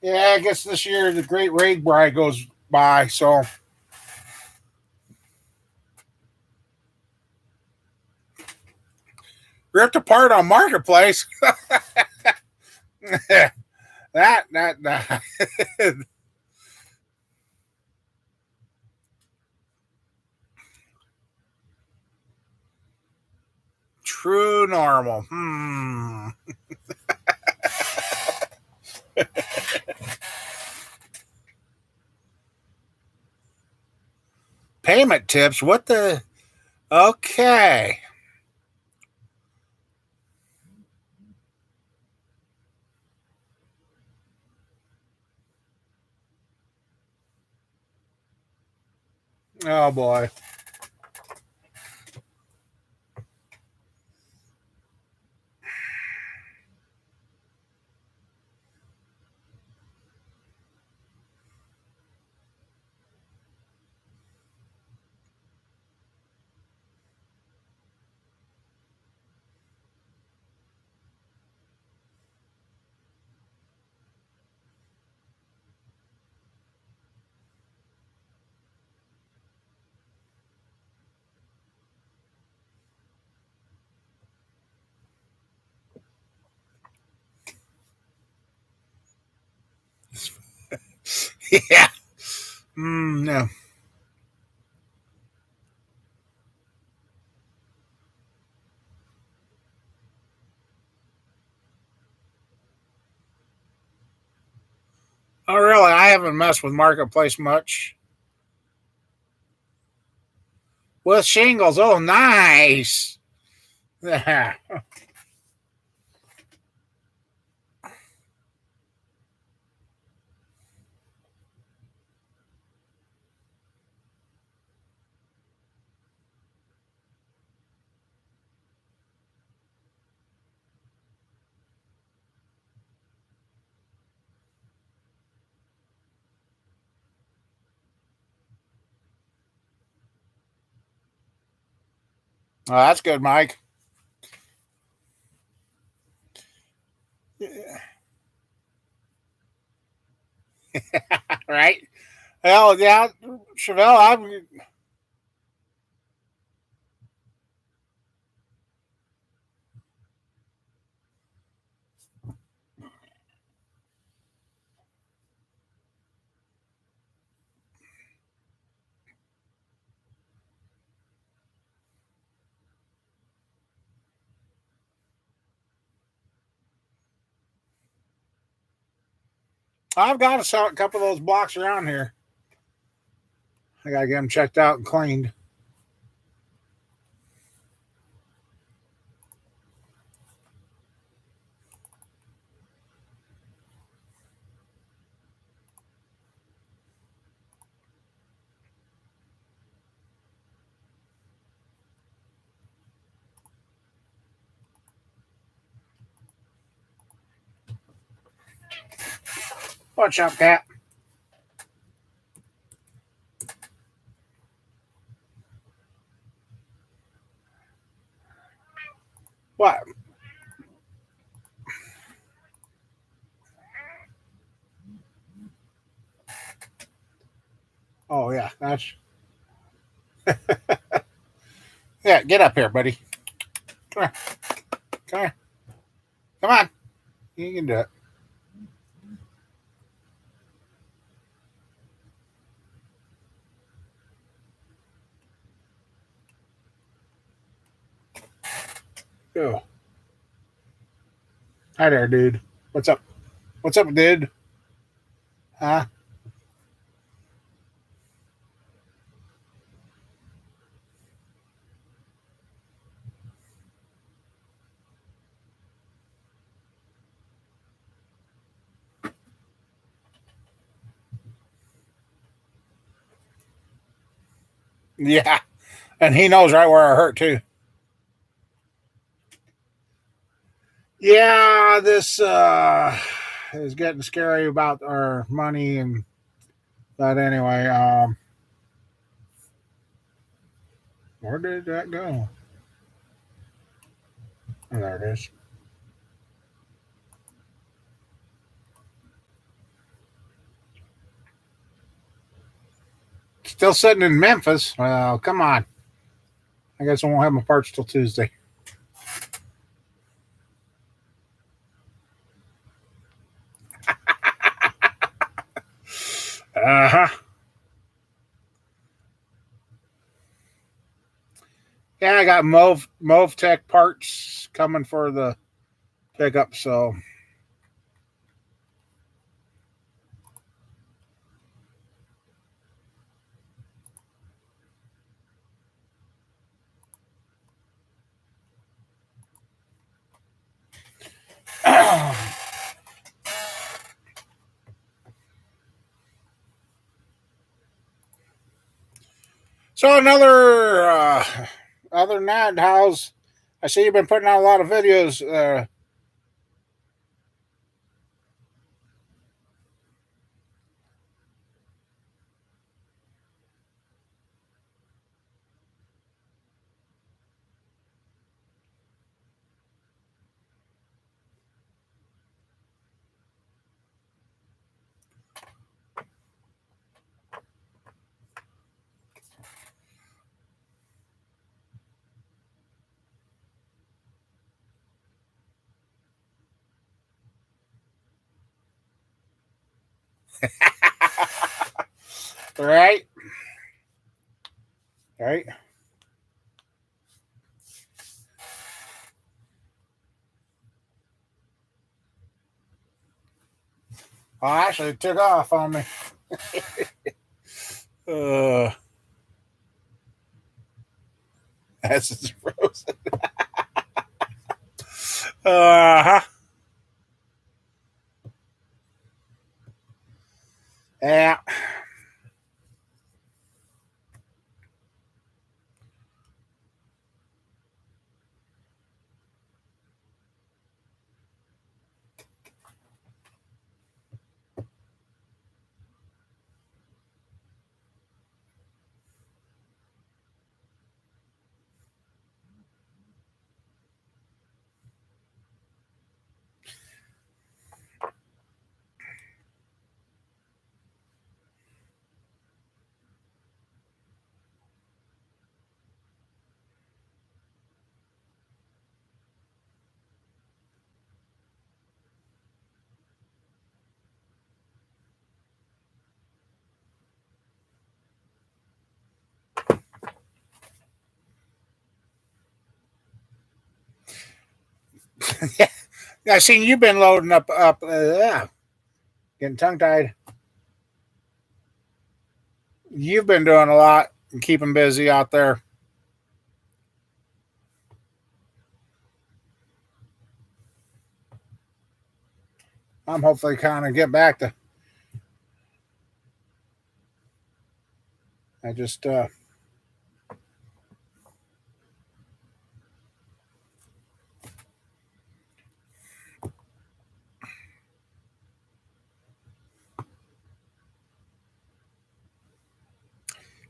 Yeah, I guess this year the Great Raid Bride goes by, so ripped apart on Marketplace. that true normal. Payment tips. What the? Okay. Oh boy. Yeah. No. Oh really? I haven't messed with Marketplace much. With shingles. Oh, nice. Yeah. Oh, that's good, Mike. Right? Hell, yeah, Chevelle, I've got to sell a couple of those blocks around here. I got to get them checked out and cleaned. What's up, Cat? What? Oh, yeah, that's. Yeah, get up here, buddy. Come here. Come here. Come on. You can do it. Go. Hi there, dude. What's up? What's up, dude? Huh? Yeah. And he knows right where I hurt, too. Yeah, this is getting scary about our money and but anyway, where did that go? Oh, there it is. Still sitting in Memphis. Well, come on. I guess I won't have my parts till Tuesday. Uh-huh. Yeah, I got Move Tech parts coming for the pickup, so so another other than that, how's I see you've been putting out a lot of videos. Right? Right? Oh, actually, it took off on me. Uh, that's just frozen. Uh-huh. Yeah. Yeah, I seen you've been loading up. Getting tongue tied. You've been doing a lot and keeping busy out there. I'm hopefully kind of get back to. I just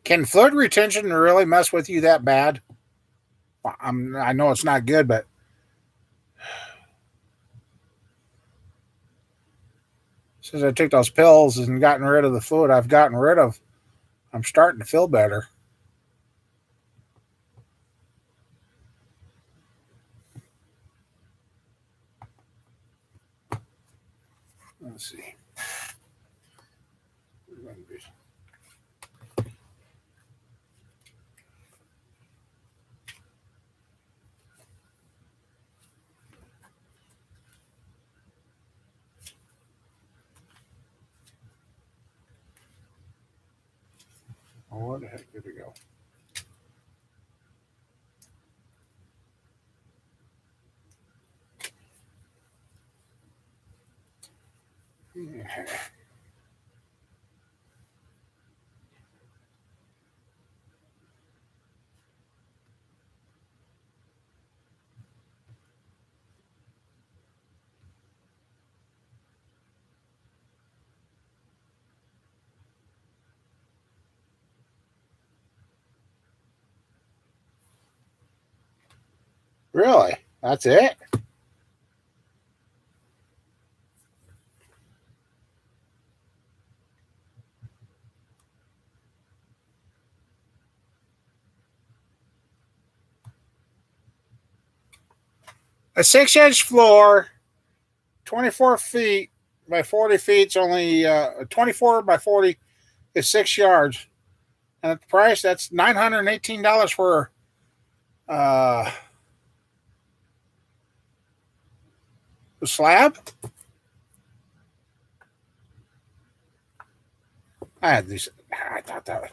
can fluid retention really mess with you that bad? I know it's not good, but since I took those pills and gotten rid of the fluid I've gotten rid of, I'm starting to feel better. Let's see. Oh, where the heck did it go? Really? That's it? A 6-inch floor, 24 feet by 40 feet. It's only 24 by 40 is 6 yards. And at the price, that's $918 for uh, the slab. I had these. I thought that.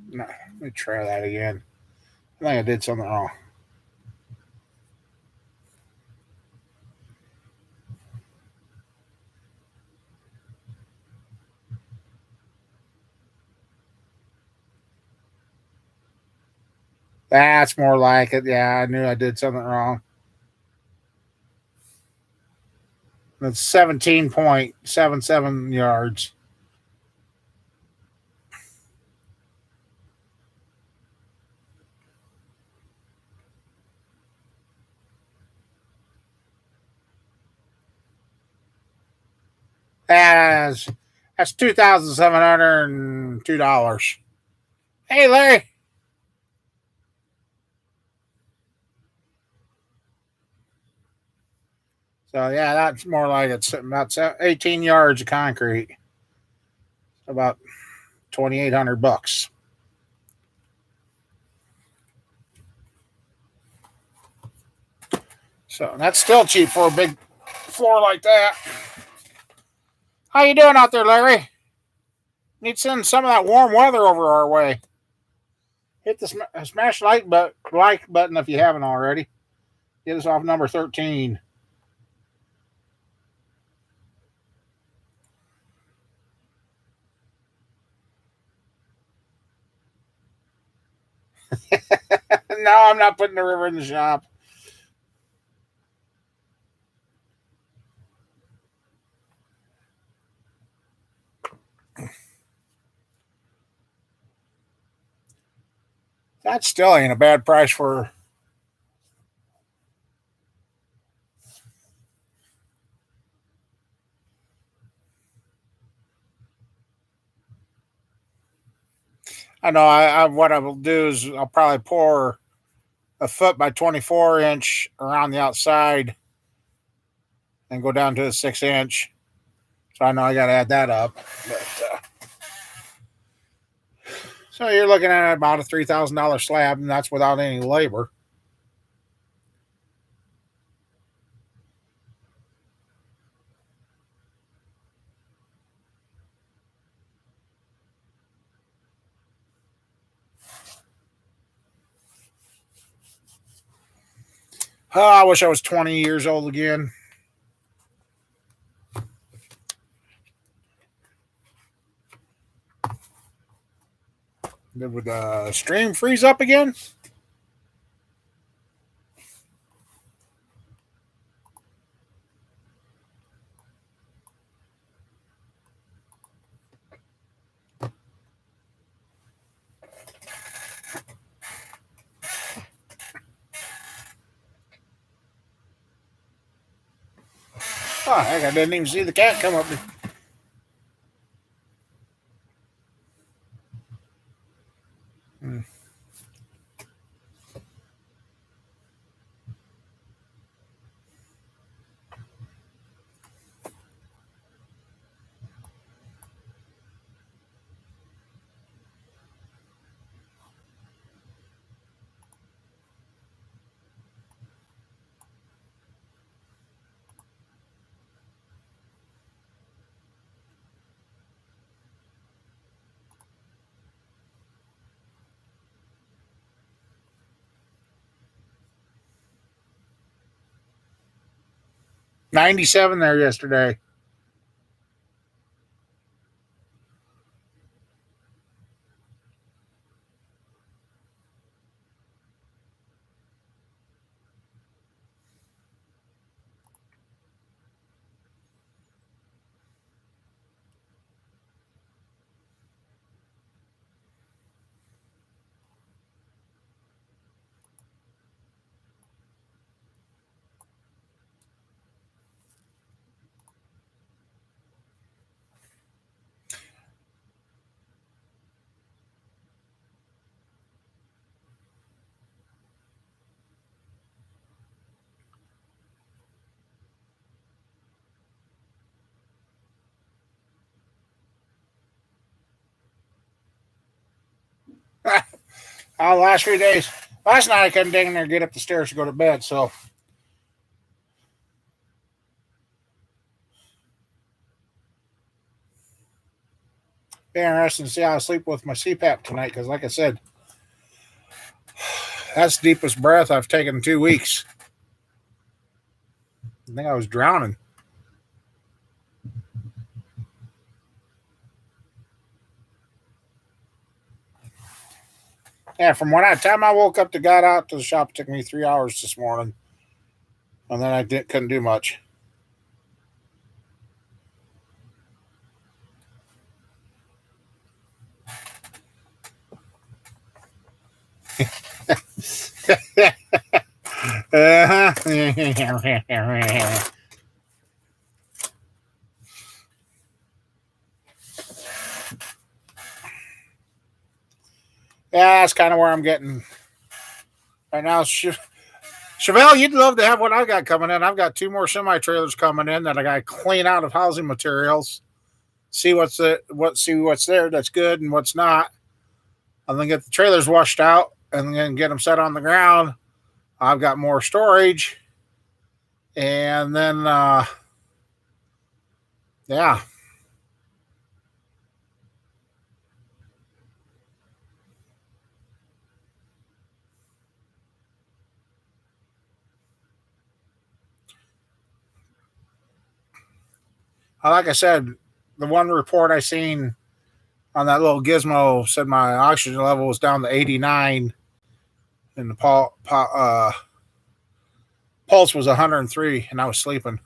No, let me try that again. I think I did something wrong. That's more like it. Yeah, I knew I did something wrong. That's 17.77 yards. That's $2,702. Hey, Larry. So yeah, that's more like it's about 18 yards of concrete. About $2,800. So that's still cheap for a big floor like that. How you doing out there, Larry? Need to send some of that warm weather over our way. Hit the smash like button if you haven't already. Get us off number 13. No, I'm not putting the river in the shop. That still ain't a bad price for. I know. What I will do is I'll probably pour a foot by 24-inch around the outside and go down to a 6-inch. So I know I got to add that up. But So you're looking at about a $3,000 slab, and that's without any labor. Oh, I wish I was 20 years old again. Would the stream freeze up again? Oh, heck, I didn't even see the cat come up. 97 there yesterday. Oh, the last 3 days. Last night I couldn't dang there get up the stairs to go to bed, so be interesting to see how I sleep with my CPAP tonight. Because, like I said, that's the deepest breath I've taken in 2 weeks. I think I was drowning. Yeah, from when I time I woke up to got out to the shop, it took me 3 hours this morning, and then I couldn't do much. Uh-huh. Yeah, that's kind of where I'm getting right now. Chevelle, you'd love to have what I got coming in. I've got 2 more semi trailers coming in that I got to clean out of housing materials. See what's there that's good and what's not. And then get the trailers washed out and then get them set on the ground. I've got more storage, and then yeah. Like I said, the one report I seen on that little gizmo said my oxygen level was down to 89, and the pulse was 103, and I was sleeping.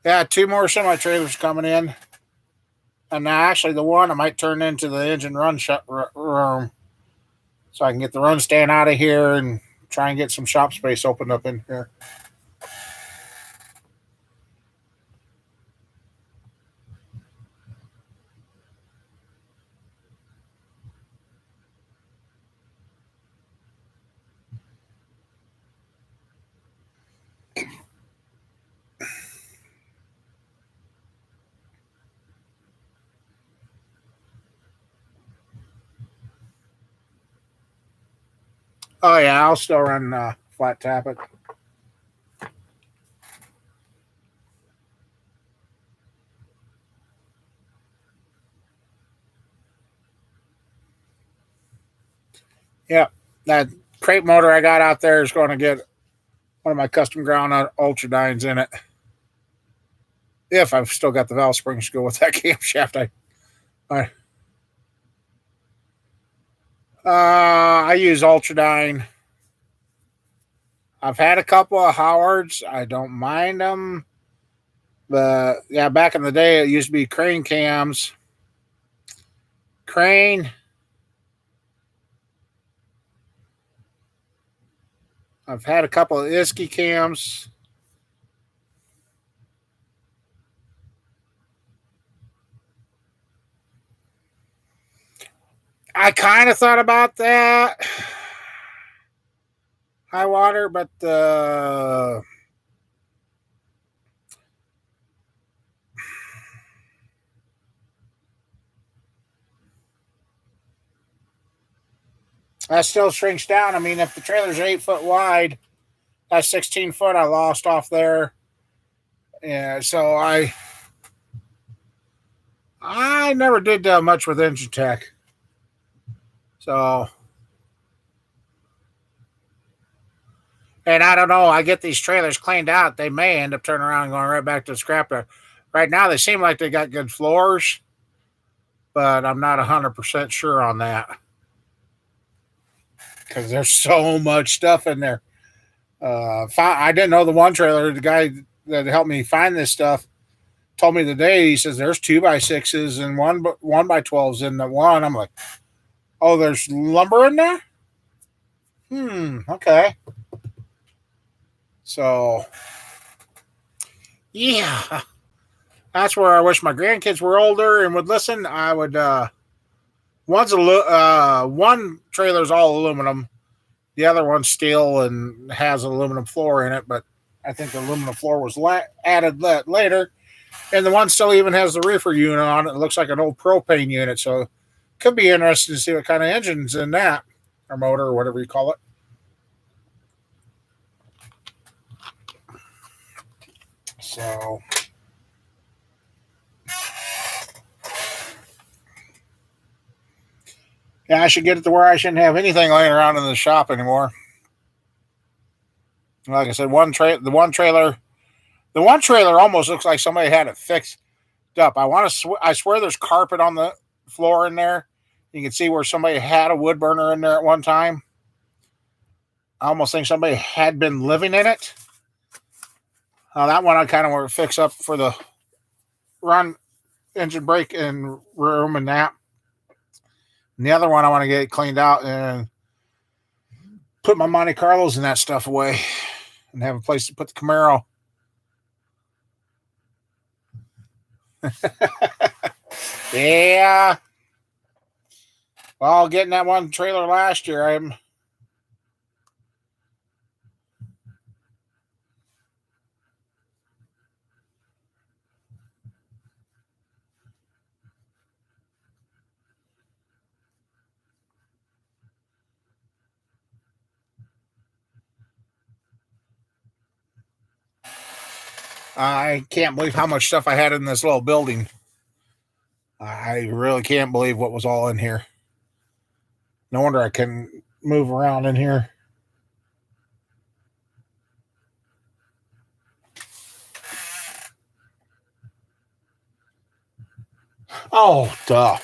Yeah, 2 more semi trailers coming in, and now actually the one I might turn into the engine run room, so I can get the run stand out of here and try and get some shop space opened up in here. Oh yeah, I'll still run flat tappet. Yep, that crate motor I got out there is going to get one of my custom ground ultradynes in it. If I've still got the valve springs to go with that camshaft, I use ultradyne. I've had a couple of Howards. I don't mind them. But yeah, back in the day, it used to be Crane cams. Crane. I've had a couple of Isky cams. I kind of thought about that. High water, but that still shrinks down. I mean, if the trailer's 8 foot wide, that's 16 foot I lost off there. Yeah, so I never did much with engine tech. So, and I don't know. I get these trailers cleaned out. They may end up turning around and going right back to the scrapyard. Right now, they seem like they got good floors, but I'm not 100% sure on that because there's so much stuff in there. I didn't know the one trailer. The guy that helped me find this stuff told me the day. He says there's 2x6s and 1x12s in the one. I'm like, oh, there's lumber in there. Okay. So, yeah, that's where I wish my grandkids were older and would listen. I would. One trailer's all aluminum. The other one's steel and has an aluminum floor in it, but I think the aluminum floor was added later. And the one still even has the reefer unit on it. It looks like an old propane unit, so could be interesting to see what kind of engine's in that, or motor, or whatever you call it. So, yeah, I should get it to where I shouldn't have anything laying around in the shop anymore. Like I said, the one trailer almost looks like somebody had it fixed up. I swear there's carpet on the floor in there. You can see where somebody had a wood burner in there at one time. I almost think somebody had been living in it. That one I kind of want to fix up for the run engine brake and room and that. And the other one I want to get cleaned out and put my Monte Carlos and that stuff away and have a place to put the Camaro. Yeah. Well, getting that one trailer last year, I can't believe how much stuff I had in this little building. I really can't believe what was all in here. No wonder I couldn't move around in here. Oh, duh.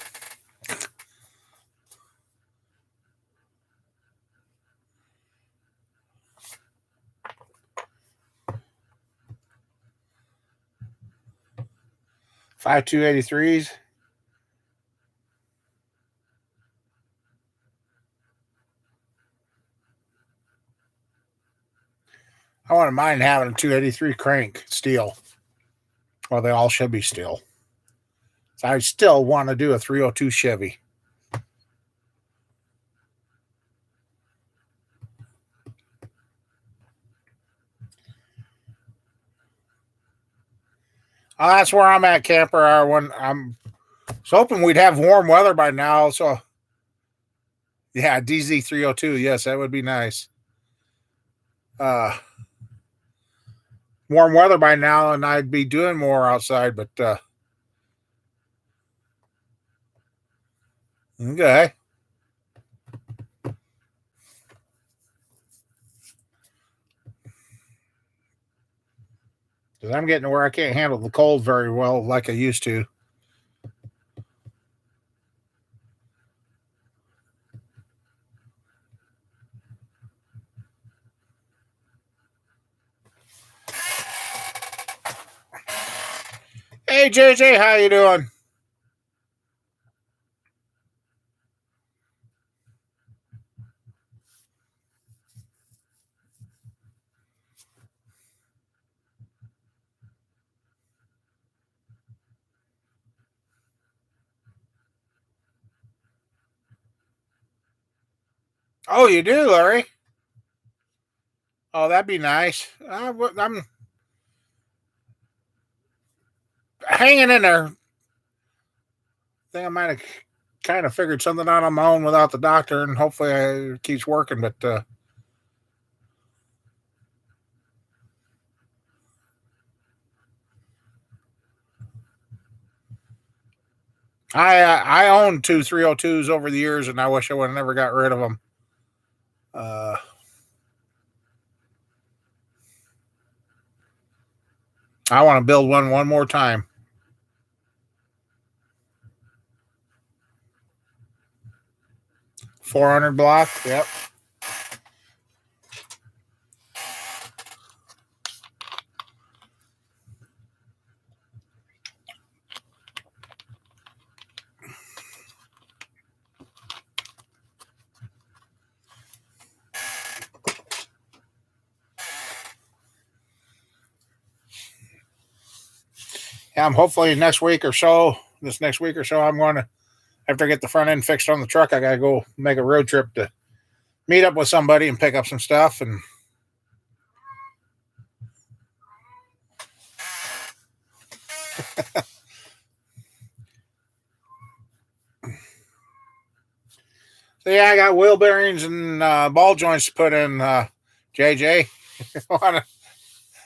Five 283s. I wouldn't mind having a 283 crank steel. Well, they all should be steel. So I still want to do a 302 Chevy. That's where I'm at, camper. When I'm hoping we'd have warm weather by now. So Yeah, DZ302. Yes, that would be nice. Warm weather by now, and I'd be doing more outside, but okay. Because I'm getting to where I can't handle the cold very well like I used to. Hey, JJ, how you doing? Oh, you do, Larry? Oh, that'd be nice. I'm hanging in there. I think I might have kind of figured something out on my own without the doctor, and hopefully it keeps working. But I owned two 302s over the years, and I wish I would have never got rid of them. Uh, I want to build one more time. 400 block. Yep. Yeah, I'm hopefully next week or so. This next week or so, I'm going to after I get the front end fixed on the truck. I got to go make a road trip to meet up with somebody and pick up some stuff. And so yeah, I got wheel bearings and ball joints to put in. JJ, want to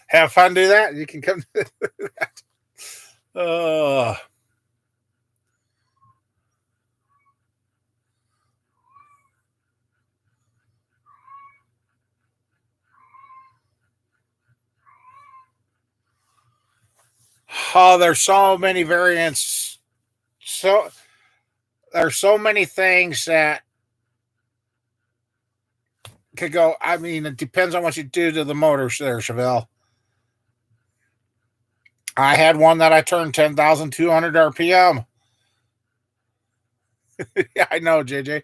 have fun? Do that. You can come. uh, oh, there's so many variants. So there's so many things that could go. I mean, it depends on what you do to the motors there, Chevelle. I had one that I turned 10,200 RPM. Yeah, I know, JJ.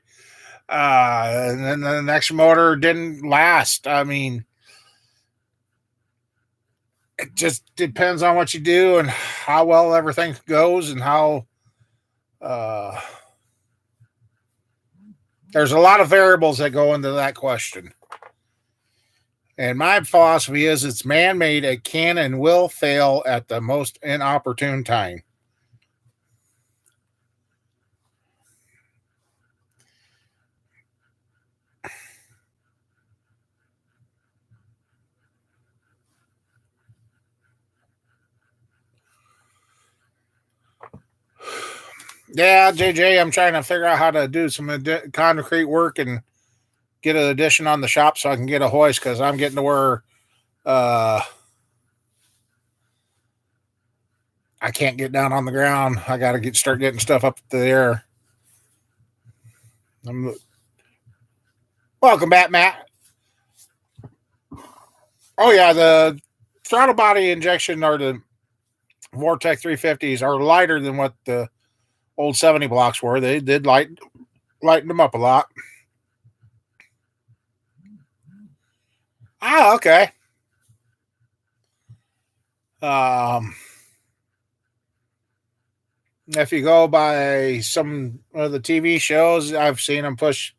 And then the next motor didn't last. I mean, it just depends on what you do and how well everything goes and how. Uh, there's a lot of variables that go into that question. And my philosophy is it's man made. It can and will fail at the most inopportune time. Yeah, JJ, I'm trying to figure out how to do some concrete work and get an addition on the shop so I can get a hoist because I'm getting to where uh, I can't get down on the ground. I got to start getting stuff up the air. Welcome back, Matt. Oh yeah, the throttle body injection or the Vortec 350s are lighter than what the old 70 blocks were. They did lighten them up a lot. Ah, okay. Um, if you go by some of the TV shows, I've seen them push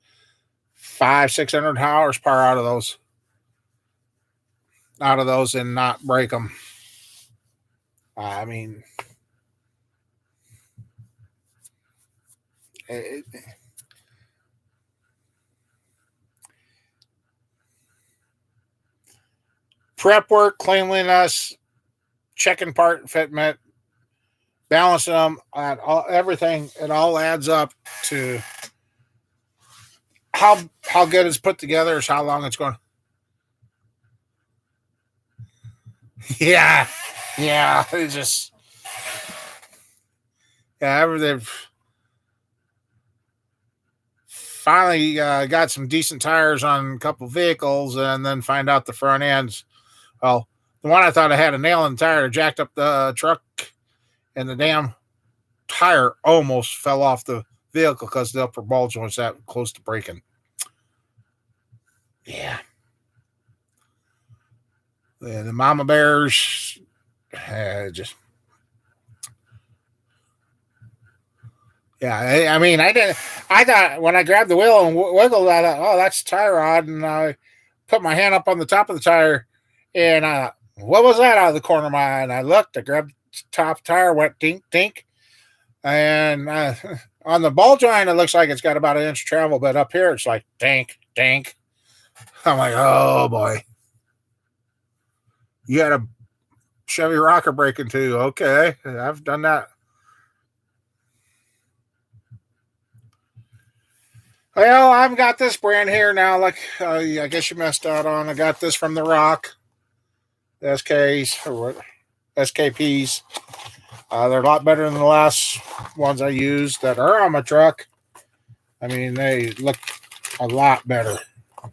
500-600 horsepower out of those, and not break them. I mean, it, prep work, cleanliness, checking part fitment, balancing them, everything. It all adds up to how good it's put together is how long it's going. Yeah, yeah. It's just they've finally got some decent tires on a couple vehicles, and then find out the front ends. Well, the one I thought I had a nail in the tire jacked up the truck, and the damn tire almost fell off the vehicle because the upper ball joint's that close to breaking. Yeah. The mama bears just. Yeah, I mean, I thought when I grabbed the wheel and wiggled, I thought, oh, that's a tire rod, and I put my hand up on the top of the tire, and what was that out of the corner of my eye? And I looked, I grabbed the top tire, went dink, dink, and on the ball joint, it looks like it's got about an inch of travel, but up here, it's like dink, dink. I'm like, oh boy, you got a Chevy rocker braking too? Okay, I've done that. Well, I've got this brand here now. Like I guess you missed out on. I got this from the Rock SKs or SKPs. They're a lot better than the last ones I used that are on my truck. I mean, they look a lot better. I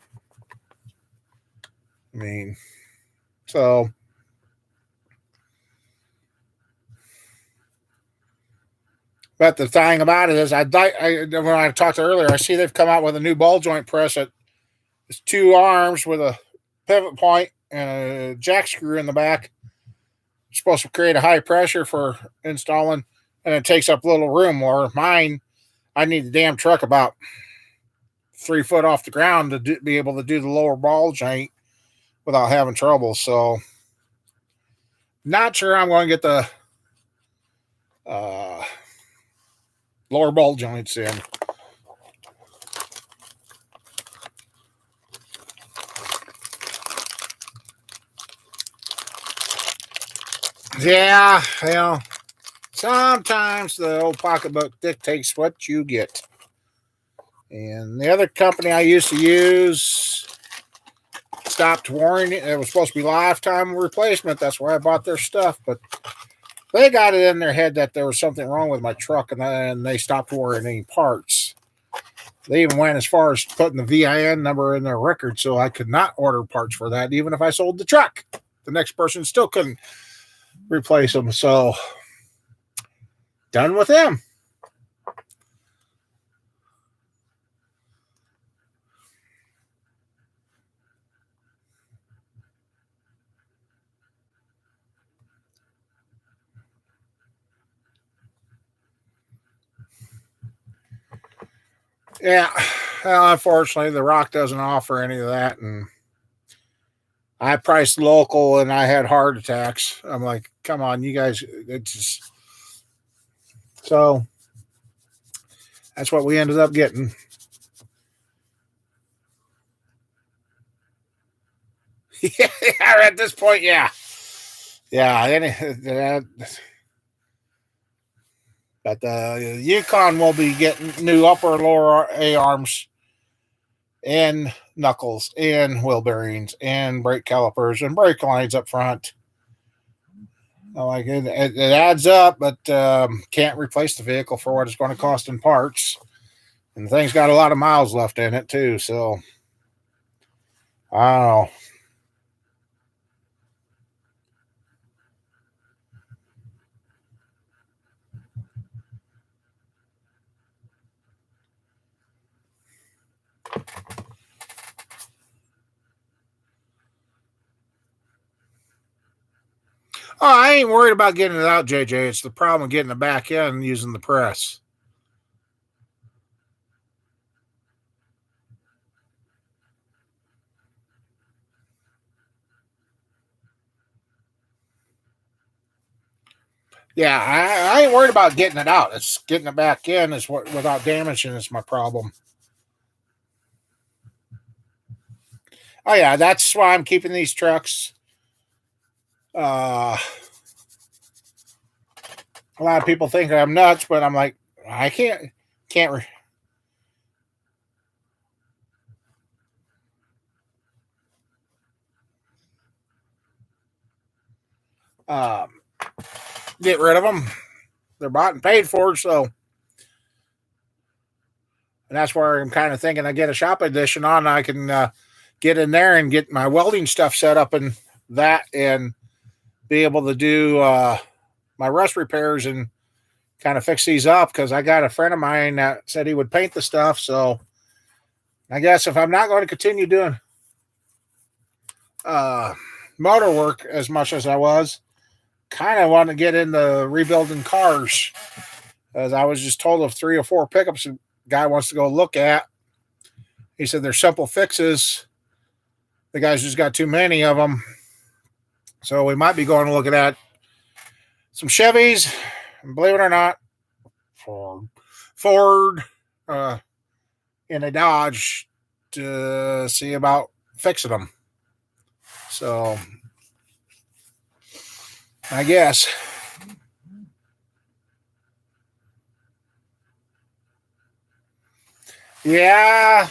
mean, so. But the thing about it is, when I talked earlier, I see they've come out with a new ball joint press that is 2 arms with a pivot point and a jack screw in the back. It's supposed to create a high pressure for installing, and it takes up little room. Or mine, I need the damn truck about 3 foot off the ground to be able to do the lower ball joint without having trouble. So, not sure I'm going to get the lower ball joints in. Yeah, well, sometimes the old pocketbook dictates what you get. And the other company I used to use stopped warranty. It was supposed to be lifetime replacement. That's why I bought their stuff. But they got it in their head that there was something wrong with my truck, and they stopped warranting parts. They even went as far as putting the VIN number in their record so I could not order parts for that, even if I sold the truck. The next person still couldn't replace them. So, done with them. Yeah, well, unfortunately, the Rock doesn't offer any of that, and I priced local, and I had heart attacks. I'm like, come on, you guys, it's just so. That's what we ended up getting. Yeah, at this point, yeah, but the Yukon will be getting new upper and lower A arms and knuckles and wheel bearings and brake calipers and brake lines up front. Like it adds up, but can't replace the vehicle for what it's going to cost in parts. And the thing's got a lot of miles left in it too, so I don't know. Oh, I ain't worried about getting it out, JJ. It's the problem of getting it back in using the press. Yeah, I ain't worried about getting it out. It's getting it back in is what without damaging is my problem. Oh yeah, that's why I'm keeping these trucks. A lot of people think I'm nuts, but I'm like, I can't. Um, get rid of them. They're bought and paid for, so and that's where I'm kind of thinking I get a shop edition on. I can get in there and get my welding stuff set up and that, and be able to do my rust repairs and kind of fix these up because I got a friend of mine that said he would paint the stuff. So I guess if I'm not going to continue doing uh, motor work as much as I was, kind of want to get into rebuilding cars. As I was just told of 3 or 4 pickups a guy wants to go look at. He said they're simple fixes. The guy's just got too many of them. So we might be going to look at some Chevys. And believe it or not, Ford, uh, and a Dodge to see about fixing them. So I guess. Yeah.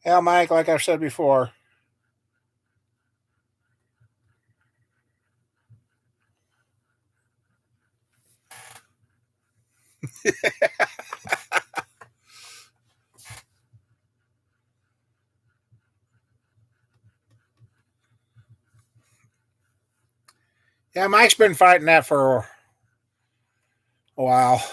Yeah, Mike, like I've said before. Yeah, Mike's been fighting that for a while.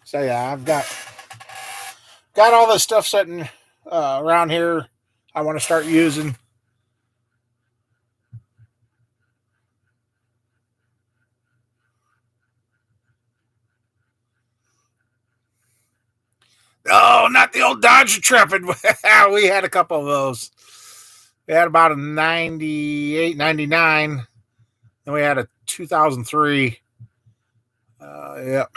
So yeah, I've got all this stuff sitting around here. I want to start using. Oh, not the old Dodge Intrepid. We had a couple of those. We had about a 98, 99. Then we had a 2003. Yep.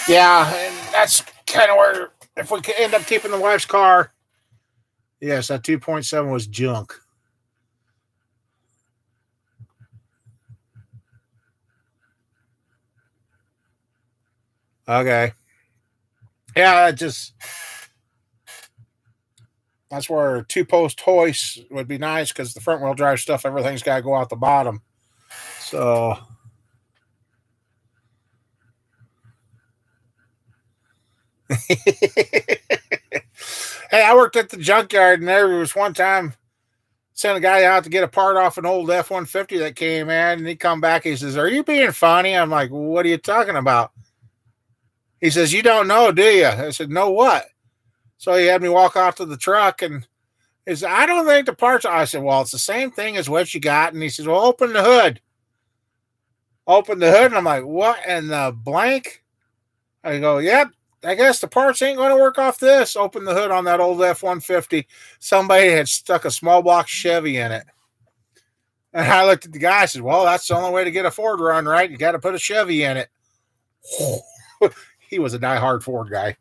Yeah, and that's kind of where, if we end up keeping the wife's car, yes, that 2.7 was junk. Okay. Yeah, it just, that's where 2 post hoist would be nice because the front wheel drive stuff, everything's got to go out the bottom. So, hey, I worked at the junkyard, and there was one time sent a guy out to get a part off an old F-150 that came in, and he come back. He says, "Are you being funny?" I'm like, "What are you talking about?" He says, "You don't know, do you?" I said, "No, what?" So he had me walk out to the truck, and he said, "I don't think the parts." I said, "Well, it's the same thing as what you got." And he says, "Well, open the hood." Open the hood, and I'm like, "What in the blank?" I go, "Yep. I guess the parts ain't going to work off this." Open the hood on that old F-150. Somebody had stuck a small block Chevy in it. And I looked at the guy and said, "Well, that's the only way to get a Ford run, right? You got to put a Chevy in it." He was a diehard Ford guy.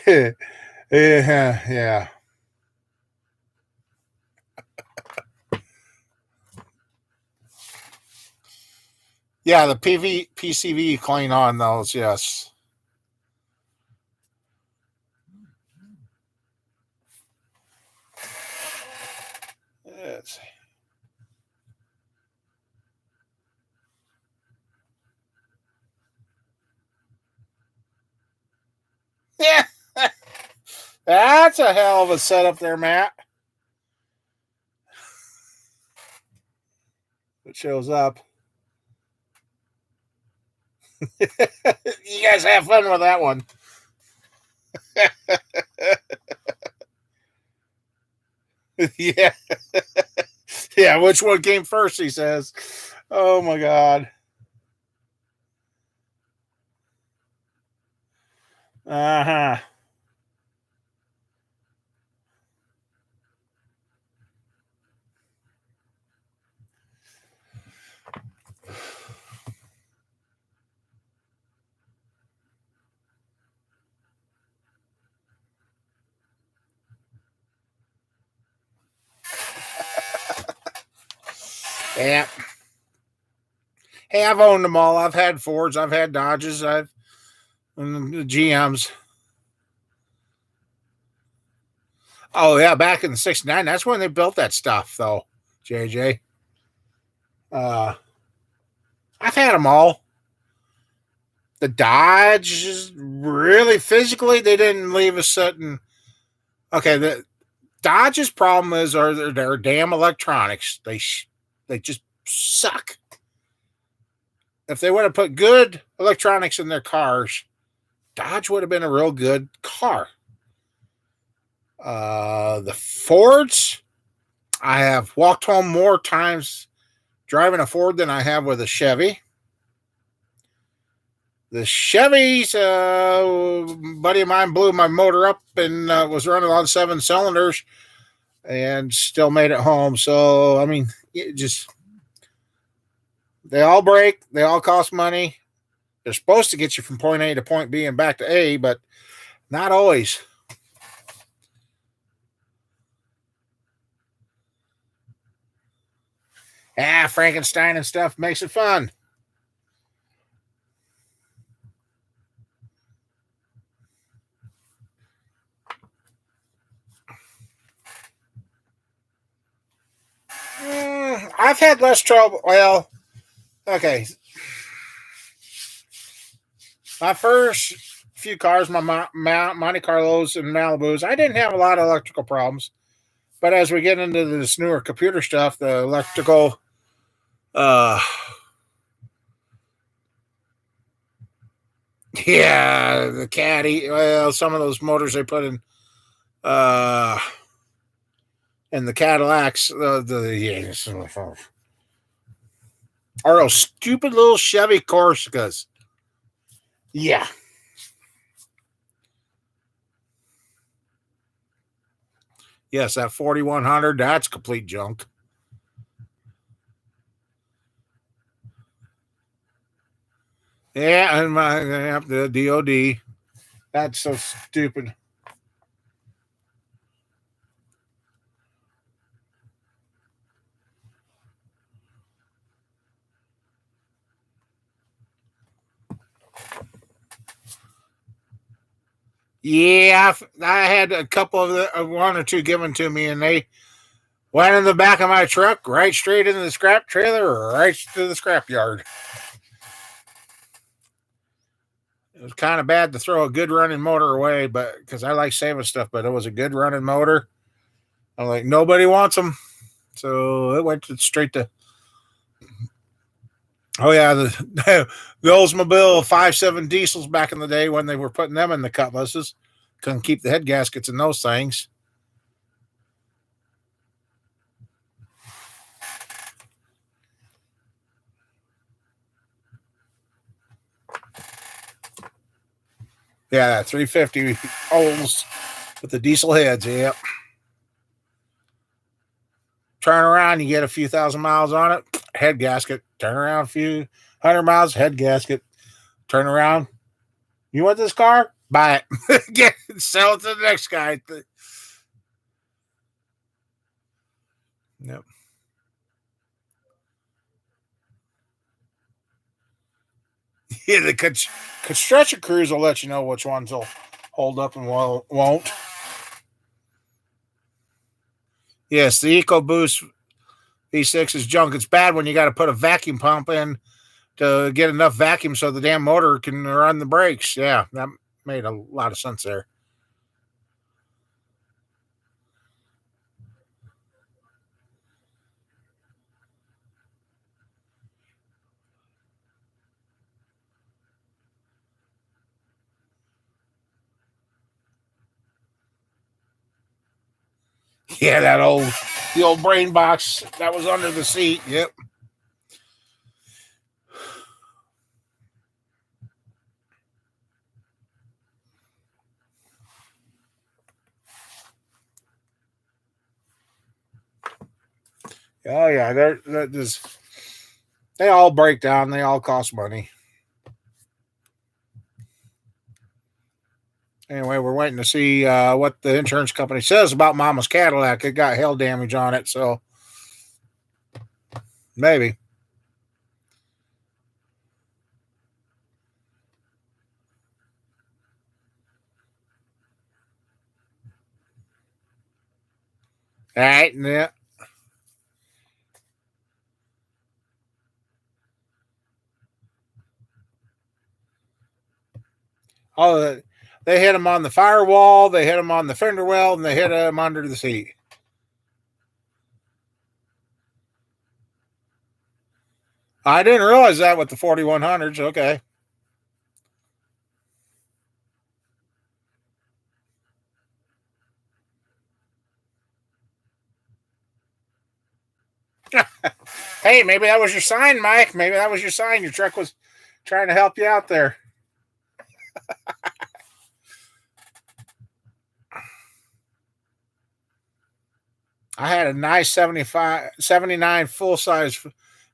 Yeah, yeah. Yeah, the PCV clean on those, yes. Yes. Yeah, that's a hell of a setup there, Matt. It shows up. You guys have fun with that one. Yeah. Yeah, which one came first, he says. Oh my god. Uh-huh. Yeah. Hey, I've owned them all. I've had Fords. I've had Dodges. I've the GMs. Oh yeah, back in the '69. That's when they built that stuff, though. JJ. I've had them all. The Dodge, really physically, they didn't leave a certain. Okay, the Dodge's problem is are their damn electronics. They just suck. If they would have put good electronics in their cars, Dodge would have been a real good car. The Fords, I have walked home more times driving a Ford than I have with a Chevy. The Chevys, buddy of mine blew my motor up and was running on 7 cylinders and still made it home. So, I mean, they all break, they all cost money. They're supposed to get you from point A to point B and back to A, but not always. Frankenstein and stuff makes it fun. I've had less trouble. Well, okay. My first few cars, my Monte Carlos and Malibus, I didn't have a lot of electrical problems. But as we get into this newer computer stuff, the electrical, uh, yeah, the caddy, well, some of those motors they put uh, in the Cadillacs, are those stupid little Chevy Corsicas. Yeah. Yes, that 4100, that's complete junk. Yeah, and the DOD. That's so stupid. Yeah, I had a couple of one or two given to me, and they went in the back of my truck, right straight into the scrap trailer, right to the scrap yard. It was kind of bad to throw a good running motor away, but because I like saving stuff, but it was a good running motor. I'm like, nobody wants them, so it went straight to. Oh yeah, the Oldsmobile 5.7 diesels back in the day when they were putting them in the cutlasses, couldn't keep the head gaskets in those things. Yeah, 350 Olds with the diesel heads. Yep. Turn around, you get a few thousand miles on it, head gasket. Turn around a few 100 miles, head gasket. Turn around. You want this car? Buy it. Get it, sell it to the next guy. Yep. Yeah, the construction crews will let you know which ones will hold up and won't. Yes, the EcoBoost V6 is junk. It's bad when you got to put a vacuum pump in to get enough vacuum so the damn motor can run the brakes. Yeah, that made a lot of sense there. Yeah, the old brain box that was under the seat. Yep. Oh yeah, they're just they all break down. They all cost money. Anyway, we're waiting to see what the insurance company says about Mama's Cadillac. It got hail damage on it, so Maybe. All right. Yeah. Oh, they hit him on the firewall, they hit him on the fender well, and they hit him under the seat. I didn't realize that with the 4100s. Okay. Hey, maybe that was your sign, Mike. Maybe that was your sign. Your truck was trying to help you out there. I had a nice 79 full size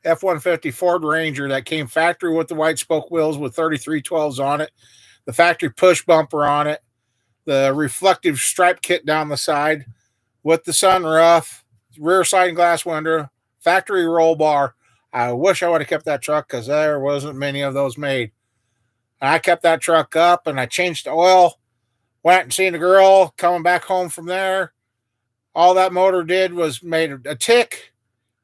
F 150 Ford Ranger that came factory with the white spoke wheels with 3312s on it, the factory push bumper on it, the reflective stripe kit down the side with the sunroof, rear side glass window, factory roll bar. I wish I would have kept that truck because there wasn't many of those made. And I kept that truck up and I changed the oil, went and seen a girl coming back home from there. All that motor did was made a tick.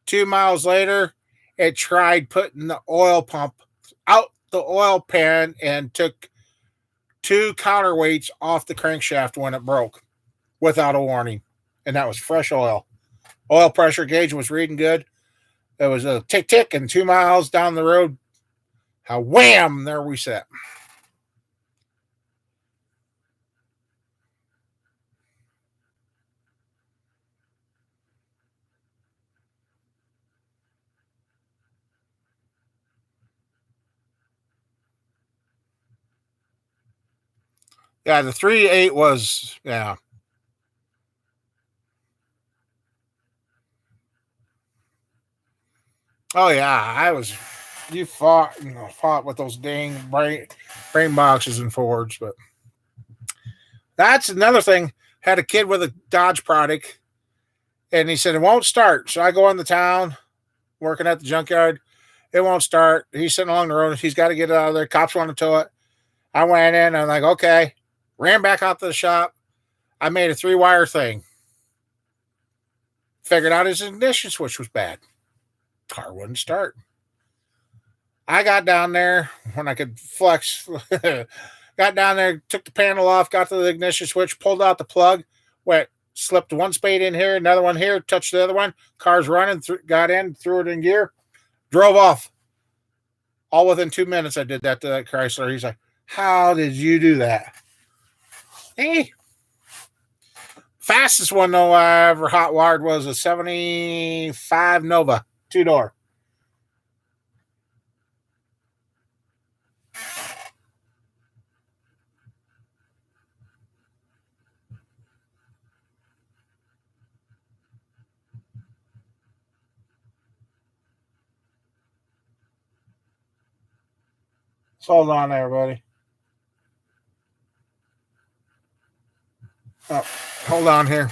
2 miles later, it tried putting the oil pump out the oil pan and took two counterweights off the crankshaft when it broke without a warning. And that was fresh oil. Oil pressure gauge was reading good. It was a tick tick, and 2 miles down the road, wham, there we sat. Yeah, the 3.8 was, yeah. Oh yeah, you fought with those dang brain boxes and Fords, but that's another thing. Had a kid with a Dodge product, and he said it won't start. So I go in the town, working at the junkyard. It won't start. He's sitting along the road. He's got to get out of there. Cops want to tow it. I went in. I'm like, okay. Ran back out to the shop. I made a 3-wire thing. Figured out his ignition switch was bad. Car wouldn't start. I got down there when I could flex. Got down there, took the panel off, got to the ignition switch, pulled out the plug, went, slipped one spade in here, another one here, touched the other one. Car's running, got in, threw it in gear, drove off. All within 2 minutes, I did that to that Chrysler. He's like, "How did you do that?" Hey, fastest one though I ever hot wired was a 75 Nova 2-door. So hold on there, buddy. Oh, hold on here.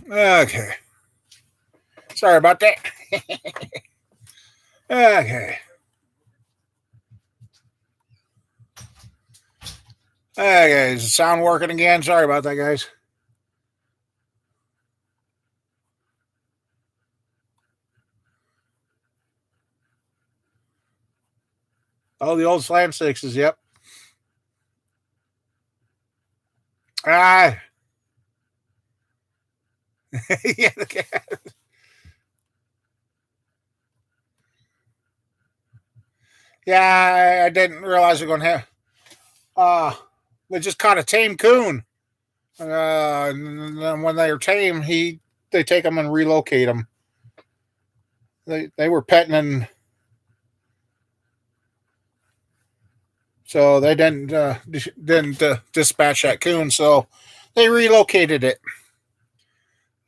Okay. Sorry about that. Okay. Okay, is the sound working again? Sorry about that, guys. Oh, the old slam sixes. Yep. Ah. Yeah. Yeah. I didn't realize we are going to have. They just caught a tame coon. And then when they are tame, they take them and relocate them. They were petting, and so they didn't dispatch that coon. So they relocated it.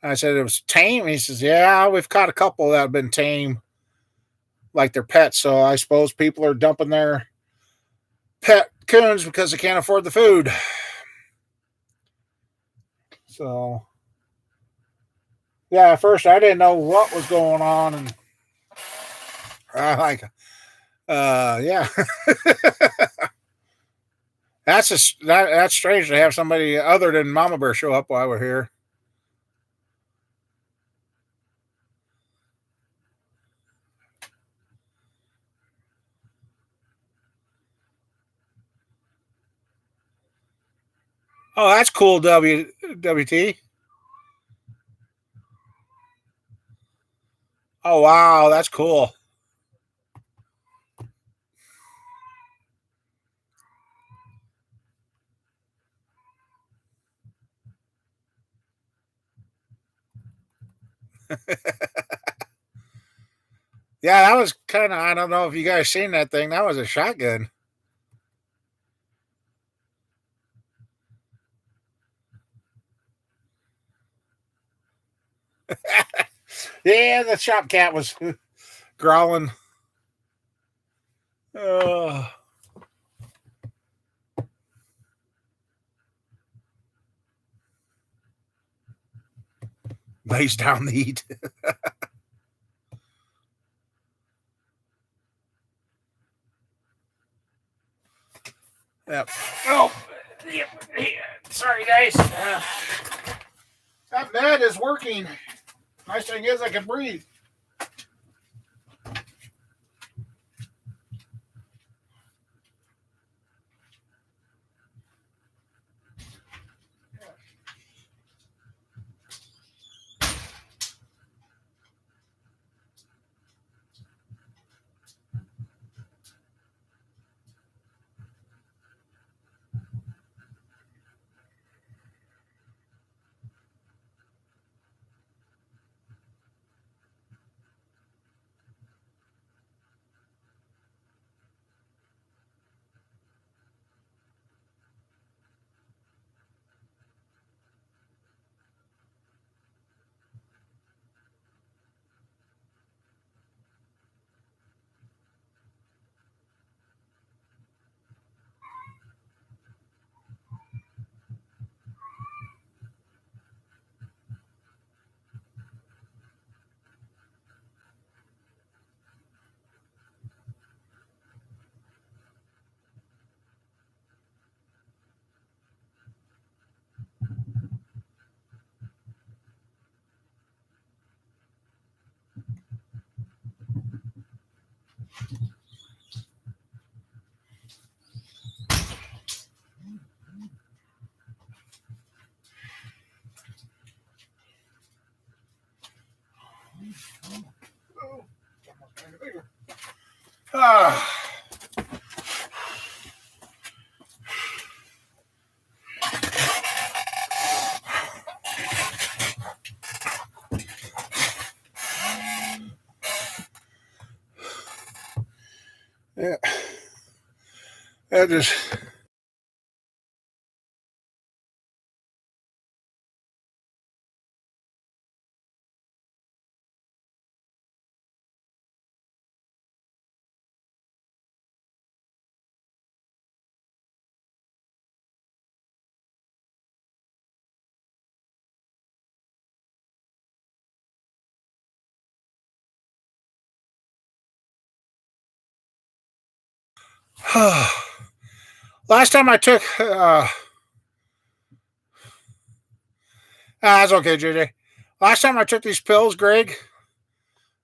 I said it was tame. He says, "Yeah, we've caught a couple that have been tame, like their pets. So I suppose people are dumping their pet coons because they can't afford the food." So yeah, at first I didn't know what was going on, and I like, yeah, that's strange to have somebody other than Mama Bear show up while we're here. Oh, that's cool, WT. Oh wow, that's cool. Yeah, that was kind of. I don't know if you guys seen that thing. That was a shotgun. Yeah, the shop cat was growling. Uh, lays down the heat. Yep. Oh, yeah, yeah. Sorry, guys. That bed is working. Nice thing is I can breathe. Ah. Yeah. That just Last time I took, that's okay, JJ. Last time I took these pills, Greg,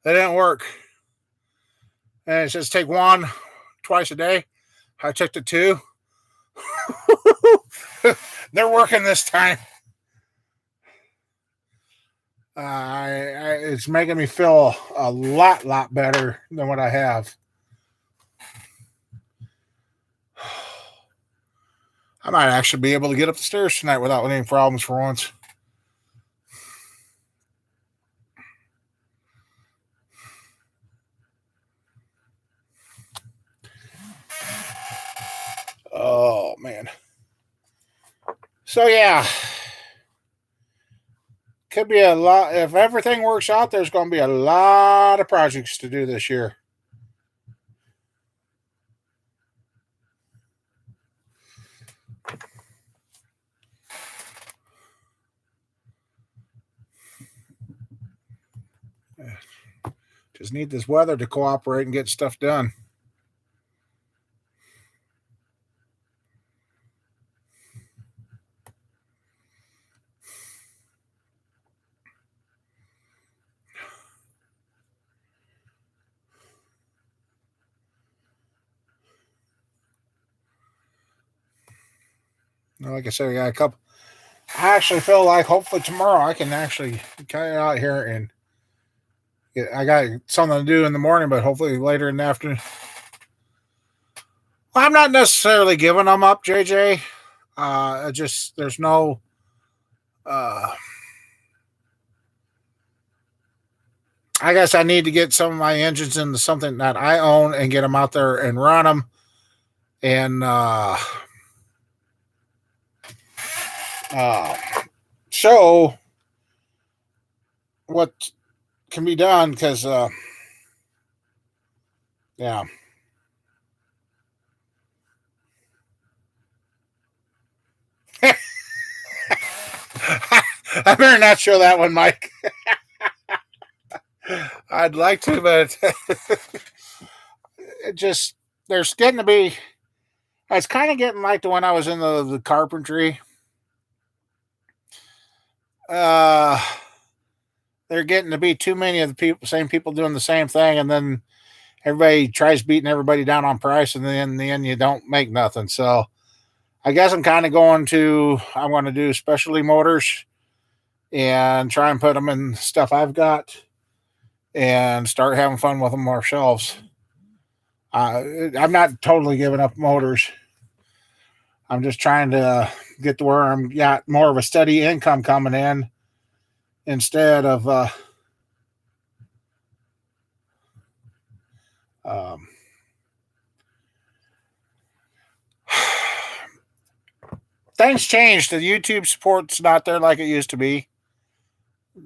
they didn't work. And it says take one twice a day. I took the two. They're working this time. It's making me feel a lot better than what I have. I might actually be able to get up the stairs tonight without any problems for once. Oh, man. So, yeah. Could be a lot. If everything works out, there's going to be a lot of projects to do this year. Just need this weather to cooperate and get stuff done. Like I said, I got a couple. I actually feel like hopefully tomorrow I can actually get out here and I got something to do in the morning, but hopefully later in the afternoon. Well, I'm not necessarily giving them up, JJ. Just there's no. I guess I need to get some of my engines into something that I own and get them out there and run them, and show what can be done. Because yeah. I better not show that one, Mike. I'd like to, but it just there's getting to be. It's kind of getting like the when I was in the carpentry. They're getting to be too many of the same people doing the same thing, and then everybody tries beating everybody down on price, and then in the end you don't make nothing. So I guess I'm kind of going to do specialty motors and try and put them in stuff I've got and start having fun with them ourselves. I'm not totally giving up motors. I'm just trying to get to where I'm got more of a steady income coming in instead of things changed. The YouTube support's not there like it used to be.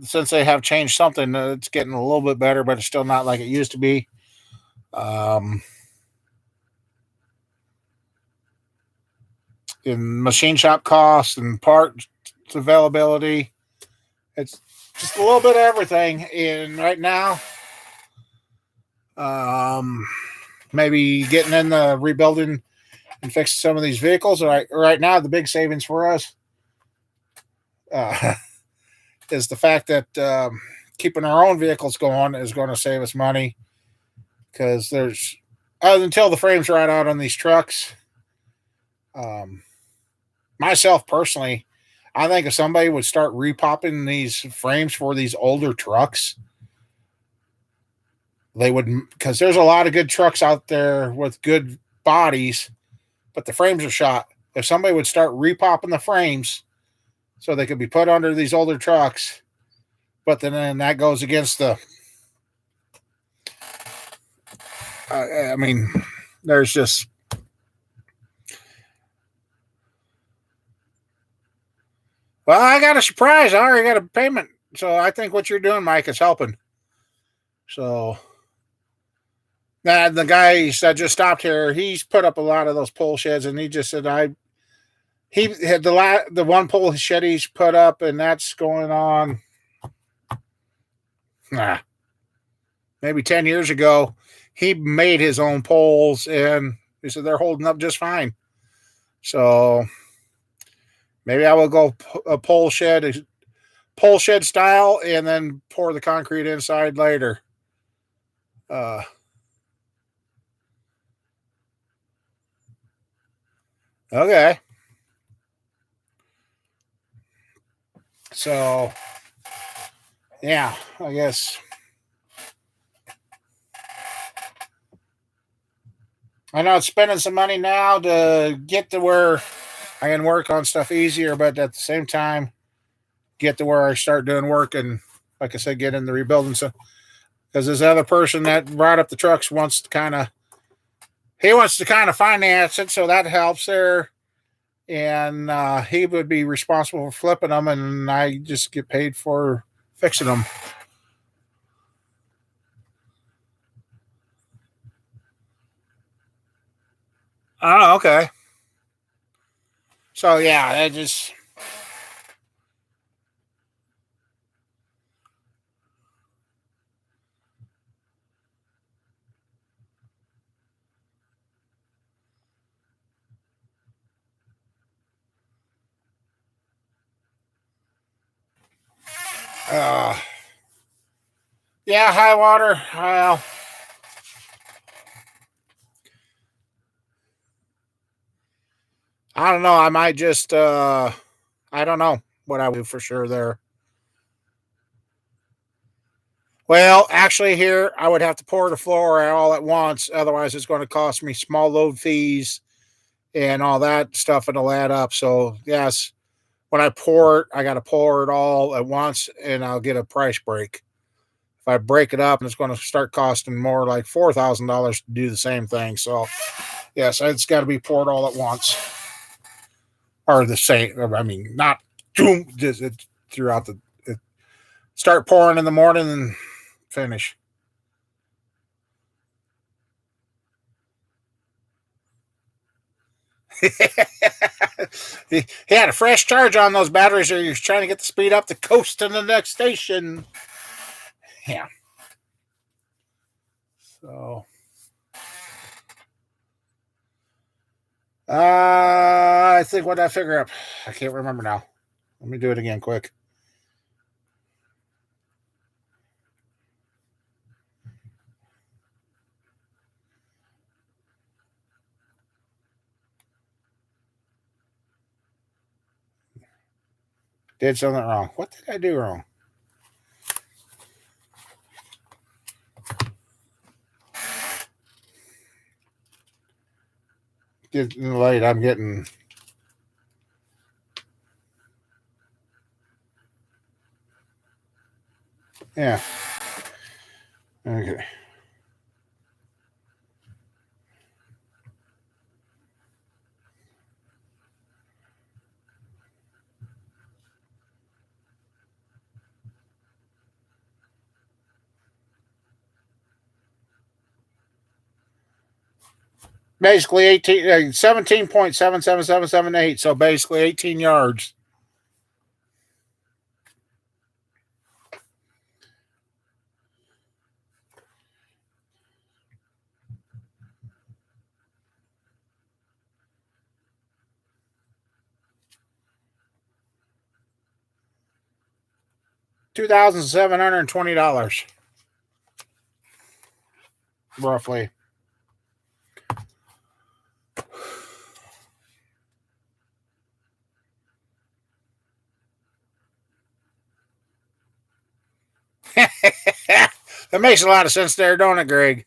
Since they have changed something, it's getting a little bit better, but it's still not like it used to be. In machine shop costs and parts availability, it's just a little bit of everything. And right now, maybe getting in the rebuilding and fixing some of these vehicles. Right now, the big savings for us is the fact that keeping our own vehicles going is going to save us money because there's until the frames right out on these trucks. Myself personally, I think if somebody would start repopping these frames for these older trucks, they would, because there's a lot of good trucks out there with good bodies, but the frames are shot. If somebody would start repopping the frames so they could be put under these older trucks, but then that goes against the. I mean, there's just. Well, I got a surprise. I already got a payment. So I think what you're doing, Mike, is helping. So the guy that just stopped here, he's put up a lot of those pole sheds, and he just said he had the one pole shed he's put up, and that's going on maybe 10 years ago. He made his own poles, and He said they're holding up just fine. So maybe I will go a pole shed style, and then pour the concrete inside later. Okay. So, yeah, I guess. I know it's spending some money now to get to where I can work on stuff easier, but at the same time, get to where I start doing work and, like I said, get in the rebuilding. So, because this other person that brought up the trucks wants to kind of finance it, so that helps there. And he would be responsible for flipping them, and I just get paid for fixing them. Oh, okay. So yeah, that just uh, yeah, high water. Well, I don't know. I might just I don't know what I would do for sure there. Well, actually, here I would have to pour the floor all at once. Otherwise, it's going to cost me small load fees and all that stuff. It'll add up. So, yes, when I pour it, I got to pour it all at once, and I'll get a price break. If I break it up, it's going to start costing more like $4,000 to do the same thing. So, yes, it's got to be poured all at once, or the same. I mean, not just throughout the. Start pouring in the morning and finish. He had a fresh charge on those batteries, or you're trying to get the speed up to coast to the next station. Yeah. So, I think what did I figure up? I can't remember now. Let me do it again quick. Did something wrong. What did I do wrong? Getting late. I'm getting. Yeah. Okay. Basically 17.77778. So basically 18 yards. $2,720 roughly. That makes a lot of sense there, don't it, Greg?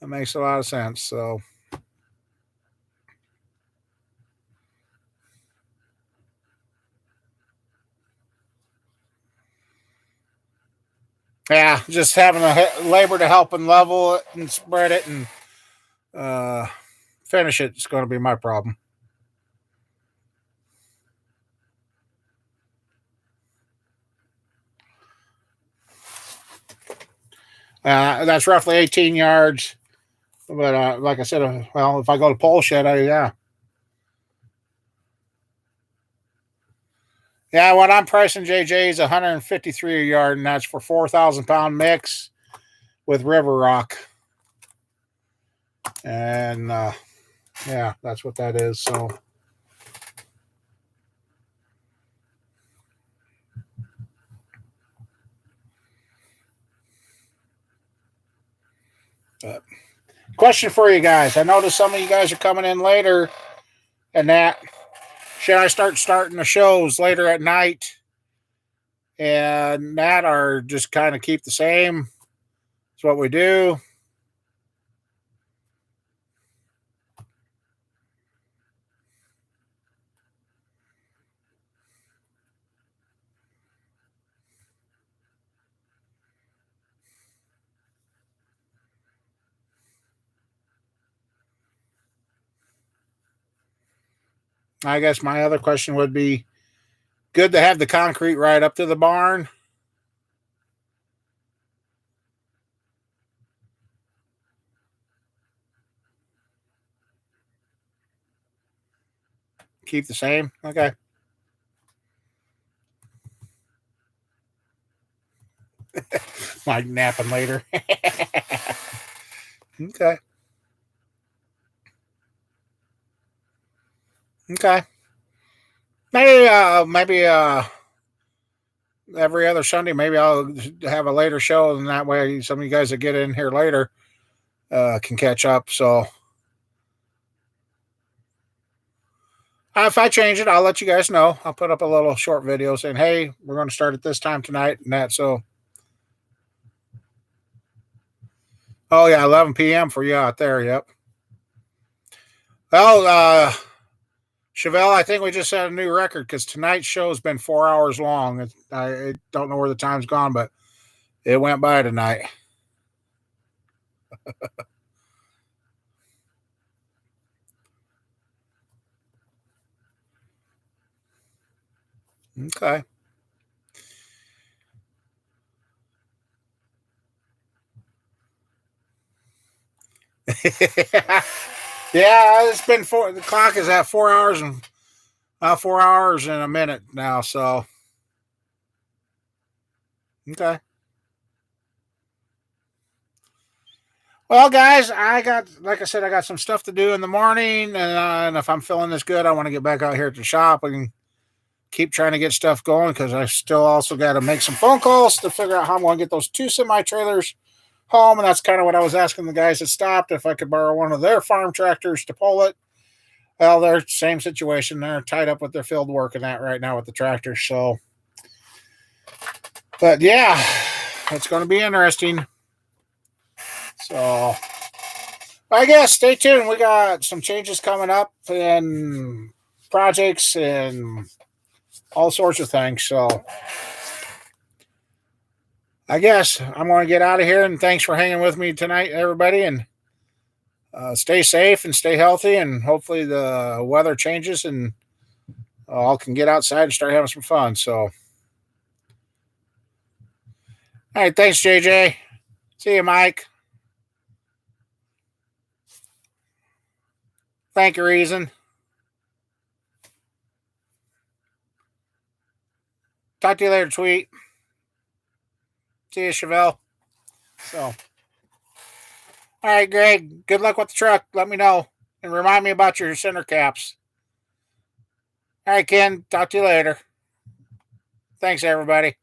That makes a lot of sense. So, yeah, just having a labor to help and level it and spread it and uh, finish it is going to be my problem. That's roughly 18 yards. But like I said, well, if I go to pole shed, yeah. Yeah, what I'm pricing JJ is 153 a yard, and that's for 4,000 pound mix. with River Rock. And yeah, that's what that is. So question for you guys. I noticed some of you guys are coming in later, and that should I starting the shows later at night, and that or just kind of keep the same? It's what we do. I guess my other question would be, good to have the concrete right up to the barn. Keep the same. Okay. Like napping later. Okay. Okay. Maybe every other Sunday, maybe I'll have a later show, and that way some of you guys that get in here later can catch up. So if I change it, I'll let you guys know. I'll put up a little short video saying, "Hey, we're going to start at this time tonight," and that. So, oh yeah, 11 p.m. for you out there. Yep. Well, Chevelle, I think we just set a new record because tonight's show has been 4 hours long. I don't know where the time's gone, but it went by tonight. Okay. Yeah, it's been the clock is at 4 hours and 4 hours and a minute now. So, okay. Well, guys, like I said, I got some stuff to do in the morning, and if I'm feeling this good, I want to get back out here at the shop and keep trying to get stuff going because I still also got to make some phone calls to figure out how I'm going to get those 2 semi trailers home, and that's kind of what I was asking the guys that stopped if I could borrow one of their farm tractors to pull it. Well, they're same situation. They're tied up with their field work and that right now with the tractors. So, but yeah, it's going to be interesting. So, I guess stay tuned. We got some changes coming up and projects and all sorts of things. So, I guess I'm going to get out of here. And thanks for hanging with me tonight, everybody. And stay safe and stay healthy. And hopefully the weather changes and all can get outside and start having some fun. So, all right. Thanks, JJ. See you, Mike. Thank you, Reason. Talk to you later, Tweet. See you, Chevelle. So, all right, Greg. Good luck with the truck. Let me know. And remind me about your center caps. All right, Ken. Talk to you later. Thanks, everybody.